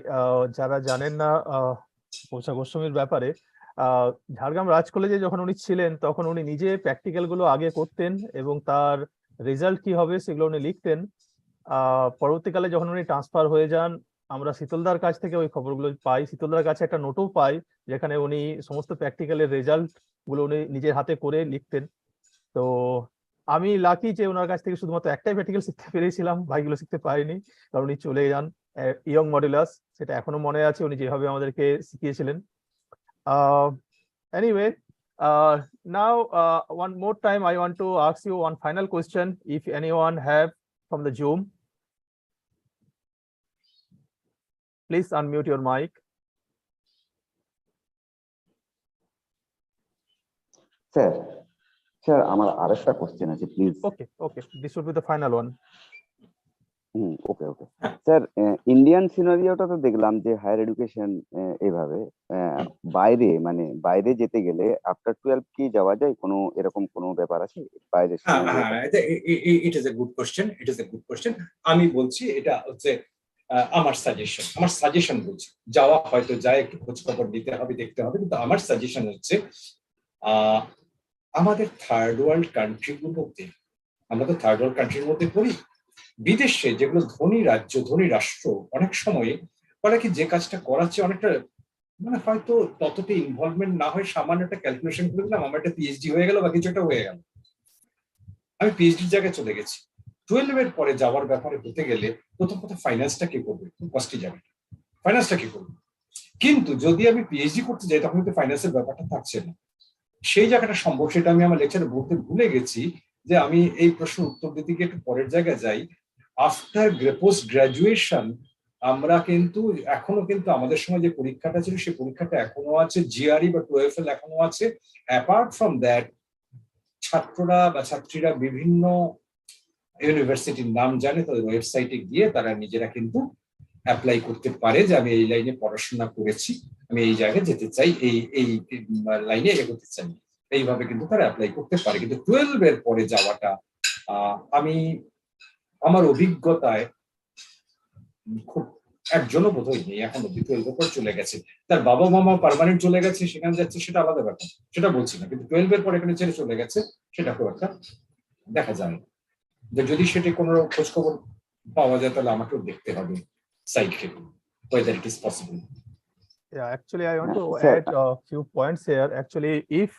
যারা জানেন না গোস্বামীর ব্যাপারে, ঝাড়গ্রাম রাজ কলেজে যখন উনি ছিলেন তখন উনি নিজে প্র্যাকটিক্যাল গুলো আগে করতেন এবং তার রেজাল্ট কি হবে সেগুলো উনি লিখতেন। পরবর্তীকালে যখন উনি ট্রান্সফার হয়ে যান, আমরা শীতলদার কাছ থেকে ওই খবরগুলো পাই, শীতলদার কাছে একটা নোটও পাই যেখানে উনি সমস্ত প্র্যাকটিক্যালের রেজাল্ট গুলো উনি নিজের হাতে করে লিখতেন। তো আমি লাকি যে ওনার কাছ থেকে শুধুমাত্র একটাই প্র্যাকটিক্যাল শিখতে পেরেছিলাম, বাকিগুলো শিখতে পারিনি, কারণ উনি চলে যান। ইয়ং মডুলাস, সেটা এখনো মনে আছে উনি যেভাবে আমাদেরকে শিখিয়েছিলেন। Anyway, now one more time I want to ask you one final question, if anyone have from the Zoom. Please unmute your mic. Sir, আমার আরেকটা কোশ্চেন আছে, please. Okay, this would be the final one. Okay sir, Indian সিনারিওটা তো দেখলাম যে higher education এইভাবে, বাইরে যেতে গেলে আফটার 12 কি যাওয়া যায়, কোনো এরকম কোনো ব্যাপার আছে বাইরে? It is a good question. আমি বলছি এটা হচ্ছে আমার সাজেশন বলছি, যাওয়া হয়তো যায়, একটু খোঁজ খবর নিতে হবে, দেখতে হবে, কিন্তু আমার সাজেশন হচ্ছে আমাদের থার্ড ওয়ার্ল্ড কান্ট্রিগুলোতে, আমরা তো থার্ড ওয়ার্ল্ড কান্ট্রির মধ্যে পড়ি, বিদেশে যেগুলো ধনী রাজ্য, ধনী রাষ্ট্র, অনেক সময় ওরা কি যে কাজটা করাচ্ছে অনেকটা মানে হয়তো ততটা ইনভলভমেন্ট না হয়, সামান্য একটা ক্যালকুলেশন করে দিলাম, আমার একটা পিএইচডি হয়ে গেল বা কিছু একটা হয়ে গেল, আমি পিএইচডির জায়গায় চলে গেছি। 12 এর পরে যাওয়ার ব্যাপারে হতে গেলে প্রথম কথা ফাইন্যান্সটা কে করবে, কস্টলি যাবে, ফাইন্যান্সটা কে করবে। কিন্তু যদি আমি পিএইচডি করতে যাই তখন কিন্তু ফাইন্যান্সের ব্যাপারটা থাকছে না, সেই জায়গাটা সম্ভব। সেটা আমি আমার লেকচারে বলতে ভুলে গেছি, যে আমি এই প্রশ্নের উত্তর দিতে গিয়ে একটু পরের জায়গায় যাই। আফটার পোস্ট গ্রাজুয়েশন আমরা কিন্তু এখনো কিন্তু আমাদের সময় যে পরীক্ষাটা ছিল সেই পরীক্ষাটা এখনো আছে, জিআরই বা টোয়েফএল এখনো আছে। অ্যাপার্ট ফ্রম দ্যাট, ছাত্ররা বা ছাত্রীরা বিভিন্ন ইউনিভার্সিটির নাম জানে, তাদের ওয়েবসাইটে গিয়ে তারা নিজেরা কিন্তু অ্যাপ্লাই করতে পারে যে আমি এই লাইনে পড়াশোনা করেছি, আমি এই জায়গায় যেতে চাই, এই লাইনে এগোতে চাই। এইভাবে কিন্তু তারা অ্যাপ্লাই করতে পারে। কিন্তু 12 এর পরে যাওয়াটা আমি আমার অভিজ্ঞতায় খুব একজনও বোধহয় নেই এখন অব্দি 12 এর পর চলে গেছে। তার বাবা মামা পার্মানেন্ট চলে গেছে, সেখানে যাচ্ছে, সেটা আলাদা ব্যাপার, সেটা বলছি না। কিন্তু 12 এর পর এখানে ছেড়ে চলে গেছে, সেটা খুব একটা দেখা যায় না। যদি সেটা কোনো খোঁজ খবর পাওয়া যায় তাহলে আমাকেও দেখতে হবে সাইড থেকে whether it is possible. Yeah, actually, I want to add a few points here. Actually, if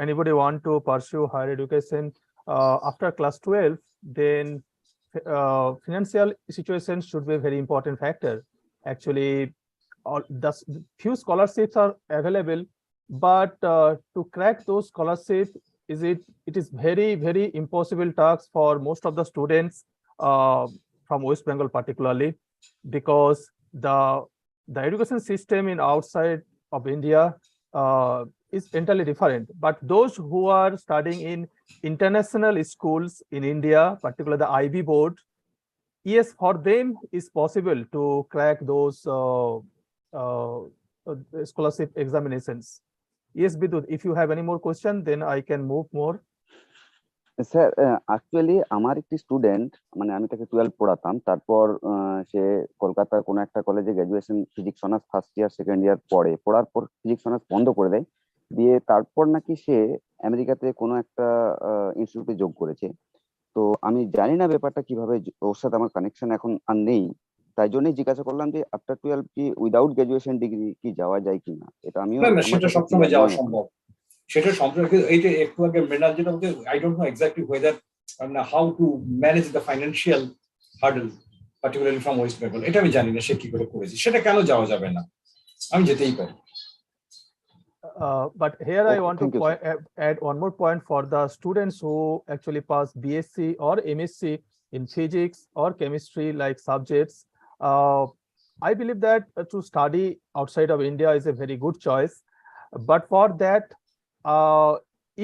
anybody want to pursue higher education after class 12, then financial situation should be a very important factor. Actually, the few scholarships are available, but to crack those scholarships, it is very impossible task for most of the students from West Bengal particularly, because the education system in outside of India is entirely different. But those who are studying in international schools in India, particularly the IB board, yes, for them is possible to crack those scholarship examinations. Yes, Bidut, if you have any more question, then I can move more. Sir actually আমার একটি student, মানে আমি তাকে 12 পড়াতাম, তারপর সে কলকাতার কোনো একটা কলেজে graduation physics honours first year second year পড়ার পর ফিজিক্স অনার্স বন্ধ করে দেয়, দিয়ে তারপর নাকি সে আমেরিকাতে কোনো একটা ইনস্টিটিউটে যোগ করেছে। তো আমি জানি না ব্যাপারটা কিভাবে, ওর সাথে আমার কানেকশন এখন আর নেই, তাই জন্যই জিজ্ঞাসা করলাম যে আফটার 12 কি উইদাউট গ্র্যাজুয়েশন ডিগ্রি কি যাওয়া যায় কিনা। এটা আমিও সেটা সবসময় যাওয়া সম্ভব, সেটা সম্পর্কে এই যে একটু আগে মৃণাল যেটা বলতে, I don't know exactly weather how to manage the financial hurdle particularly from West Bengal, এটা আমি জানি না সে কি করে করেছে, সেটা কেন যাওয়া যাবে না, আমি যেতেই পারি। But here I want to add one more point for the students who actually pass BSc or MSc in physics or chemistry like subjects. I believe that to study outside of India is a very good choice. But for that,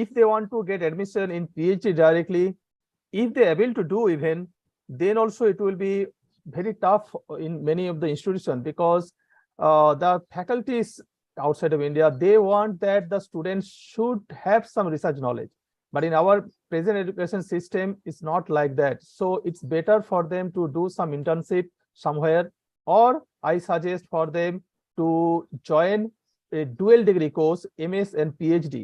if they want to get admission in PhD directly, if they're able to do even, then also it will be very tough in many of the institutions, because the faculties outside of India, they want that the students should have some research knowledge. But in our present education system, it's not like that. So it's better for them to do some internship somewhere, or I suggest for them to join a dual degree course, MS and PhD.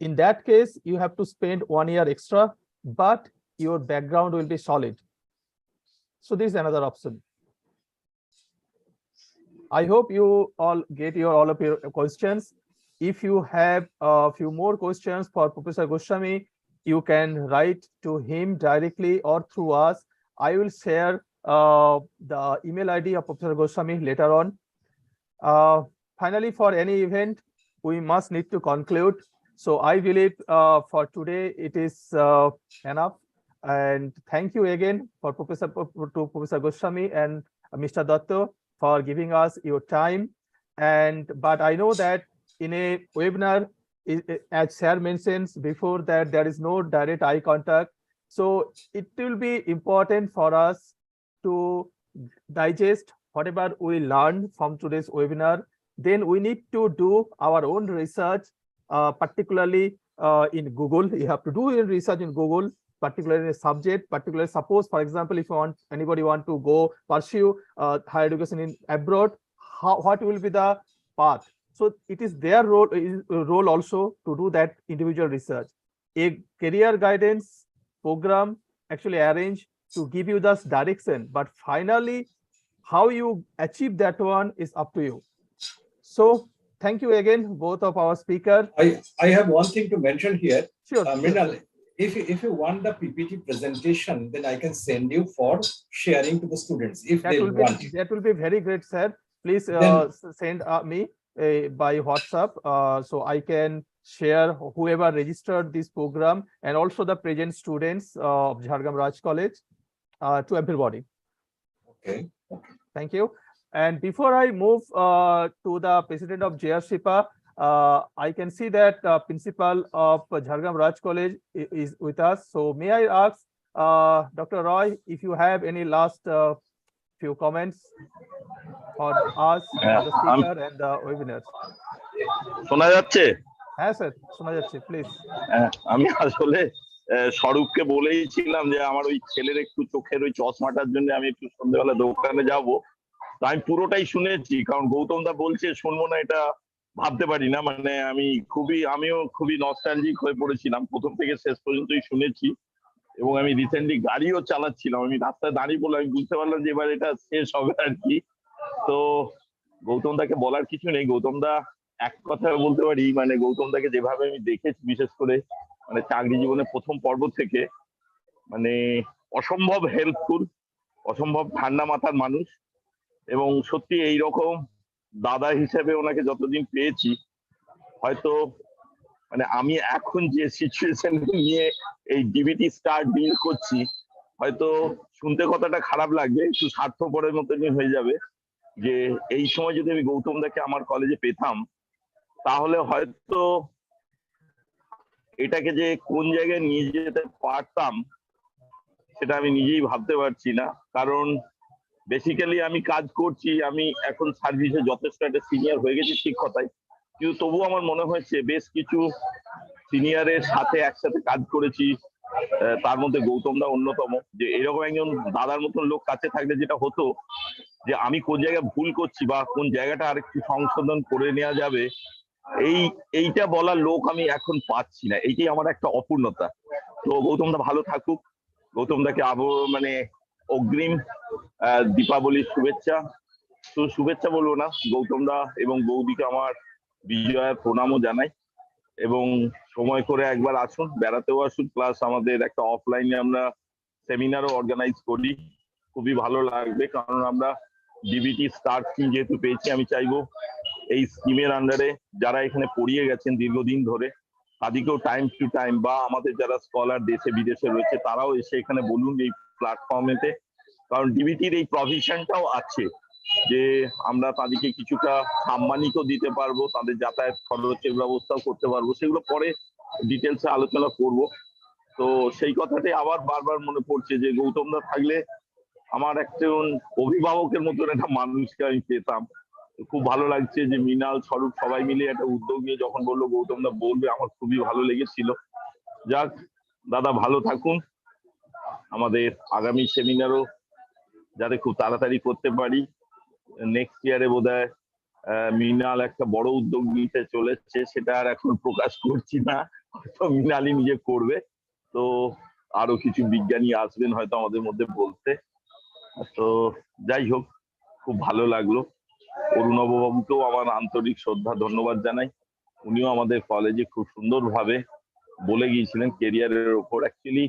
In that case, you have to spend 1 year extra, but your background will be solid. So this is another option. I hope you all get all of your questions. If you have a few more questions for Professor Goswami, you can write to him directly or through us. I will share the email ID of Professor Goswami later on. Finally, for any event, we must need to conclude. So I believe for today it is enough. And thank you again for Professor Goswami and Mr. Datta for giving us your time. But I know that in a webinar, as Sir mentions before, that there is no direct eye contact. So it will be important for us to digest whatever we learned from today's webinar. Then we need to do our own research, particularly in Google. You have to do your research in Google, particularly in a subject, particularly suppose, for example, if you anybody want to go pursue higher education in abroad, what will be the path? So it is their role also to do that individual research. A career guidance program actually arranged to give you this direction, but finally how you achieve that one is up to you. So thank you again, both of our speakers. I have one thing to mention here. Sure. Mrinal, if you want the PPT presentation, then I can send you for sharing to the students if they want. That will be very great, sir. Please send me by WhatsApp, so I can share whoever registered this program and also the present students of Jhargram Raj College to everybody. Okay. Thank you. And before I move to the president of JRCPAA, I can see that principal of Jhargram Raj College is with us. So may I ask Dr. Roy if you have any last few comments for us, the speaker and the webinars. শোনা যাচ্ছে? হ্যাঁ sir, শোনা যাচ্ছে, please. আমি আসলে স্বরূপকে বলেইছিলাম যে আমার ওই ছেলের একটু চোখের ওই চশমাটার জন্য আমি একটু সন্ধ্যেবেলা দোকানে যাব। আমি পুরোটাই শুনেছি, কারণ গৌতম দা বলছে শুনবো না এটা ভাবতে পারি না। মানে আমিও খুবই নস্টালজিক হয়ে পড়েছিলাম, প্রথম থেকে শেষ পর্যন্তই শুনেছি। এবং আমি রিসেন্টলি গাড়িও চালাচ্ছিলাম, আমি রাস্তায় দাঁড়িয়ে পড়লাম, আমি বুঝতে পারলাম যে এবার এটা শেষ হবে আর কি। তো গৌতম দাকে বলার কিছু নেই। গৌতম দা এক কথা বলতে পারি, মানে গৌতম দাকে যেভাবে আমি দেখেছি, বিশেষ করে মানে চাকরি জীবনের প্রথম পর্ব থেকে, মানে অসম্ভব হেল্পফুল, অসম্ভব ঠান্ডা মাথার মানুষ। এবং সত্যি এইরকম দাদা হিসেবে ওনাকে যতদিন পেয়েছি, হয়তো মানে আমি এখন যে সিচুয়েশন নিয়ে এই ডিবিটি স্টার ডিল করছি, হয়তো শুনতে কথাটা খারাপ লাগবে, একটু স্বার্থপরের মতনই হয়ে যাবে, যে এই সময় যদি আমি গৌতম দাকে আমার কলেজে পেতাম, তাহলে হয়তো এটাকে যে কোন জায়গায় নিয়ে যেতে পারতাম সেটা আমি নিজেই ভাবতে পারছি না। কারণ বেসিক্যালি আমি কাজ করছি, আমি এখন সার্ভিসে যথেষ্ট একটা সিনিয়র হয়ে গেছি, ঠিক কথাই, কিন্তু তবুও আমার মনে হয়েছে বেশ কিছু সিনিয়রের সাথে একসাথে কাজ করেছি, তার মধ্যে গৌতম দা অন্যতম। যে এরকম একজন দাদার মতন লোক কাছে থাকলে যেটা হতো, যে আমি কোন জায়গায় ভুল করছি বা কোন জায়গাটা আরেকটু সংশোধন করে নেওয়া যাবে, এইটা বলার লোক আমি এখন পাচ্ছি না। এইটাই আমার একটা অপূর্ণতা। তো গৌতম দা ভালো থাকুক। গৌতম দাকে মানে অগ্রিম দীপাবলির শুভেচ্ছা। তো শুভেচ্ছা বলবো না, গৌতম দা এবং বৌদিকে আমার বিজয়ের প্রণামও জানাই। এবং সময় করে একবার আসুন, বেড়াতেও আসুন, প্লাস আমাদের একটা অফলাইনে আমরা সেমিনারও অর্গানাইজ করি, খুবই ভালো লাগবে। কারণ আমরা ডিবিটি স্টার স্কিম যেহেতু পেয়েছি, আমি চাইবো এই স্কিমের আন্ডারে যারা এখানে পড়িয়ে গেছেন দীর্ঘদিন ধরে, তাদেরকেও টাইম টু টাইম, বা আমাদের যারা স্কলার দেশে বিদেশে রয়েছে তারাও এসে এখানে বলুন এই প্ল্যাটফর্মেতে। কারণ ডিবিটির এই প্রভিশনটাও আছে যে আমরা তাদেরকে কিছুটা সাম্মানিকও দিতে পারবো, তাদের যাতায়াত খরচের ব্যবস্থাও করতে পারবো, সেগুলো পরে ডিটেলসে আলোচনা করব। তো সেই কথাটাই আবার বারবার মনে পড়ছে যে গৌতম দা থাকলে আমার একজন অভিভাবকের মতন একটা মানুষকে আমি পেতাম। খুব ভালো লাগছে যে মৃণাল, স্বরূপ সবাই মিলে একটা উদ্যোগ নিয়ে যখন বললো গৌতম দা বলবে, আমার খুবই ভালো লেগেছিল। যাক দাদা, ভালো থাকুন। আমাদের আগামী সেমিনারও যাতে খুব তাড়াতাড়ি করতে পারি। নেক্সট ইয়ারে বোধহয় মৃণাল একটা বড় উদ্যোগ নিতে চলেছে, সেটা আর এখন প্রকাশ করছি না, হয়তো মৃণালই নিজে করবে। তো আরো কিছু বিজ্ঞানী আসবেন হয়তো আমাদের মধ্যে বলতে। তো যাই হোক, খুব ভালো লাগলো। অরুণাভ বাবুকেও আমার আন্তরিক শ্রদ্ধা ধন্যবাদ জানাই। উনিও আমাদের কলেজে খুব সুন্দরভাবে বলে গিয়েছিলেন কেরিয়ারের ওপর। অ্যাকচুয়ালি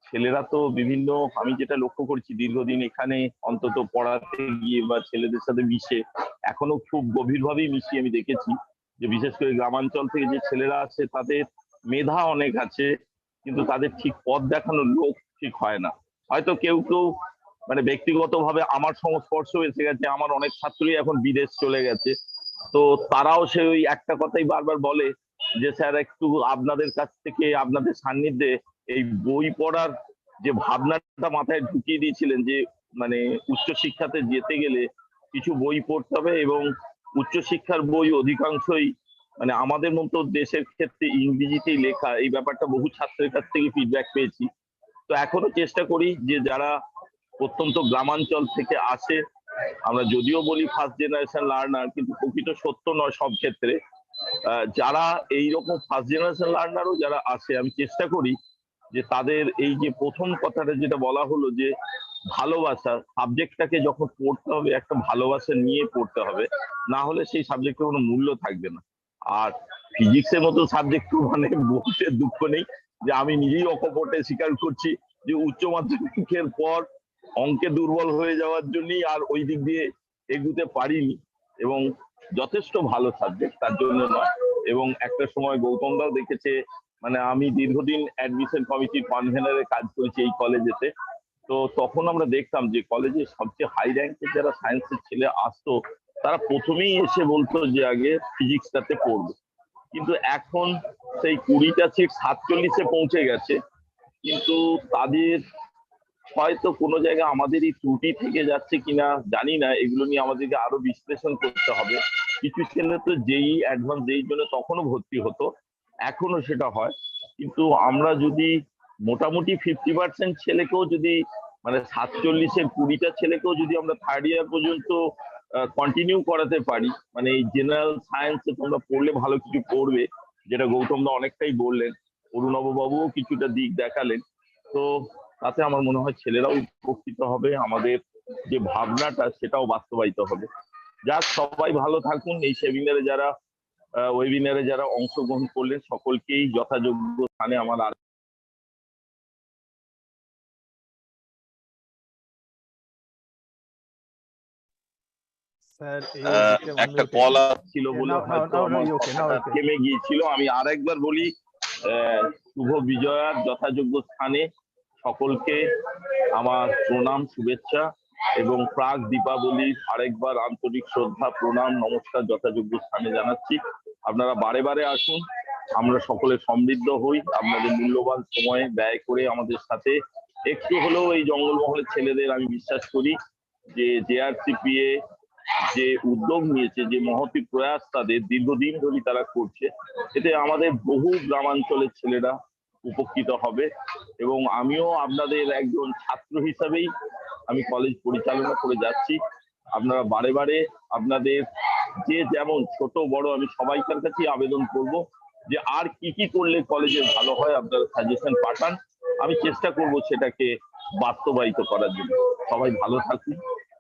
ছেলেরা তো বিভিন্ন, আমি যেটা লক্ষ্য করছি দীর্ঘদিন এখানে অন্তত পড়াতে গিয়ে বা ছেলেদের সাথে মিশে, এখনো খুব গভীরভাবেই মিশি, আমি দেখেছি যে বিশেষ করে গ্রামাঞ্চল থেকে যে ছেলেরা আছে তাদের মেধা অনেক আছে, কিন্তু তাদের ঠিক পথ দেখানোর লোক ঠিক হয় না। হয়তো কেউ কেউ মানে ব্যক্তিগতভাবে আমার সংস্পর্শ এসে গেছে, আমার অনেক ছাত্রই এখন বিদেশ চলে গেছে, তো তারাও সে ওই একটা কথাই বারবার বলে যে স্যার একটু আপনাদের কাছ থেকে, আপনাদের সান্নিধ্যে এই বই পড়ার যে ভাবনাটা মাথায় ঢুকিয়ে দিয়েছিলেন, যে মানে উচ্চশিক্ষাতে যেতে গেলে কিছু বই পড়তে হবে, এবং উচ্চশিক্ষার বই অধিকাংশই মানে আমাদের মতো দেশের ক্ষেত্রে ইংরেজিতেই লেখা, এই ব্যাপারটা বহু ছাত্রের কাছ থেকে ফিডব্যাক পেয়েছি। তো এখনো চেষ্টা করি যে যারা অত্যন্ত গ্রামাঞ্চল থেকে আসে, আমরা যদিও বলি ফার্স্ট জেনারেশন লার্নার, কিন্তু প্রকৃত সত্য নয় সব ক্ষেত্রে। যারা এইরকম ফার্স্ট জেনারেশন লার্নারও যারা আসে, আমি চেষ্টা করি যে তাদের এই যে প্রথম কথাটা যেটা বলা হলো যে ভালোবাসা, সাবজেক্টটাকে যখন পড়তে হবে একটা ভালোবাসা নিয়ে পড়তে হবে, না হলে সেই সাবজেক্টের কোনো মূল্য থাকবে না। আর ফিজিক্সের মতো সাবজেক্ট মানে বলতে দুঃখ নেই যে আমি নিজেই অকপটে স্বীকার করছি যে উচ্চ মাধ্যমিকের পর অঙ্কে দুর্বল হয়ে যাওয়ার জন্যই আর ওই দিক দিয়ে এগুতে পারিনি, এবং যথেষ্ট ভালো সাবজেক্ট তার জন্য নয়। এবং একটা সময় গৌতম দাও দেখেছে, মানে আমি দীর্ঘদিন অ্যাডমিশন কমিটির কনভেনারে কাজ করেছি এই কলেজেতে, তো তখন আমরা দেখতাম যে কলেজে সবচেয়ে হাই র্যাঙ্কের যারা সায়েন্সের ছেলে আসতো, তারা প্রথমেই এসে বলতো যে আগে ফিজিক্সটাতে পড়বো। কিন্তু এখন সেই 20টা সিট 47-এ পৌঁছে গেছে, কিন্তু তাদের হয়তো কোনো জায়গায় আমাদেরই ত্রুটি থেকে যাচ্ছে কিনা জানি না, এগুলো নিয়ে আমাদেরকে আরো বিশ্লেষণ করতে হবে। কিছু ছেলে তো যেই অ্যাডভান্স যেই জন্য তখনও ভর্তি হতো, এখনো সেটা হয়, কিন্তু আমরা যদি মোটামুটি 50% ছেলেকেও যদি মানে 47-এর 20টা ছেলেকেও যদি আমরা থার্ড ইয়ার পর্যন্ত কন্টিনিউ করাতে পারি, মানে এই জেনারেল সায়েন্সে তোমরা পড়লে ভালো কিছু করবে, যেটা গৌতম দা অনেকটাই বললেন, অরুণাভ বাবুও কিছুটা দিক দেখালেন, তো তাতে আমার মনে হয় ছেলেরাও উপকৃত হবে, আমাদের যে ভাবনাটা সেটাও বাস্তবায়িত হবে। যাক, সবাই ভালো থাকুন। এই ওয়েবিনারে যারা অংশগ্রহণ করলেন সকলকেই যথাযোগ্য স্থানে আমার একটা কল ছিল বলে হয়তো আমার কথাটা থেমে গিয়েছিল। আমি আরেকবার বলি, শুভ বিজয়ার যথাযোগ্য স্থানে সকলকে আমার প্রণাম, শুভেচ্ছা এবং প্রাক দীপাবলির আরেকবার আন্তরিক শ্রদ্ধা, প্রণাম, নমস্কার যথাযোগ্য স্থানে জানাচ্ছি। আপনারা বারে বারে আসুন, আমরা সকলে সমৃদ্ধ হই। আপনাদের মূল্যবান সময় ব্যয় করে আমাদের সাথে একটু হলেও এই জঙ্গলমহলের ছেলেদের আমি বিশ্বাস করি যে JRCPA যে উদ্যোগ নিয়েছে, যে মহতি প্রয়াস তাদের দীর্ঘদিন ধরে তারা করছে, এতে আমাদের বহু গ্রামাঞ্চলের ছেলেরা উপকৃত হবে। এবং আমিও আপনাদের একজন ছাত্র হিসাবেই আমি কলেজ পরিচালনা করে যাচ্ছি। আপনারা বারে বারে আপনাদের যে যেমন ছোট বড় আমি সবাইকার কাছেই আবেদন করব যে আর কি কি করলে কলেজে ভালো হয় আপনারা সাজেশন পাঠান, আমি চেষ্টা করব সেটাকে বাস্তবায়িত করার জন্য। সবাই ভালো থাকুন,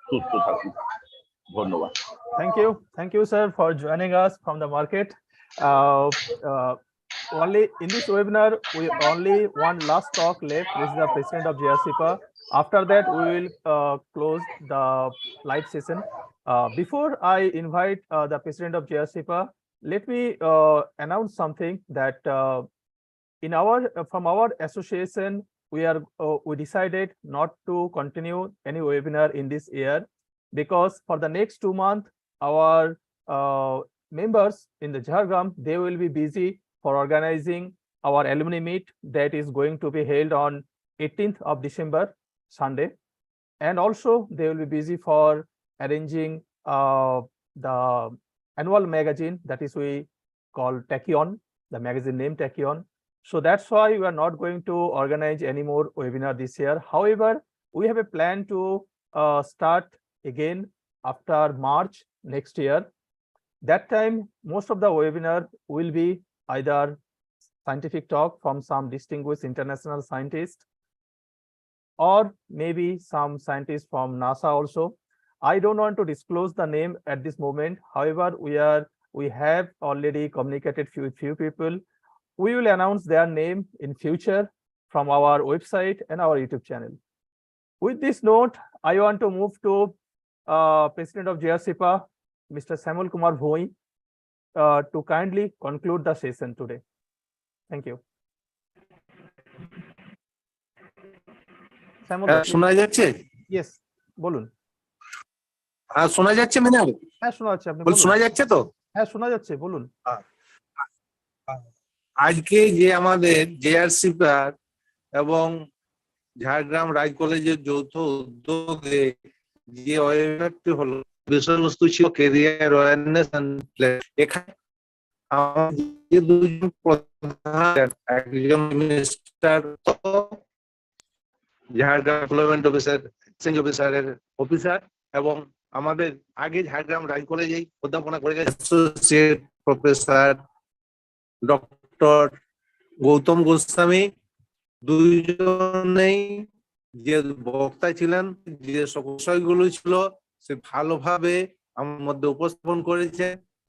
সুস্থ থাকুন, ধন্যবাদ। Thank you sir for joining us from the market. Only in this webinar we only one last talk left. This is the president of JRCPAA. After that we will close the live session. Before I invite the president of JRCPAA, let me announce something that in from our association we decided not to continue any webinar in this year, because for the next 2 months our members in the Jhargram, they will be busy for organizing our alumni meet that is going to be held on 18th of December, Sunday, and also they will be busy for arranging the annual magazine that is we call Tachyon, the magazine name Tachyon. So that's why we are not going to organize any more webinar this year. However, we have a plan to start again after March next year. That time most of the webinar will be either scientific talk from some distinguished international scientists, or maybe some scientists from NASA also. I don't want to disclose the name at this moment. However, we have already communicated few people. We will announce their name in future from our website and our YouTube channel. With this note, I want to move to President of JRCPAA, Mr. Samuel Kumar Bhoi, to kindly conclude the session today. Thank you. Samuel, শোনা যাচ্ছে? Yes, বলুন। হ্যাঁ শোনা যাচ্ছে madam? হ্যাঁ শোনা যাচ্ছে, আপনি শোনা যাচ্ছে তো? হ্যাঁ শোনা যাচ্ছে, বলুন। আজকে যে আমাদের JRCPAA এবং ঝাড়গ্রাম রাজ কলেজের যৌথ উদ্যোগে যে ওয়েবিনারটি হলো, বিষয়বস্তু ছিল ক্যারিয়ার অ্যাওয়ারনেস এন্ড প্ল্যান। এখানে আমাদের দুজন প্রধান, একজন minister Jhargram employment officer, exchange officer এবং আমাদের আগে ঝাড়গ্রাম রাজ কলেজেই অধ্যাপনা করে গেছে associate professor doctor Gautam Goswami, দুইজনেই যে বক্তা ছিলেন, যে বিষয়গুলো ছিল সে ভালোভাবে আমার মধ্যে উপস্থাপন করেছে।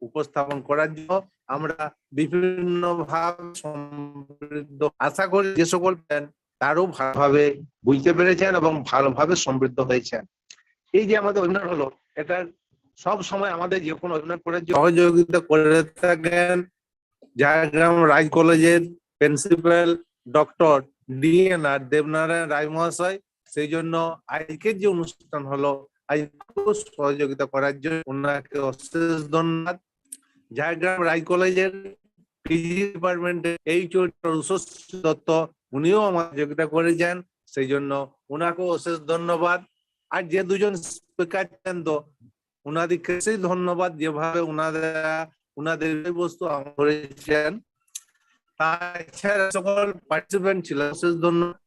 উপস্থাপন করার জন্য আমরা বিভিন্ন ভাবে সমৃদ্ধ, আশা করি যে সকল তারও ভালোভাবে বুঝতে পেরেছেন এবং ভালোভাবে সমৃদ্ধ হয়েছেন। এই যে আমাদের ওয়েবিনার হলো, এটা সব সময় আমাদের যে কোনো ওয়েবিনার করার জন্য সহযোগিতা করে থাকেন ঝাড়গ্রাম রাজ কলেজের প্রিন্সিপাল ডক্টর DNR দেবনারায়ণ রায় মহাশয়। সেই জন্য আজকের যে অনুষ্ঠান হলো, আজকে সহযোগিতা করার জন্য ওনাকে অশেষ ধন্যবাদ। ঝাড়গ্রাম রাজ কলেজের পিজি ডিপার্টমেন্টের উষশ্রী দত্ত, উনিও আমার সহযোগিতা করেছেন, সেই জন্য ওনাকেও অশেষ ধন্যবাদ। আর যে দুজন স্পিকার ছিলেন, তো ওনাদেরকে ধন্যবাদ, যেভাবে ওনাদের বস্তু করেছেন। তাছাড়া সকল পার্টিসিপেন্ট ছিল বিশেষ ধন্যবাদ।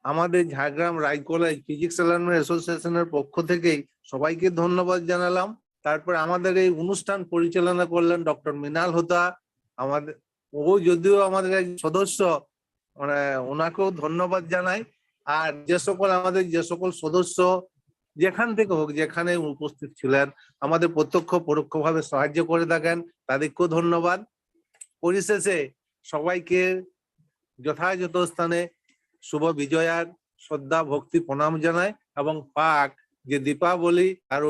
আমাদের ঝাড়গ্রাম রায় কলেজ ফিজিক্স অ্যালামনাই অ্যাসোসিয়েশনের পক্ষ থেকেই সবাইকে ধন্যবাদ জানালাম। তারপর আমাদের এই অনুষ্ঠান পরিচালনা করলেন ডক্টর মৃণাল হোতা, আমাদের ও যদিও আমাদের এক সদস্য, মানে ওনাকেও ধন্যবাদ জানাই। আর যে সকল সদস্য যেখান থেকে হোক যেখানে উপস্থিত ছিলেন আমাদের প্রত্যক্ষ পরোক্ষভাবে সাহায্য করে থাকেন তাদেরকেও ধন্যবাদ। পরিশেষে সবাইকে যথাযথ স্থানে শুভ বিজয়ার শ্রদ্ধা ভক্তি প্রণাম জানাই এবং পাক যে দীপাবলি আরো